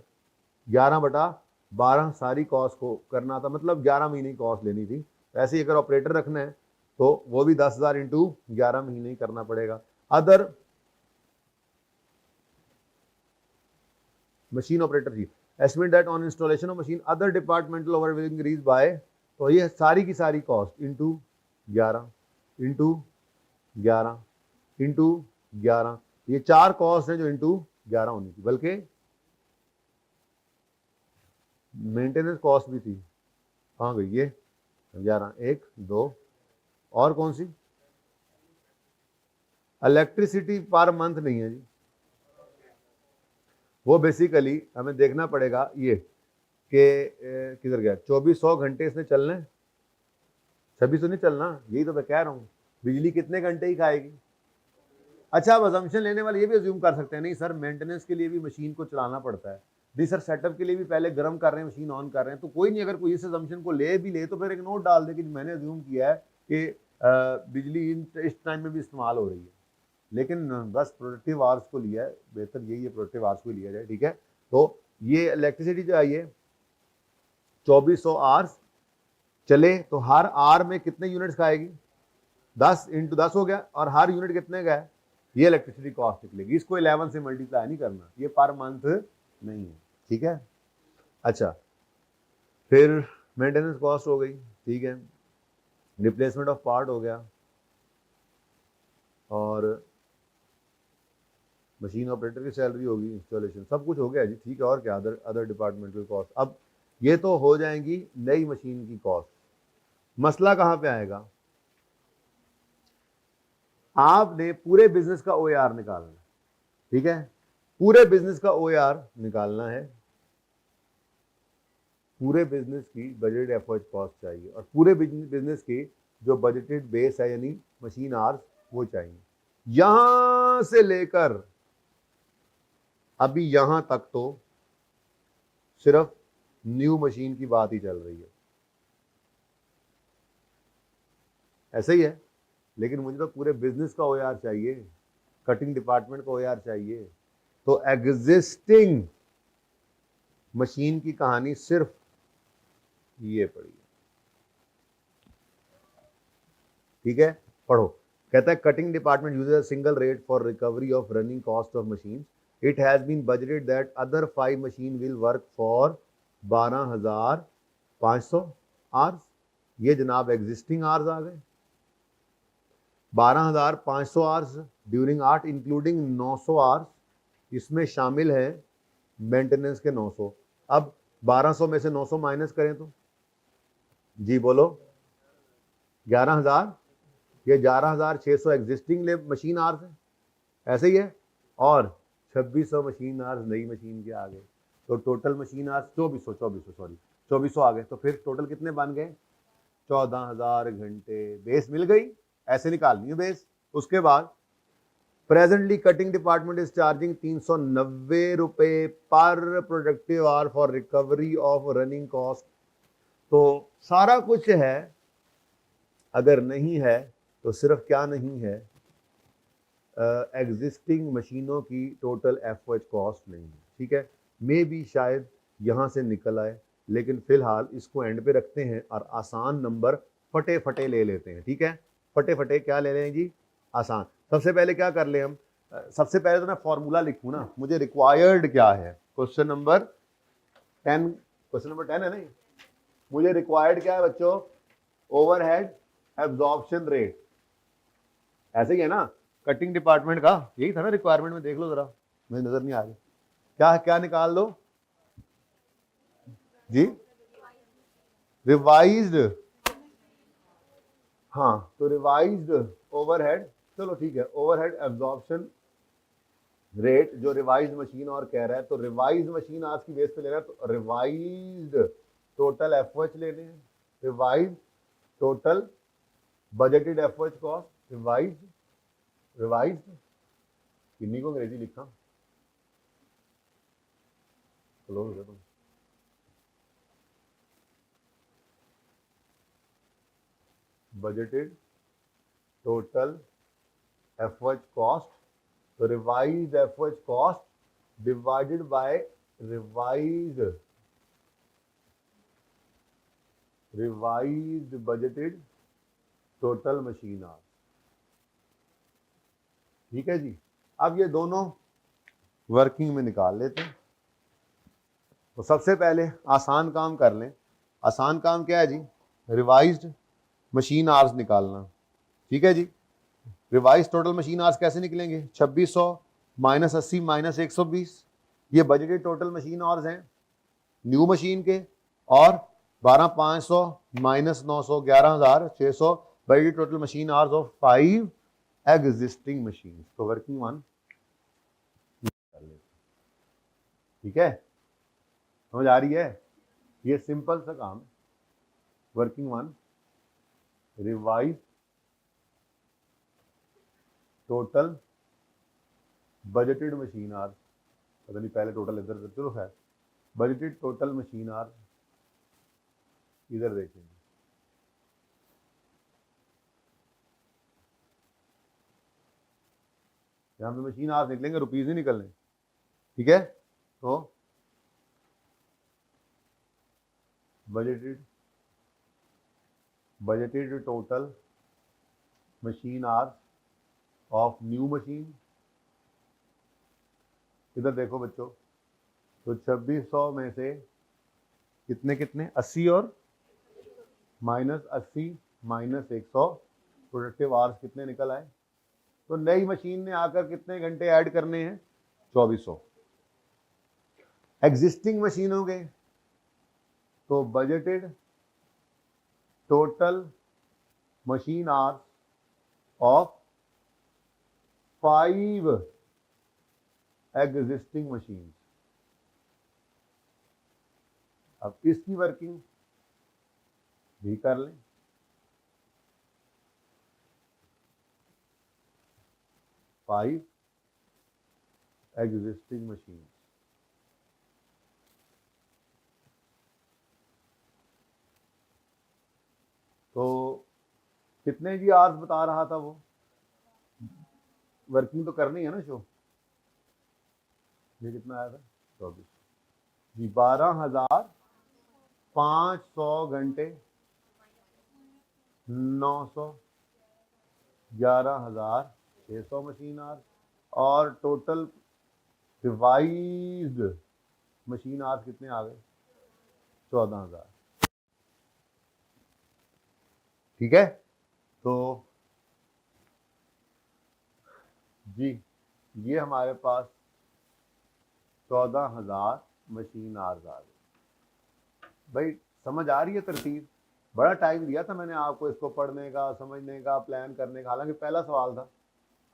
11/12 सारी कॉस्ट को करना था, मतलब 11 महीने की कॉस्ट लेनी थी। ऐसे ही अगर ऑपरेटर रखना है तो वो भी 10,000 इंटू 11 महीने ही करना पड़ेगा। अदर मशीन ऑपरेटर जी, estimate that on installation of machine other departmental over will increase by, तो ये सारी की सारी कॉस्ट इंटू 11 इंटू 11 इंटू 11, ये 4 कॉस्ट है जो इंटू 11 होनी थी, बल्कि मेंटेनेंस कॉस्ट भी थी। कहाँ गई ये 11, 1 2, और कौन सी, इलेक्ट्रिसिटी पर मंथ नहीं है जी, वो बेसिकली हमें देखना पड़ेगा ये कि किधर गया, 2400 घंटे इसने चलना है, 2600 नहीं चलना, यही तो मैं कह रहा हूँ, बिजली कितने घंटे ही खाएगी। अच्छा, अब अजम्पशन लेने वाले ये भी अज्यूम कर सकते हैं, नहीं सर मेंटेनेंस के लिए भी मशीन को चलाना पड़ता है, नहीं सर सेटअप के लिए भी पहले गर्म कर रहे हैं, मशीन ऑन कर रहे हैं, तो कोई नहीं, अगर कोई इस अजम्पशन को ले भी ले तो फिर एक नोट डाल दे कि मैंने अज्यूम किया है कि बिजली इस टाइम में भी इस्तेमाल हो रही है, लेकिन बस प्रोडक्टिव आवर्स को लिया है, बेहतर यही है प्रोडक्टिव आवर्स को लिया जाए। ठीक है, तो ये इलेक्ट्रिसिटी जो है ये 2400 आवर्स चले तो हर आवर में कितने यूनिट्स खाएगी, 10 इंटू 10 हो गया, और हर यूनिट कितने का है, ये इलेक्ट्रिसिटी कॉस्ट निकलेगी। इसको 11 से मल्टीप्लाई नहीं करना, ये पर मंथ नहीं है। ठीक है, अच्छा फिर मेंटेनेंस कॉस्ट हो गई, ठीक है, रिप्लेसमेंट ऑफ पार्ट हो गया, और मशीन ऑपरेटर की सैलरी होगी, इंस्टॉलेशन, सब कुछ हो गया जी। ठीक है, और क्या, अदर डिपार्टमेंटल कॉस्ट। अब ये तो हो जाएंगी नई मशीन की कॉस्ट। मसला कहां पे आएगा, आपने पूरे बिजनेस का ओएआर निकालना है। ठीक है, पूरे बिजनेस का ओएआर निकालना है, पूरे बिजनेस की बजट एफओएच कॉस्ट चाहिए, और पूरे बिजनेस की जो बजटेड बेस है यानी मशीन आवर्स वो चाहिए। यहां से लेकर अभी यहां तक तो सिर्फ न्यू मशीन की बात ही चल रही है, ऐसे ही है, लेकिन मुझे तो पूरे बिजनेस का ओआर चाहिए, कटिंग डिपार्टमेंट का ओआर चाहिए। तो एग्जिस्टिंग मशीन की कहानी सिर्फ ये पड़ी है। ठीक है, पढ़ो, कहता है cutting department uses a single rate for recovery of running cost of machine, it has been budgeted that other 5 machine will work for 12,500 hours. ये जनाब एग्जिस्टिंग आवर्स आ गए, 12,500 आवर्स ड्यूरिंग 8 इंक्लूडिंग 900 आवर्स, इसमें शामिल है मेंटेनेंस के 900। अब 1200 में से 900 माइनस करें तो जी बोलो 11,000, ये 11,600 एग्जिस्टिंग मशीन आवर्स है, ऐसे ही है। और 2600 मशीन आवर्स नई मशीन के आ गए, तो टोटल मशीन आवर्स 2400 आ गए। तो फिर टोटल कितने बन गए? 14,000 घंटे। बेस मिल गई, ऐसे निकालनी है बेस। उसके बाद presently cutting department is charging 390 रुपए पर productive hour for recovery of running cost. तो सारा कुछ है, अगर नहीं है तो सिर्फ क्या नहीं है, एग्जिस्टिंग मशीनों की टोटल एफओएच कॉस्ट नहीं है। ठीक है, मे भी शायद यहाँ से निकल आए, लेकिन फिलहाल इसको एंड पे रखते हैं और आसान नंबर फटे फटे ले लेते हैं। ठीक है, फटे फटे क्या ले लें जी? आसान। सबसे पहले क्या कर ले हम? सबसे पहले तो मैं फॉर्मूला लिखूँ ना, मुझे रिक्वायर्ड क्या है? क्वेश्चन नंबर 10 है नहीं, मुझे रिक्वायर्ड क्या है बच्चों? Overhead absorption rate. ऐसे ही है ना, कटिंग डिपार्टमेंट का यही था ना रिक्वायरमेंट में, देख लो जरा, मुझे नजर नहीं आ रही। क्या क्या निकाल दो जी? रिवाइज्ड। हाँ, तो रिवाइज्ड ओवरहेड, चलो ठीक है, ओवरहेड एब्जॉर्प्शन रेट जो रिवाइज्ड मशीन और कह रहा है, तो रिवाइज्ड मशीन आज की बेस पे ले रहा है, तो रिवाइज्ड टोटल एफओएच लेने हैं, revised total budgeted FOH cost, revised किन्हीं को अंग्रेजी लिखा क्लोज है तुम, बजटेड टोटल एफओएच कॉस्ट, तो revised FOH cost divided by revised budgeted total machine hours. ठीक है जी, अब ये दोनों वर्किंग में निकाल लेते हैं। तो सबसे पहले आसान काम कर लें। आसान काम क्या है जी? रिवाइज्ड मशीन आवर्स निकालना। ठीक है जी, रिवाइज टोटल मशीन आवर्स कैसे निकलेंगे? 2600 माइनस 80 माइनस 120, ये बजटेड टोटल मशीन आवर्स हैं न्यू मशीन के, और 12,500 minus 900 11,600 budgeted total machine hours of 5 existing machine. तो वर्किंग वन कर लेते। ठीक है, समझ आ रही है? ये सिंपल सा काम। Working one, revise total budgeted machine hours, पता नहीं पहले टोटल इधर, चलो है बजटेड टोटल मशीन आवर्स, इधर देखेंगे। यहाँ पे मशीन आवर्स निकलेंगे, रुपीज नहीं निकलने। ठीक है, तो budgeted total machine hours of new machine, इधर देखो बच्चों, तो 2600 में से कितने कितने 80 और माइनस 80 माइनस 100 प्रोडक्टिव आवर्स कितने निकल आए? तो नई मशीन ने आकर कितने घंटे ऐड करने हैं? 2400। एग्जिस्टिंग मशीनों के, तो budgeted total machine hours of 5 existing machine. अब इसकी वर्किंग भी कर लें। 5 एग्जिस्टिंग मशीन, तो कितने जी आवर्स बता रहा था वो? वर्किंग तो करनी है ना शो। ये कितना आया था? 24 जी, 12,500 घंटे, 900, 11,600 मशीन आवर्स, और टोटल रिवाइज्ड मशीन आवर्स कितने आ गए? 14,000। ठीक है, तो जी ये हमारे पास 14,000 मशीन आवर्स आ गए। भाई समझ आ रही है तरतीब? बड़ा टाइम दिया था मैंने आपको इसको पढ़ने का, समझने का, प्लान करने का, हालांकि पहला सवाल था,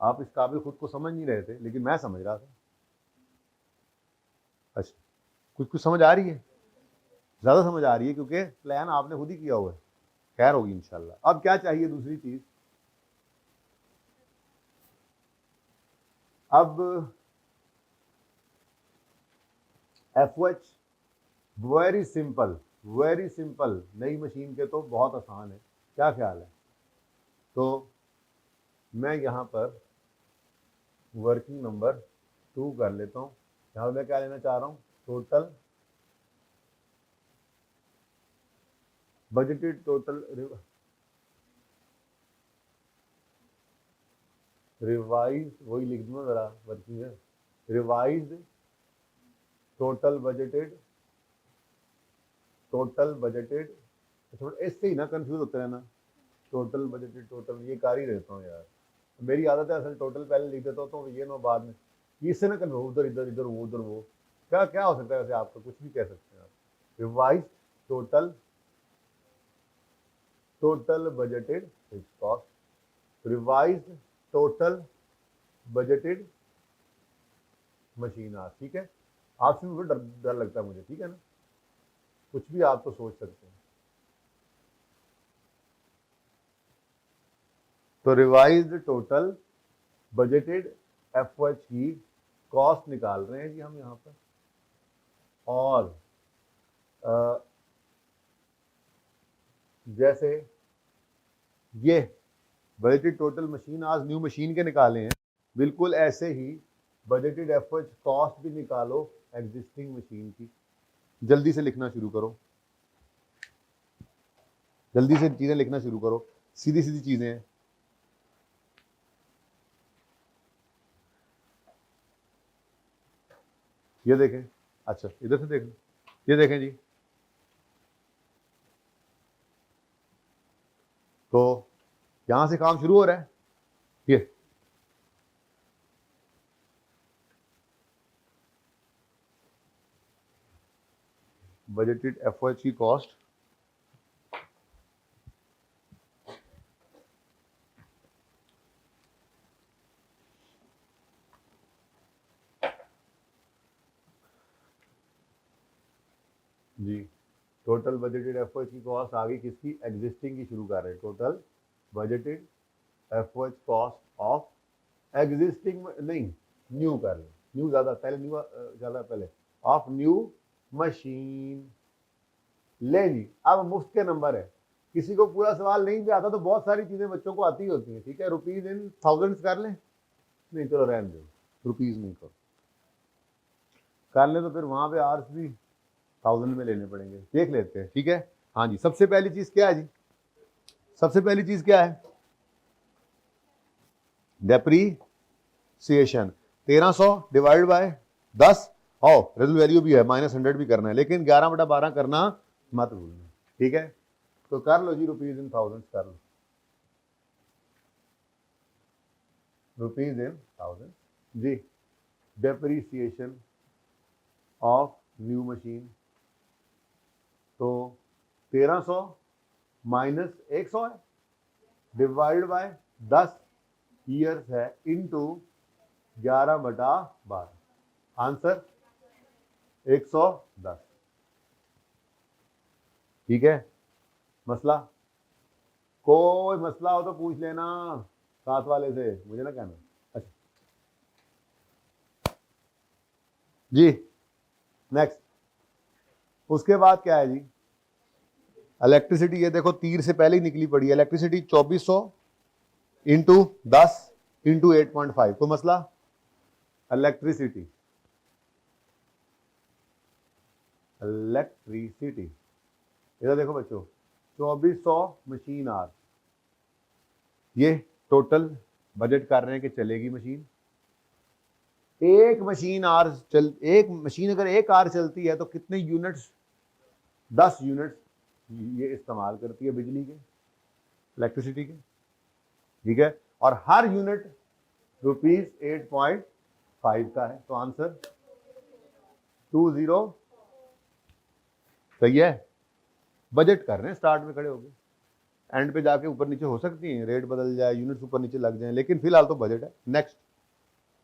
आप इस काबिल खुद को समझ नहीं रहे थे, लेकिन मैं समझ रहा था। अच्छा, कुछ समझ आ रही है, ज़्यादा समझ आ रही है, क्योंकि प्लान आपने खुद ही किया हुआ है। खैर होगी इंशाल्लाह। अब क्या चाहिए दूसरी चीज़, अब FOH very simple, very simple, नई मशीन के तो बहुत आसान है। क्या ख्याल है? तो मैं यहाँ पर वर्किंग नंबर 2 कर लेता हूँ। यहाँ मैं क्या लेना चाह रहा हूँ, टोटल बजटेड, टोटल रिवाइज, वही लिख दूंगा जरा, वर्किंग है revise total budgeted, total budgeted, थोड़ा इससे ही ना कंफ्यूज होते रहना, टोटल बजटेड, टोटल ये कर ही रहता हूँ यार, मेरी आदत है असल, टोटल पहले लिख देता हूँ तो ये ना बाद में इससे ना कंफ्यूज, उधर इधर इधर वो उधर वो, क्या क्या हो सकता है वैसे, आपका कुछ भी कह सकते हैं आप। Revise total, total budgeted fix cost, revise total budgeted machine hours. ठीक है, आपसे मुझे डर लगता है मुझे, ठीक है ना, कुछ भी आप तो सोच सकते हैं। तो रिवाइज्ड टोटल बजटेड FOH की कॉस्ट निकाल रहे हैं जी हम यहाँ पर, और जैसे ये बजटेड टोटल मशीन आज न्यू मशीन के निकाले हैं, बिल्कुल ऐसे ही बजटेड FOH कॉस्ट भी निकालो एग्जिस्टिंग मशीन की। जल्दी से लिखना शुरू करो, जल्दी से चीजें लिखना शुरू करो, सीधी सीधी चीजें हैं। ये देखें, अच्छा इधर से देखें, ये देखें जी, तो यहां से काम शुरू हो रहा है। ये बजटेड FOH की कॉस्ट, जी टोटल बजटेड FOH की कॉस्ट आ गई किसकी, एग्जिस्टिंग की शुरू कर रहे हैं, total budgeted FOH cost of existing, नहीं न्यू कर रहे, न्यू ज्यादा पहले, न्यू ज्यादा पहले, ऑफ न्यू मशीन। ले जी, अब मुफ्त के नंबर है, किसी को पूरा सवाल नहीं भी आता तो बहुत सारी चीजें बच्चों को आती ही होती हैं, ठीक है, रुपीज इन थाउजेंड्स कर लें, नहीं चलो रहने दो, रुपीज नहीं करो, कर ले तो फिर वहां पे आर्स भी 1000 में लेने पड़ेंगे, देख लेते हैं, ठीक है। हाँ जी, सबसे पहली चीज क्या है जी, सबसे पहली चीज क्या है, डेप्रीसिएशन 1300 डिवाइड बाय 10, आओ रेजल वैल्यू भी है, -100 भी करना है, लेकिन 11/12 करना मत भूलना, ठीक है। तो कर लो जी, रुपीज इन थाउजेंड कर लो, रुपीज इन थाउजेंड जी, डेप्रीसिएशन ऑफ न्यू मशीन, तो 1300 माइनस 100 है, डिवाइड बाय 10 ईयर्स है, इनटू 11/12, आंसर 110, ठीक है। मसला, कोई मसला हो तो पूछ लेना साथ वाले से, मुझे ना कहना। अच्छा जी, नेक्स्ट, उसके बाद क्या है जी, इलेक्ट्रिसिटी, ये देखो तीर से पहले ही निकली पड़ी है, इलेक्ट्रिसिटी 2400 इंटू 10 इंटू 8.5, तो मसला इलेक्ट्रिसिटी, इलेक्ट्रिसिटी इधर देखो बच्चों, 2400 मशीन आवर, ये टोटल बजट कर रहे हैं कि चलेगी मशीन, एक मशीन आवर चल, एक मशीन अगर एक आवर चलती है तो कितने यूनिट्स, 10 यूनिट्स ये इस्तेमाल करती है बिजली के, इलेक्ट्रिसिटी के, ठीक है, और हर यूनिट ₹8.5 का है, तो आंसर 20, सही है। बजट कर रहे हैं, स्टार्ट में खड़े हो गए, एंड पे जाके ऊपर नीचे हो सकती हैं, रेट बदल जाए, यूनिट्स ऊपर नीचे लग जाए, लेकिन फिलहाल तो बजट है। नेक्स्ट,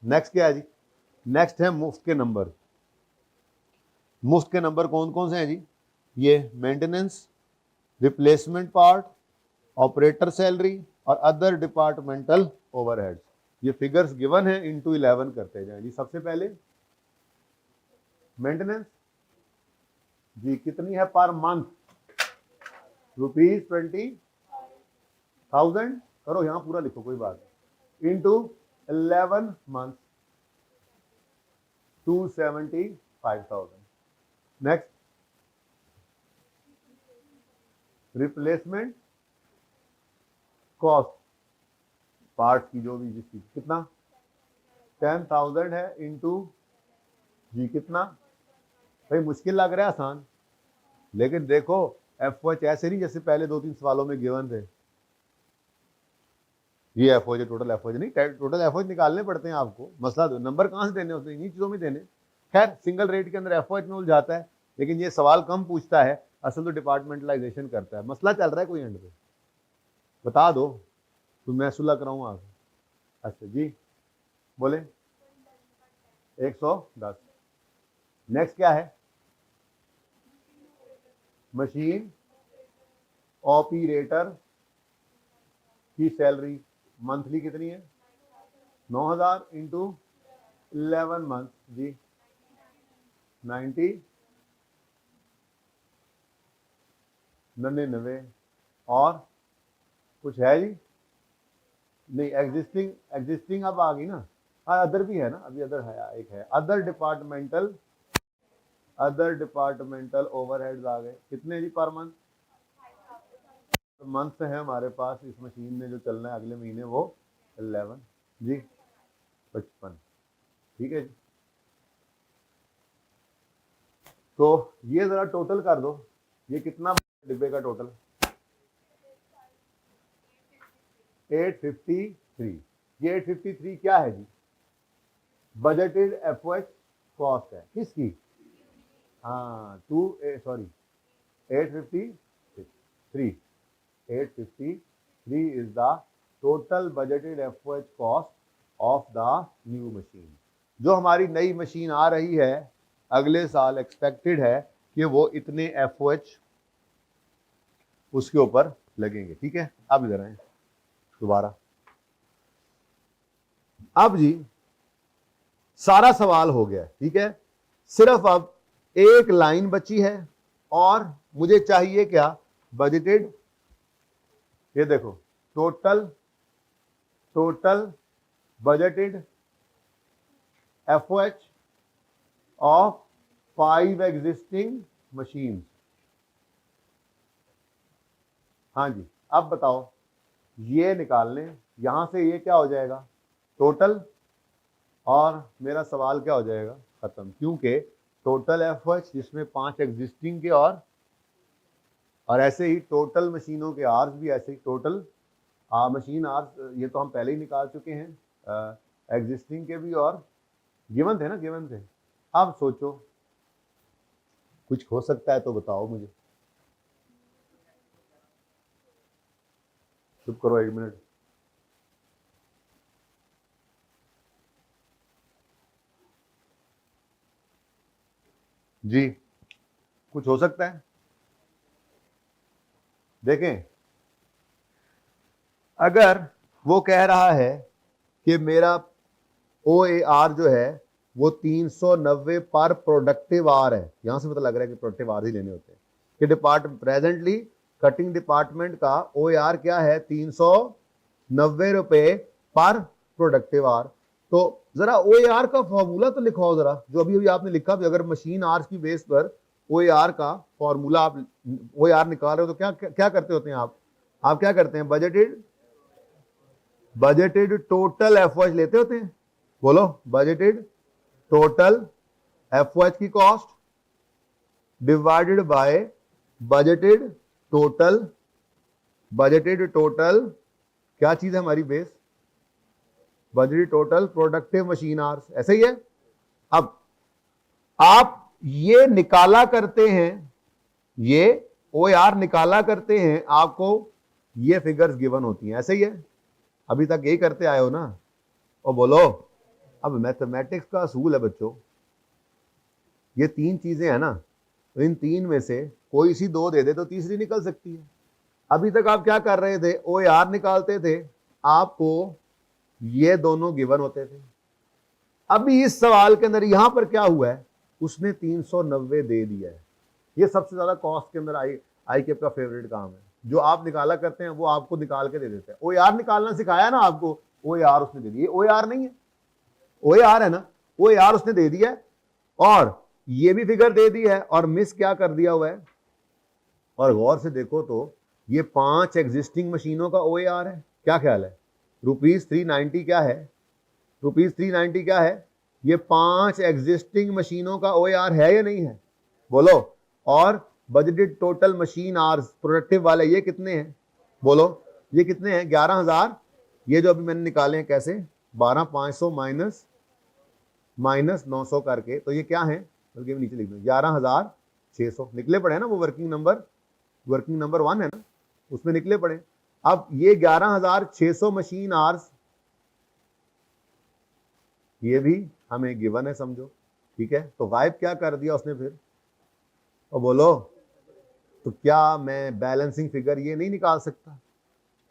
नेक्स्ट क्या है जी? नेक्स्ट है मुफ्त के नंबर। मुफ्त के नंबर कौन कौन से हैं जी? ये maintenance, replacement part, operator salary और अदर डिपार्टमेंटल ओवरहेड्स। ये फिगर्स गिवन है, इनटू 11 करते जाएं जी। सबसे पहले मेंटेनेंस जी कितनी है पर मंथ? ₹20,000 करो, यहां पूरा लिखो कोई बात नहीं, into 11 month 275,000। Next, replacement cost part की जो भी जिसकी कितना 10,000 है इंटू जी कितना? भाई मुश्किल लग रहा है, आसान, लेकिन देखो एफओएच ऐसे नहीं जैसे पहले 2-3 सवालों में गिवन थे। ये एफओएच, टोटल एफओएच नहीं, टोटल एफओएच निकालने पड़ते हैं आपको। मसला नंबर कहां से देने होते हैं? इन्हीं चीजों में देने। खैर सिंगल रेट के अंदर एफओएच में उलझाता है, लेकिन ये सवाल कम पूछता है, असल तो डिपार्टमेंटलाइजेशन करता है। मसला चल रहा है कोई एंड पे बता दो तो मैं सुलह कराऊँ आगे। अच्छा जी बोले 110। नेक्स्ट क्या है? मशीन ऑपरेटर की सैलरी मंथली कितनी है? 9,000 इंटू 11 मंथ जी 99। और कुछ है जी? नहीं, एग्जिस्टिंग अब आ गई ना। हाँ अदर भी है ना, अभी अदर है, एक है अदर डिपार्टमेंटल ओवरहेड्स आ गए। कितने जी पर मंथ? मंथ है हमारे पास इस मशीन में जो चलना है अगले महीने वो 11 जी 55। ठीक है जी, तो ये जरा टोटल कर दो, ये कितना डिब्बे का टोटल? 853। ये 853 क्या है जी? बजटेड एफओएच कॉस्ट है किसकी? हाँ 853 is the total budgeted FOH cost of the new machine। जो हमारी नई मशीन आ रही है अगले साल, एक्सपेक्टेड है कि वो इतने FOH उसके ऊपर लगेंगे। ठीक है, अब इधर आए दोबारा। अब जी सारा सवाल हो गया, ठीक है, सिर्फ अब एक लाइन बची है और मुझे चाहिए क्या? बजटेड, ये देखो total budgeted FOH of 5 existing machine. हाँ जी, अब बताओ ये निकाल लें, यहां से ये क्या हो जाएगा? टोटल, और मेरा सवाल क्या हो जाएगा? खत्म, क्योंकि टोटल एफओएच जिसमें 5 एग्जिस्टिंग के और ऐसे ही टोटल मशीनों के आर्स भी ऐसे ही टोटल मशीन आर्स, ये तो हम पहले ही निकाल चुके हैं, एग्जिस्टिंग के भी और गिवन थे ना, गिवन थे। अब सोचो कुछ हो सकता है तो बताओ मुझे। चुप करो 1 मिनट। जी कुछ हो सकता है? देखें, अगर वो कह रहा है कि मेरा OAR जो है वो 390 पर प्रोडक्टिव आर है, यहां से पता लग रहा है कि प्रोडक्टिव आर ही लेने होते हैं कि प्रेजेंटली कटिंग डिपार्टमेंट का OAR क्या है? 390 रुपए पर प्रोडक्टिव आर। तो जरा OAR का फॉर्मूला तो लिखवाओ जरा, जो अभी आपने लिखा भी, अगर मशीन आर्स की बेस पर OAR का फॉर्मूला आप OAR निकाल रहे हो तो क्या क्या करते होते हैं आप क्या करते हैं? बजटेड टोटल एफओएच लेते होते हैं। बोलो, बजटेड टोटल एफओएच की cost divided by budgeted total क्या चीज है हमारी base? Budgeted total productive machine hours, ऐसे ही है। अब आप ये निकाला करते हैं, ये OAR निकाला करते हैं, आपको ये फिगर्स गिवन होती हैं, ऐसे ही है, अभी तक यही करते आए हो ना। और बोलो, अब मैथमेटिक्स का असूल है बच्चों, ये तीन चीजें हैं ना, तो इन तीन में से कोई सी दो दे दे तो तीसरी निकल सकती है। अभी तक आप क्या कर रहे थे, ओ यार निकालते थे, आपको ये दोनों गिवन होते थे। अभी इस सवाल के अंदर यहां पर क्या हुआ है, उसने 390 दे दिया है। ये सबसे ज्यादा कॉस्ट के अंदर आई कैप का फेवरेट काम है, जो आप निकाला करते हैं वो आपको निकाल के दे देते हैं। ओ यार निकालना सिखाया ना आपको, ओ यार उसने दे दिया, ओ यार नहीं है, ओ यार है ना, ओ यार उसने दे दिया है, और ये भी फिगर दे दी है, और मिस क्या कर दिया हुआ है, और गौर से देखो तो ये 5 एग्जिस्टिंग मशीनों का OAR है। क्या ख्याल है, ₹390 क्या है, ₹390 क्या है, ये 5 एग्जिस्टिंग मशीनों का OAR है या नहीं है, बोलो। और budgeted total machine hours productive वाले ये कितने हैं, बोलो, ये कितने हैं, 11,000। ये जो अभी मैंने निकाले हैं कैसे, 12,500 माइनस 900 करके, तो ये क्या है, बल्कि नीचे लिख दो, 11,600 निकले पड़े हैं ना, वो वर्किंग नंबर 1 है ना, उसमें निकले पड़े। अब ये 11,600 मशीन आवर्स, ये भी हमें गिवन है समझो, ठीक है। तो गायब क्या कर दिया उसने फिर, और बोलो, तो क्या मैं बैलेंसिंग फिगर ये नहीं निकाल सकता,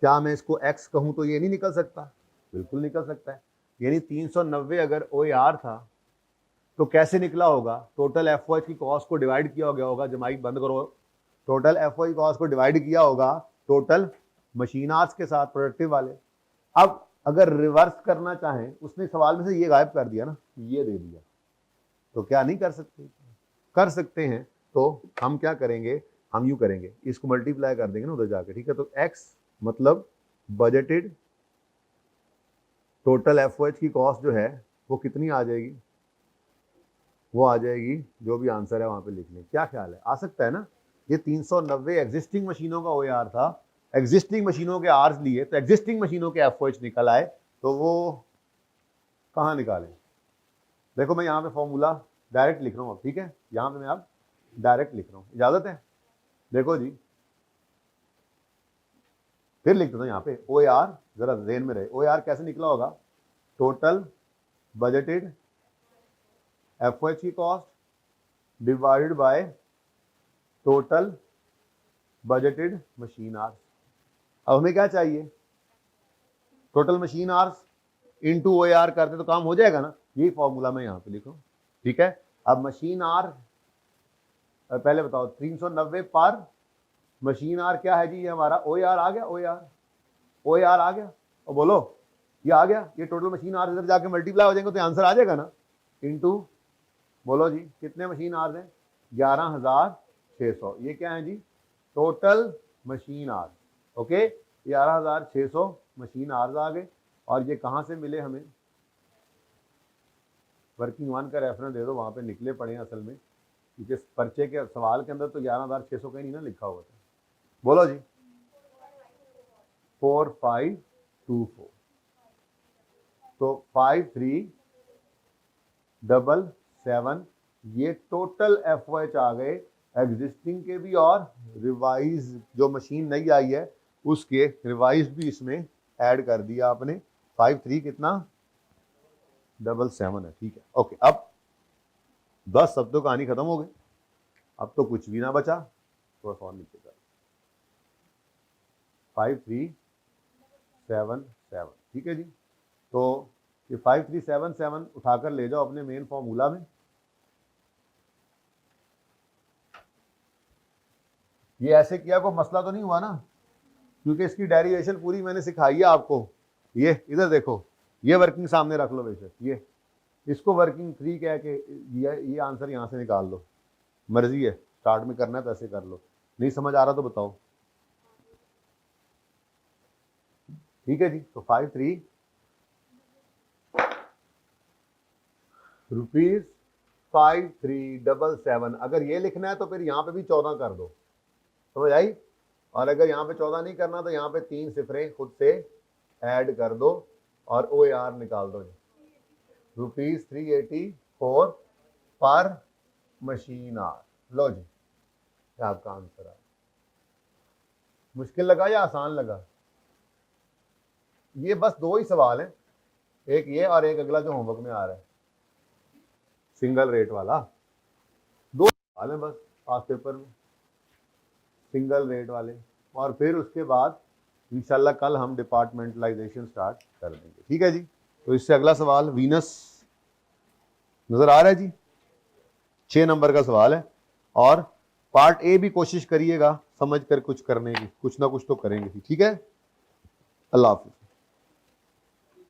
क्या मैं इसको x कहूं तो ये नहीं निकल सकता, बिल्कुल निकल सकता है। यानी 390 अगर OAR था तो कैसे निकला होगा, टोटल FOH की कॉस्ट को डिवाइड किया गया होगा, जमाई बंद करो, टोटल FOH कॉस्ट को डिवाइड किया होगा टोटल मशीन आवर्स के साथ प्रोडक्टिव वाले। अब अगर रिवर्स करना चाहें, उसने सवाल में से ये गायब कर दिया ना, ये दे दिया, तो क्या नहीं कर सकते, कर सकते हैं। तो हम क्या करेंगे, हम यूं करेंगे, इसको मल्टीप्लाई कर देंगे ना उधर जाके, ठीक है। तो x मतलब बजटेड टोटल FOH की कॉस्ट जो है वो कितनी आ जाएगी, वो आ जाएगी, जो भी आंसर है वहां पे लिख लें। क्या ख्याल है, आ सकता है ना। ये 390 एग्जिस्टिंग मशीनों का OAR था, एग्जिस्टिंग मशीनों के आर्स लिए, तो एग्जिस्टिंग मशीनों के FOH निकल आए, तो वो कहाँ निकालें। देखो मैं यहाँ पे फॉर्मूला डायरेक्ट लिख रहा हूँ अब, ठीक है, यहाँ पे मैं अब डायरेक्ट लिख रहा हूँ, इजाजत है। देखो जी, फिर लिख देता हूँ यहाँ पे OAR, जरा जेन में रहे, OAR कैसे निकला होगा, टोटल बजटेड FOH की cost divided by total budgeted machine hours. अब हमें क्या चाहिए, total machine hours into OAR करते तो काम हो जाएगा ना, यही फॉर्मूला मैं यहाँ पे लिखूँ, ठीक है। अब मशीन आर, पहले बताओ 390 पर मशीन आर क्या है जी, ये हमारा OAR आ गया, OAR आ गया, और बोलो ये आ गया, ये टोटल मशीन आर इधर जाके मल्टीप्लाई हो जाएंगे तो आंसर आ जाएगा ना, इनटू, बोलो जी कितने मशीन आर्स हैं, 11,600, ये क्या है जी, total machine hours, okay, 11,600 machine hours आ गए। और ये कहाँ से मिले हमें, वर्किंग 1 का रेफरेंस दे दो, वहाँ पे निकले पड़े हैं असल में, क्योंकि पर्चे के सवाल के अंदर तो 11,600 कहीं नहीं ना लिखा हुआ था। बोलो जी 4524, तो 5377, ये टोटल FOH आ गए, एग्जिस्टिंग के भी और रिवाइज जो मशीन नई आई है उसके रिवाइज भी इसमें ऐड कर दिया आपने। 53 कितना 77 है, ठीक है, ओके। अब 10 शब्दों कहानी खत्म हो गई, अब तो कुछ भी ना बचा, थोड़ा सा और नीचे कर, 5377, ठीक है जी। तो ये 5377 उठाकर ले जाओ अपने मेन फॉर्मूला में। ये ऐसे किया कोई मसला तो नहीं हुआ ना, क्योंकि इसकी डेरिवेशन पूरी मैंने सिखाई है आपको। ये इधर देखो, ये वर्किंग सामने रख लो बेशक, ये इसको वर्किंग 3 कह के ये आंसर यहाँ से निकाल लो, मर्जी है, स्टार्ट में करना है तो ऐसे कर लो, नहीं समझ आ रहा तो बताओ, ठीक है जी। तो 5377, अगर ये लिखना है तो फिर यहाँ पे भी 14 कर दो, समझ आई। और अगर यहाँ पे 14 नहीं करना तो यहाँ पे 3 सिफरें खुद से ऐड कर दो और OAR निकाल दो, ₹384 पर मशीन आवर, लो जी आपका आंसर है। मुश्किल लगा या आसान लगा? ये बस 2 ही सवाल हैं, एक ये और एक अगला जो होमवर्क में आ रहा है, सिंगल रेट वाला। 2 सवाल हैं बस पास पेपर में, सिंगल रेट वाले। और फिर उसके बाद इंशाल्लाह कल हम डिपार्टमेंटलाइजेशन स्टार्ट कर देंगे, ठीक है जी। तो इससे अगला सवाल वीनस नजर आ रहा है जी, 6 नंबर का सवाल है। और पार्ट ए भी कोशिश करिएगा समझ कर कुछ करने की, कुछ ना कुछ तो करेंगे, ठीक है। अल्लाह हाफिज।